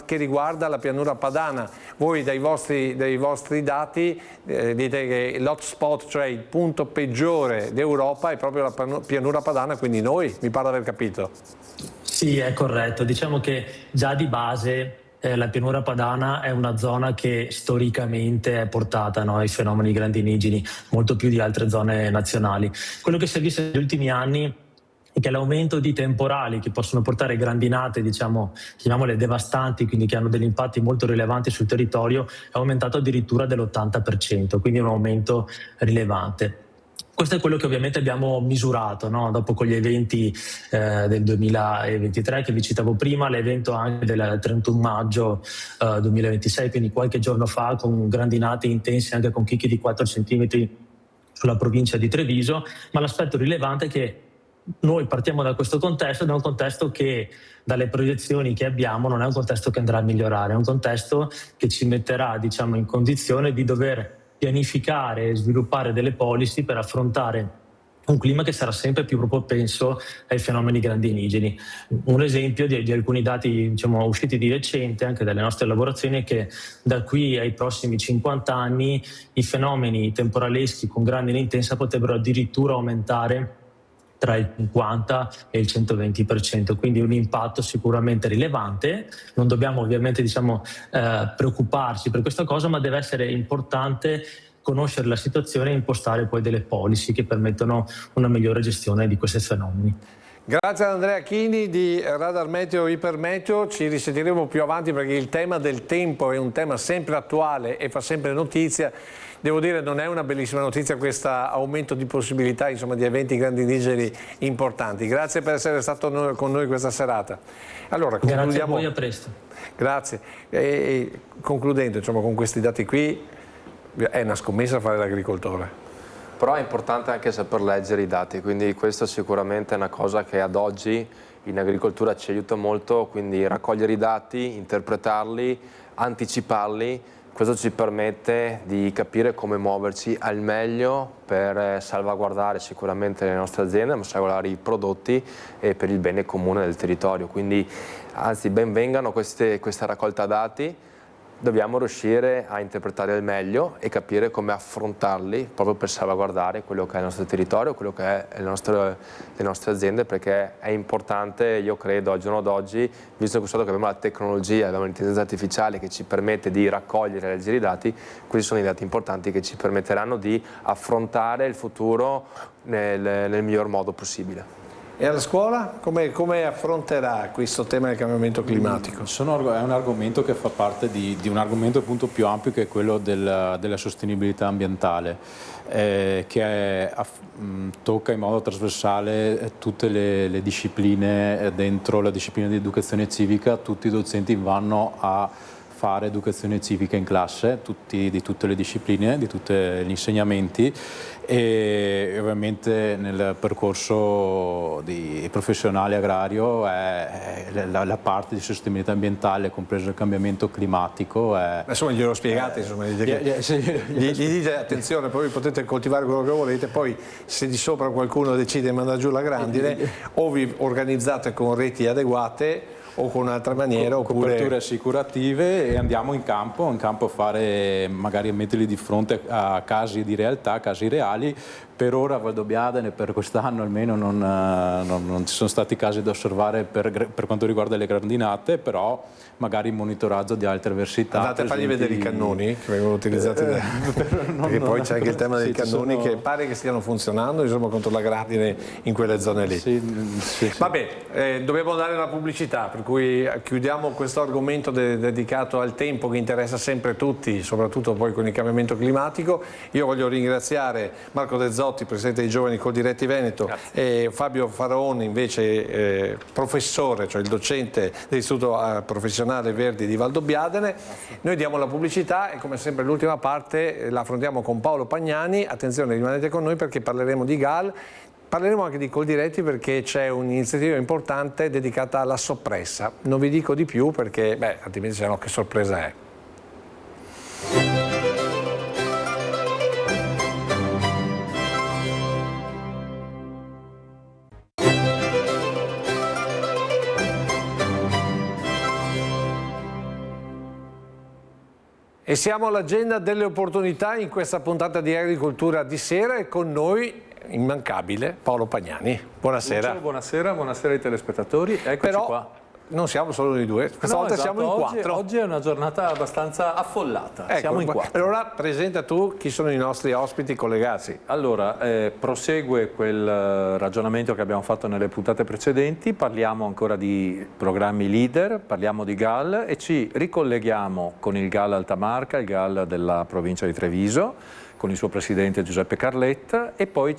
che riguarda la pianura padana. Voi dai vostri dati dite che l'hotspot, cioè il punto peggiore d'Europa, è proprio la pianura padana, quindi noi, mi pare di aver capito. Sì, è corretto. Diciamo che già di base la pianura padana è una zona che storicamente è portata, no, ai fenomeni grandinigeni, molto più di altre zone nazionali. Quello che si è visto negli ultimi anni è che l'aumento di temporali che possono portare grandinate, diciamo, chiamiamole devastanti, quindi che hanno degli impatti molto rilevanti sul territorio, è aumentato addirittura dell'80%, quindi un aumento rilevante. Questo è quello che ovviamente abbiamo misurato, no? Dopo con gli eventi del 2023 che vi citavo prima, l'evento anche del 31 maggio 2026, quindi qualche giorno fa, con grandinate intense anche con chicchi di 4 cm sulla provincia di Treviso, ma l'aspetto rilevante è che noi partiamo da questo contesto, ed è un contesto che dalle proiezioni che abbiamo non è un contesto che andrà a migliorare, è un contesto che ci metterà, diciamo, in condizione di dover pianificare e sviluppare delle policy per affrontare un clima che sarà sempre più propenso ai fenomeni grandinigeni. Un esempio di alcuni dati, diciamo, usciti di recente anche dalle nostre elaborazioni è che da qui ai prossimi 50 anni i fenomeni temporaleschi con grandine intensa potrebbero addirittura aumentare tra il 50 e il 120%, quindi un impatto sicuramente rilevante. Non dobbiamo ovviamente, diciamo, preoccuparci per questa cosa, ma deve essere importante conoscere la situazione e impostare poi delle policy che permettono una migliore gestione di questi fenomeni. Grazie ad Andrea Chini di Radar Meteo Ipermeteo, ci risentiremo più avanti perché il tema del tempo è un tema sempre attuale e fa sempre notizia. Devo dire, non è una bellissima notizia questo aumento di possibilità, insomma, di eventi grandinigeni importanti. Grazie per essere stato con noi questa serata. Allora, concludiamo. Grazie a voi, a presto. Grazie. E concludendo, insomma, con questi dati qui, è una scommessa fare l'agricoltore. Però è importante anche saper leggere i dati, quindi questo sicuramente è una cosa che ad oggi in agricoltura ci aiuta molto, quindi raccogliere i dati, interpretarli, anticiparli. Questo ci permette di capire come muoverci al meglio per salvaguardare sicuramente le nostre aziende, ma salvaguardare i prodotti e per il bene comune del territorio. Quindi, anzi, ben vengano questa raccolta dati. Dobbiamo riuscire a interpretare al meglio e capire come affrontarli proprio per salvaguardare quello che è il nostro territorio, quello che è le nostre aziende, perché è importante, io credo, al giorno d'oggi, visto che abbiamo la tecnologia, abbiamo l'intelligenza artificiale che ci permette di raccogliere e leggere i dati, questi sono i dati importanti che ci permetteranno di affrontare il futuro nel miglior modo possibile. E alla scuola come affronterà questo tema del cambiamento climatico? È un argomento che fa parte di un argomento appunto più ampio, che è quello della sostenibilità ambientale, che tocca in modo trasversale tutte le discipline. Dentro la disciplina di educazione civica tutti i docenti vanno a fare educazione civica in classe, di tutte le discipline, di tutti gli insegnamenti, e ovviamente nel percorso professionale agrario la parte di sostenibilità ambientale, compreso il cambiamento climatico. Insomma, glielo spiegate, insomma, gli dite attenzione, poi potete coltivare quello che volete, poi se di sopra qualcuno decide di mandare giù la grandine, o vi organizzate con reti adeguate o con un'altra maniera, oppure coperture assicurative, e andiamo in campo a fare, magari a metterli di fronte a casi di realtà, casi reali. Per ora a Valdobbiadene, per quest'anno almeno, non ci sono stati casi da osservare per quanto riguarda le grandinate, però magari il monitoraggio di altre avversità. Andate a fargli vedere i cannoni che vengono utilizzati perché poi c'è anche il tema dei cannoni che pare che stiano funzionando, insomma, contro la grandine in quelle zone lì. Sì. Vabbè, dobbiamo andare alla pubblicità, per cui chiudiamo questo argomento dedicato al tempo che interessa sempre tutti, soprattutto poi con il cambiamento climatico. Io voglio ringraziare Marco De Zotti, presidente dei Giovani Coldiretti Veneto, e Fabio Faraone, invece professore, cioè il docente dell'Istituto Professionale Verdi di Valdobbiadene. Noi diamo la pubblicità e come sempre l'ultima parte la affrontiamo con Paolo Pagnani. Attenzione, rimanete con noi perché parleremo di GAL. parleremo anche di Coldiretti perché c'è un'iniziativa importante dedicata alla soppressa. Non vi dico di più perché, altrimenti se no che sorpresa è. E siamo all'agenda delle opportunità in questa puntata di Agricoltura di sera e con noi immancabile Paolo Pagnani. Buonasera. Buonasera ai telespettatori, eccoci qua. Non siamo solo noi due, questa volta siamo in quattro. Oggi è una giornata abbastanza affollata, ecco, siamo in quattro. Allora presenta tu chi sono i nostri ospiti collegati. Allora, prosegue quel ragionamento che abbiamo fatto nelle puntate precedenti, parliamo ancora di programmi leader, parliamo di GAL e ci ricolleghiamo con il GAL Altamarca, il GAL della provincia di Treviso, con il suo presidente Giuseppe Carletta e poi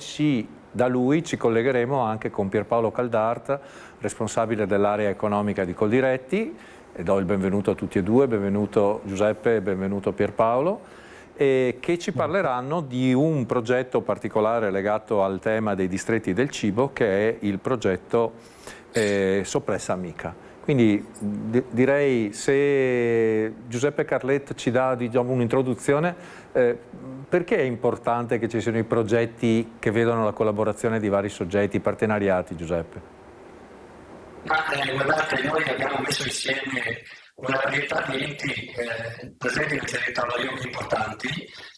da lui ci collegheremo anche con Pierpaolo Caldart, responsabile dell'area economica di Coldiretti, e do il benvenuto a tutti e due, benvenuto Giuseppe e benvenuto Pierpaolo, che ci parleranno di un progetto particolare legato al tema dei distretti del cibo, che è il progetto Soppressa Amica. Quindi direi, se Giuseppe Carletta ci dà un'introduzione, perché è importante che ci siano i progetti che vedono la collaborazione di vari soggetti, partenariati, Giuseppe? Guardate, noi abbiamo messo insieme una varietà di enti presenti nel territorio importanti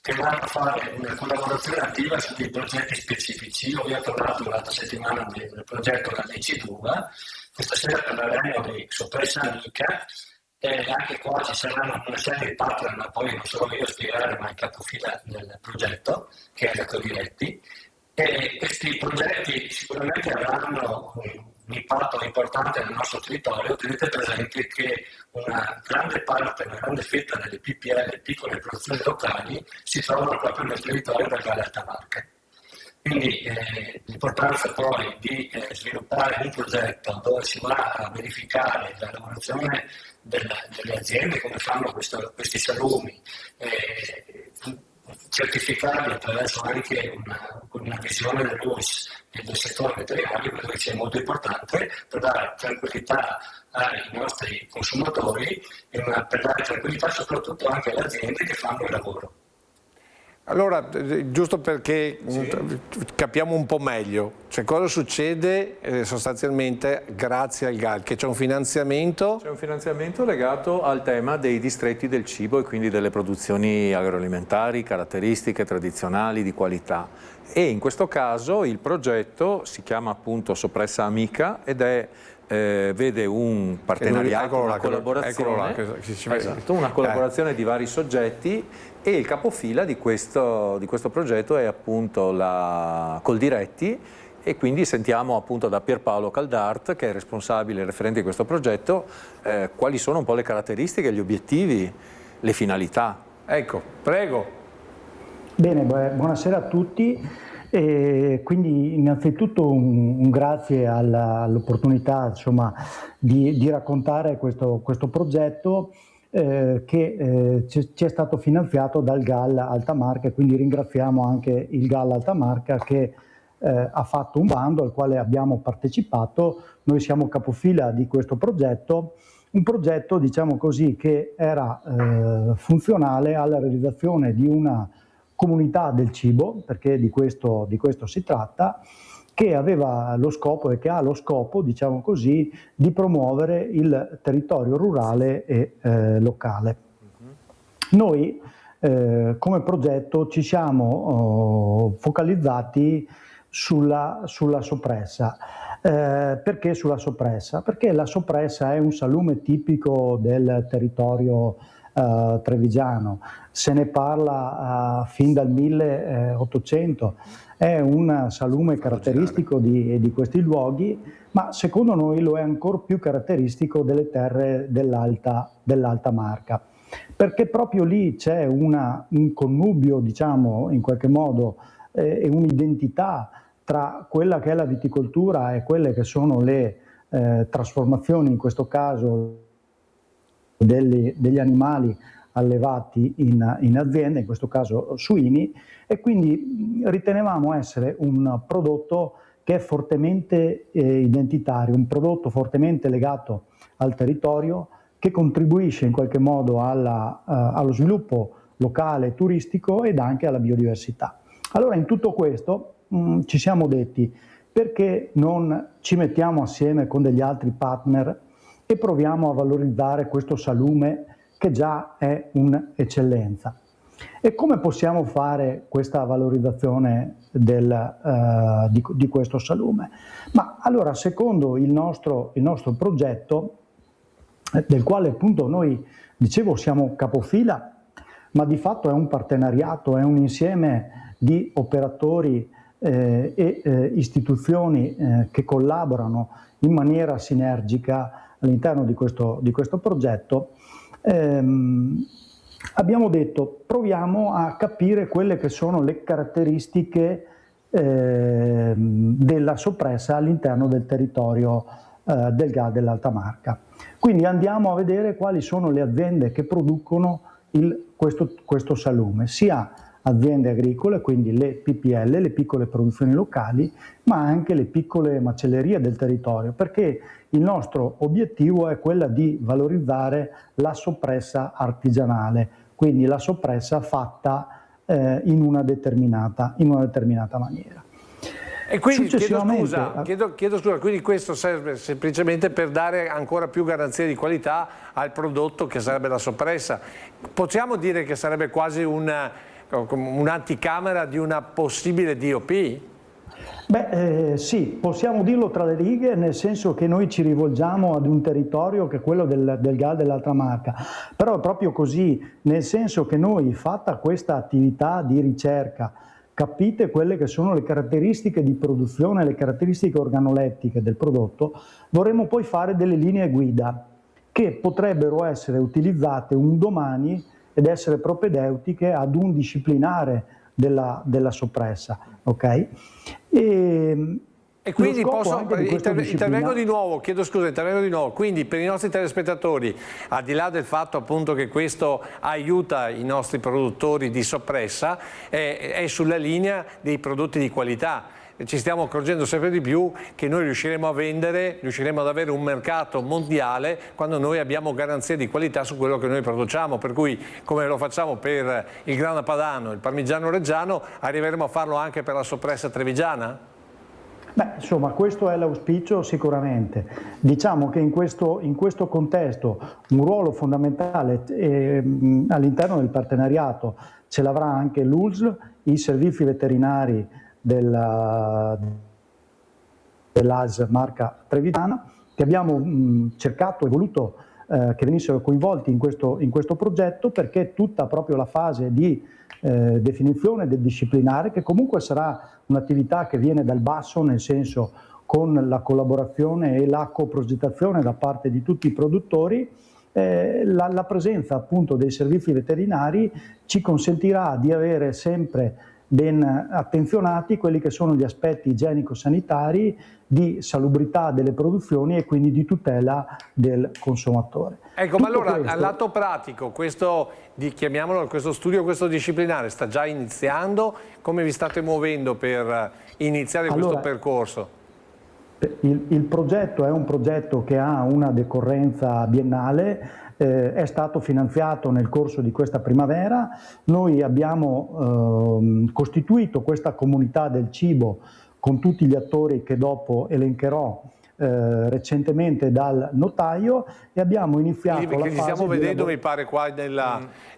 che vanno a fare una collaborazione attiva su dei progetti specifici. Io vi ho parlato l'altra settimana del progetto La Deciduva, questa sera parleremo di Soppressa Amica e anche qua ci saranno una serie di partner, ma poi non solo io a spiegare, ma il capofila del progetto, che è la Coldiretti. E questi progetti sicuramente avranno un impatto importante nel nostro territorio. Tenete presente che una grande parte, una grande fetta delle PPL, piccole produzioni locali, si trovano proprio nel territorio del Valle Altamarca. Quindi l'importanza poi di sviluppare un progetto dove si va a verificare la lavorazione delle aziende, come fanno questi salumi, certificati attraverso anche una visione dell'UIS e del settore veterinario, credo che sia molto importante per dare tranquillità ai nostri consumatori e per dare tranquillità soprattutto anche alle aziende che fanno il lavoro. Allora, giusto perché capiamo un po' meglio, cioè cosa succede sostanzialmente grazie al GAL? Che c'è un finanziamento? C'è un finanziamento legato al tema dei distretti del cibo e quindi delle produzioni agroalimentari, caratteristiche tradizionali di qualità. E in questo caso il progetto si chiama appunto Soppressa Amica ed vede un partenariato, una collaborazione, una collaborazione di vari soggetti, e il capofila di questo progetto è appunto la Coldiretti, e quindi sentiamo appunto da Pierpaolo Caldart, che è responsabile e referente di questo progetto, quali sono un po' le caratteristiche, gli obiettivi, le finalità. Ecco, prego. Bene, buonasera a tutti. E quindi innanzitutto un grazie all'opportunità di raccontare questo progetto che ci è stato finanziato dal GAL Altamarca, e quindi ringraziamo anche il GAL Altamarca che ha fatto un bando al quale abbiamo partecipato. Noi siamo capofila di questo progetto, un progetto diciamo così che era funzionale alla realizzazione di una comunità del cibo, perché di questo si tratta, che aveva lo scopo e che ha lo scopo, diciamo così, di promuovere il territorio rurale e locale. Noi come progetto ci siamo focalizzati sulla soppressa. Perché sulla soppressa? Perché la soppressa è un salume tipico del territorio trevigiano, se ne parla fin dal 1800, è un salume caratteristico di questi luoghi, ma secondo noi lo è ancora più caratteristico delle terre dell'Alta Marca, perché proprio lì c'è un connubio, diciamo, in qualche modo, e un'identità tra quella che è la viticoltura e quelle che sono le trasformazioni, in questo caso degli animali allevati in aziende, in questo caso suini, e quindi ritenevamo essere un prodotto che è fortemente identitario, un prodotto fortemente legato al territorio, che contribuisce in qualche modo allo sviluppo locale, turistico ed anche alla biodiversità. Allora in tutto questo ci siamo detti, perché non ci mettiamo assieme con degli altri partner e proviamo a valorizzare questo salume che già è un'eccellenza. E come possiamo fare questa valorizzazione di questo salume? Ma allora, secondo il nostro progetto, del quale appunto noi, dicevo, siamo capofila, ma di fatto è un partenariato, è un insieme di operatori e istituzioni che collaborano in maniera sinergica all'interno di questo progetto. Abbiamo detto, proviamo a capire quelle che sono le caratteristiche della soppressa all'interno del territorio del GAD dell'Alta Marca. Quindi andiamo a vedere quali sono le aziende che producono questo salume, sia aziende agricole, quindi le PPL, le piccole produzioni locali, ma anche le piccole macellerie del territorio, perché il nostro obiettivo è quello di valorizzare la soppressa artigianale, quindi la soppressa fatta in una determinata maniera. E quindi chiedo scusa, quindi questo serve semplicemente per dare ancora più garanzie di qualità al prodotto che sarebbe la soppressa. Possiamo dire che sarebbe quasi un'anticamera di una possibile DOP? Beh, sì, possiamo dirlo tra le righe, nel senso che noi ci rivolgiamo ad un territorio che è quello del GAD dell'Alta Marca, però è proprio così, nel senso che noi, fatta questa attività di ricerca, capite quelle che sono le caratteristiche di produzione, le caratteristiche organolettiche del prodotto, vorremmo poi fare delle linee guida che potrebbero essere utilizzate un domani ed essere propedeutiche ad un disciplinare della soppressa, ok? E quindi intervengo di nuovo, chiedo scusa, intervengo di nuovo. Quindi per i nostri telespettatori, al di là del fatto appunto che questo aiuta i nostri produttori di soppressa, è sulla linea dei prodotti di qualità. Ci stiamo accorgendo sempre di più che noi riusciremo a vendere, riusciremo ad avere un mercato mondiale quando noi abbiamo garanzie di qualità su quello che noi produciamo, per cui come lo facciamo per il grana padano, il parmigiano reggiano, arriveremo a farlo anche per la soppressa trevigiana? Beh, insomma, questo è l'auspicio sicuramente. Diciamo che in questo contesto un ruolo fondamentale all'interno del partenariato ce l'avrà anche l'ULSS, i servizi veterinari dell'AS Marca Trevigiana, che abbiamo cercato e voluto che venissero coinvolti in questo progetto, perché tutta proprio la fase di definizione del disciplinare, che comunque sarà un'attività che viene dal basso, nel senso con la collaborazione e la coprogettazione da parte di tutti i produttori, la presenza appunto dei servizi veterinari ci consentirà di avere sempre ben attenzionati quelli che sono gli aspetti igienico-sanitari, di salubrità delle produzioni e quindi di tutela del consumatore. Ecco, ma allora al lato pratico, chiamiamolo questo studio, questo disciplinare sta già iniziando? Come vi state muovendo per iniziare questo percorso? Il progetto è un progetto che ha una decorrenza biennale, è stato finanziato nel corso di questa primavera. Noi abbiamo costituito questa comunità del cibo con tutti gli attori che dopo elencherò recentemente dal notaio, e abbiamo iniziato la fase. Li stiamo vedendo, mi pare, qua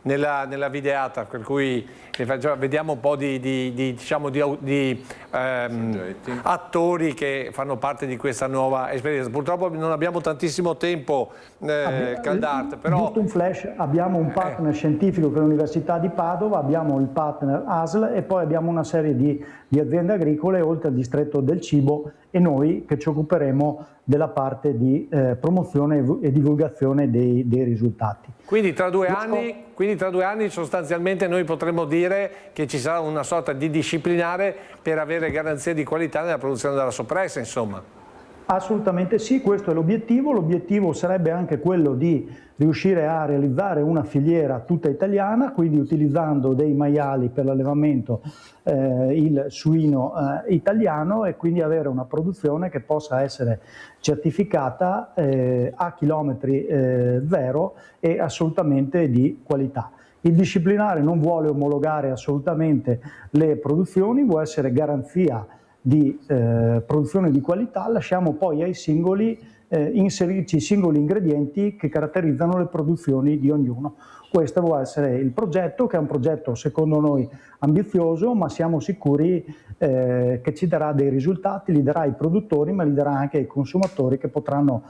nella videata, per cui vediamo un po' di attori che fanno parte di questa nuova esperienza. Purtroppo non abbiamo tantissimo tempo, Caldart, però... Giusto un flash, abbiamo un partner scientifico che è l'Università di Padova, abbiamo il partner ASL e poi abbiamo una serie di aziende agricole oltre al distretto del cibo, e noi che ci occuperemo della parte di promozione e divulgazione dei risultati. Quindi tra due anni sostanzialmente noi potremmo dire che ci sarà una sorta di disciplinare per avere garanzie di qualità nella produzione della soppressa, insomma. Assolutamente sì, questo è l'obiettivo. L'obiettivo sarebbe anche quello di riuscire a realizzare una filiera tutta italiana, quindi utilizzando dei maiali per l'allevamento, il suino italiano, e quindi avere una produzione che possa essere certificata a chilometri zero e assolutamente di qualità. Il disciplinare non vuole omologare assolutamente le produzioni, vuole essere garanzia di produzione di qualità, lasciamo poi ai singoli inserirci i singoli ingredienti che caratterizzano le produzioni di ognuno. Questo vuole essere il progetto, che è un progetto secondo noi ambizioso, ma siamo sicuri che ci darà dei risultati, li darà ai produttori, ma li darà anche ai consumatori, che potranno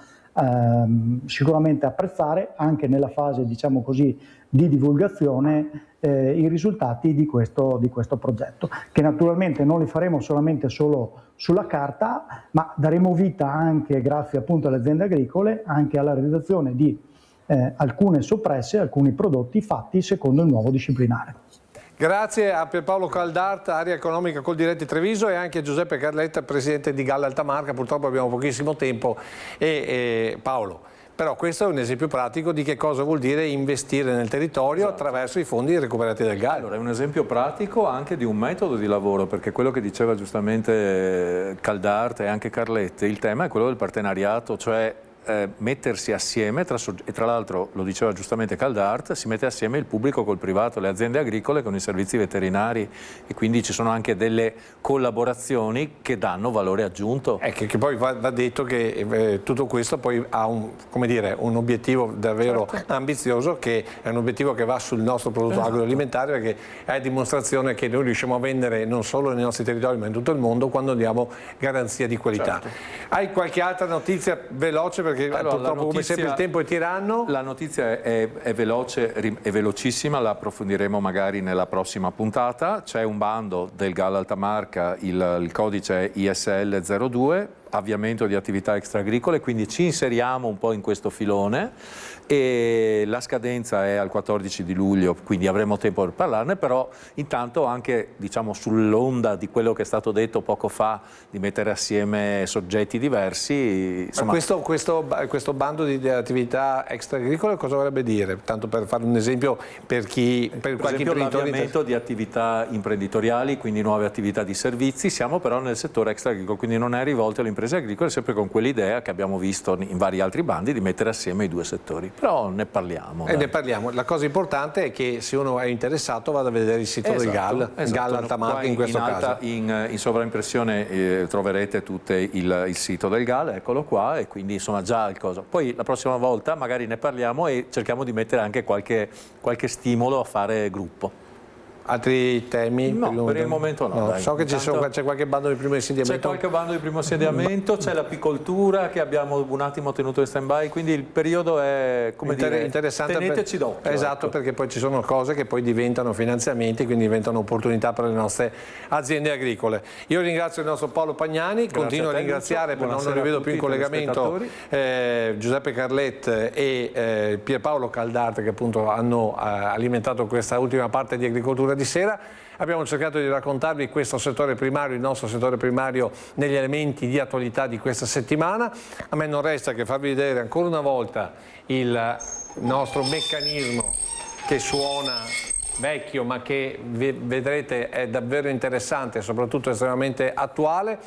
sicuramente apprezzare anche nella fase, diciamo così, di divulgazione i risultati di questo progetto, che naturalmente non li faremo solamente sulla carta, ma daremo vita anche, grazie appunto alle aziende agricole, anche alla realizzazione di alcune soppresse, alcuni prodotti fatti secondo il nuovo disciplinare. Grazie a Pierpaolo Caldart, Area Economica Coldiretti Treviso, e anche a Giuseppe Carletta, presidente di Galla Alta Marca. Purtroppo abbiamo pochissimo tempo e Paolo. Però questo è un esempio pratico di che cosa vuol dire investire nel territorio attraverso i fondi recuperati dal GAL. Allora, è un esempio pratico anche di un metodo di lavoro, perché quello che diceva giustamente Caldart e anche Carletti, il tema è quello del partenariato, cioè mettersi assieme, e tra l'altro lo diceva giustamente Caldart, si mette assieme il pubblico col privato, le aziende agricole con i servizi veterinari, e quindi ci sono anche delle collaborazioni che danno valore aggiunto. Che poi va detto che tutto questo poi ha un obiettivo davvero ambizioso, che è un obiettivo che va sul nostro prodotto agroalimentare, perché è dimostrazione che noi riusciamo a vendere non solo nei nostri territori ma in tutto il mondo quando diamo garanzia di qualità. Hai qualche altra notizia veloce? Perché purtroppo come sempre il tempo è tiranno. La notizia è veloce e velocissima, la approfondiremo magari nella prossima puntata. C'è un bando del GAL Alta Marca, il codice è ISL 02, avviamento di attività extraagricole, quindi ci inseriamo un po' in questo filone, e la scadenza è al 14 di luglio, quindi avremo tempo per parlarne, però intanto anche, diciamo, sull'onda di quello che è stato detto poco fa, di mettere assieme soggetti diversi. Insomma, questo bando di attività extraagricole cosa vorrebbe dire? Tanto per fare un esempio per qualche imprenditore. L'avviamento di attività imprenditoriali, quindi nuove attività di servizi. Siamo però nel settore extraagricolo, quindi non è rivolto alle imprese agricole, sempre con quell'idea che abbiamo visto in vari altri bandi di mettere assieme i due settori. Però ne parliamo. Ne parliamo. La cosa importante è che se uno è interessato vada a vedere il sito del GAL, GAL Alta Marca in questo caso. In sovraimpressione troverete tutto il sito del GAL, eccolo qua, e quindi insomma già il coso. Poi la prossima volta magari ne parliamo e cerchiamo di mettere anche qualche stimolo a fare gruppo. Altri temi? No, per il momento no. Dai. So che c'è qualche bando di primo insediamento. C'è qualche bando di primo insediamento, c'è l'apicoltura che abbiamo un attimo tenuto in stand-by, quindi il periodo è, come dire, interessante, teneteci d'occhio. Esatto, ecco. Perché poi ci sono cose che poi diventano finanziamenti, quindi diventano opportunità per le nostre aziende agricole. Io ringrazio il nostro Paolo Pagnani, continuo a ringraziare, perché non li vedo più in collegamento, Giuseppe Carlet e Pierpaolo Caldart, che appunto hanno alimentato questa ultima parte di agricoltura di sera. Abbiamo cercato di raccontarvi questo settore primario, il nostro settore primario, negli elementi di attualità di questa settimana. A me non resta che farvi vedere ancora una volta il nostro meccanismo, che suona vecchio ma che vedrete è davvero interessante e soprattutto estremamente attuale.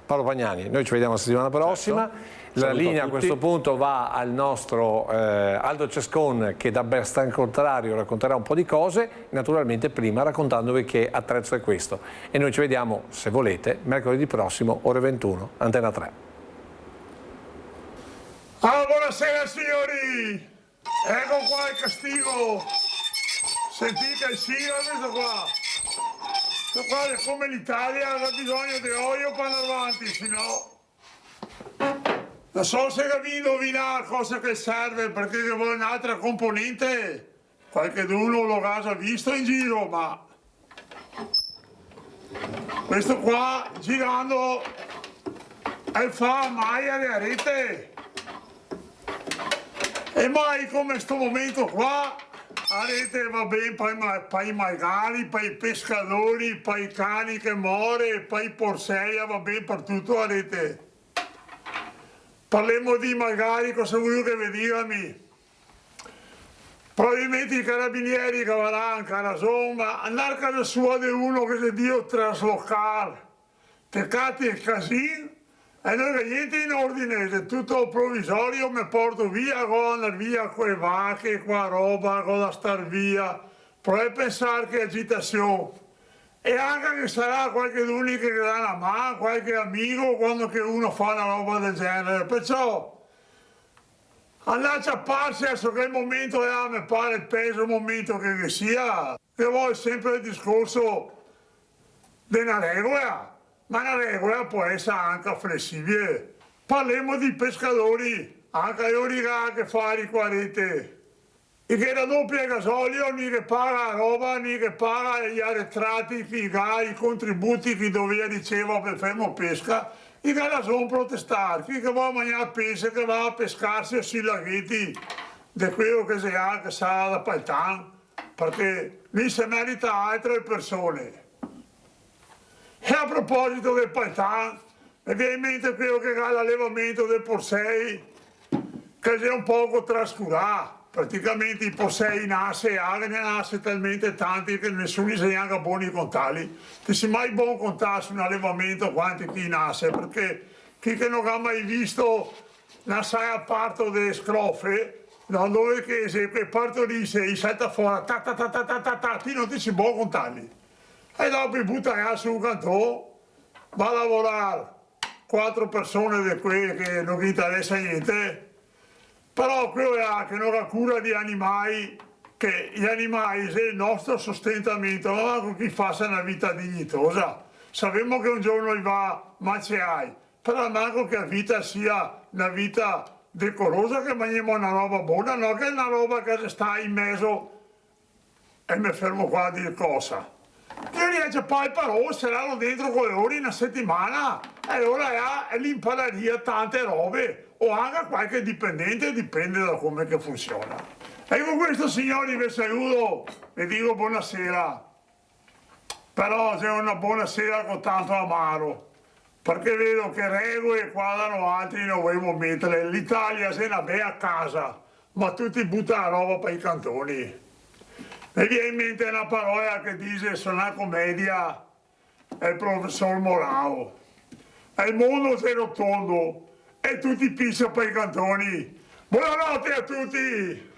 Paolo Pagnani, noi ci vediamo la settimana prossima. Certo. La linea a questo punto va al nostro Aldo Cescon, che da Berstan Contrario racconterà un po' di cose, naturalmente prima raccontandovi che attrezzo è questo. E noi ci vediamo, se volete, mercoledì prossimo, ore 21, Antena 3. Buonasera signori! Ecco qua il castigo! Sentite il sigaro, questo qua! Questo qua è come l'Italia, ha bisogno di olio per andare avanti, se no... Non so se vi indovina cosa che serve, perché vuole un'altra componente. Qualcheduno lo ha già visto in giro, ma... Questo qua, girando, e fa mai a rete. E mai come sto momento qua, a rete va bene per i maiali, per i pescatori, per i cani che muore, per i porselli, va bene per tutto a rete. parliamo di magari cosa vuoi che vi digami. Probabilmente i carabinieri che avranno cara insomma, andare a casa sua di uno che si dio traslocare, teccati il casino, e noi che niente in ordine, se tutto provvisorio mi porto via, con andare via quelle vacche, qua roba, con da star via, provi a pensare che agitazione. E anche che sarà qualche d'uno che dà una mano, qualche amico quando che uno fa una roba del genere. Perciò andare a ciapparsi adesso che il momento è, mi pare il peso momento che sia, che vuole sempre il discorso di una regola, ma una regola può essere anche flessibile. Parliamo di pescatori, anche io che fare i 40. E che raddoppia il gasolio, né che paga la roba, né che paga gli arretrati, i contributi che doveva ricevere per fermo pesca, e che la sono protestare, chi che va a mangiare pesce, che va a pescarsi sui laghetti di quello che si ha, che sarà da Paltan, perché lì si merita altre persone. E a proposito del Paltan, mi viene in mente quello che ha l'allevamento del Porsei, che si è un poco trascurato. Praticamente i Porsei nasce, ne nasce talmente tanti che nessuno si neanche buoni contali. Ti si mai buon contare su un allevamento quanti chi nasce, perché chi che non ha mai visto una saia parto delle scrofe, no, dove che se partorisce e salta fuori, ti non ti si buon contali. E dopo butta su un cantone, va a lavorare 4 persone di quelle che non gli interessa niente. Però quello è anche una cura di animali, che gli animali sono il nostro sostentamento, ma con chi fa una vita dignitosa. Sappiamo che un giorno li va macerai, però manco che la vita sia una vita decorosa, che mangiamo una roba buona, no che è una roba che sta in mezzo, e mi fermo qua a dire cosa. Io riesco poi però saranno dentro con le ore in una settimana, e ora è l'impalaria tante robe, o anche qualche dipendente, dipende da come che funziona. E con questo signori vi saluto e dico buonasera, però c'è una buonasera con tanto amaro, perché vedo che regole qua danno altri non vogliamo mettere. L'Italia se ne va a casa, ma tutti buttano la roba per i cantoni. Mi viene in mente una parola che dice suona commedia è il professor Morao. E il mondo è rotondo e tutti pisciano per i cantoni. Buonanotte a tutti!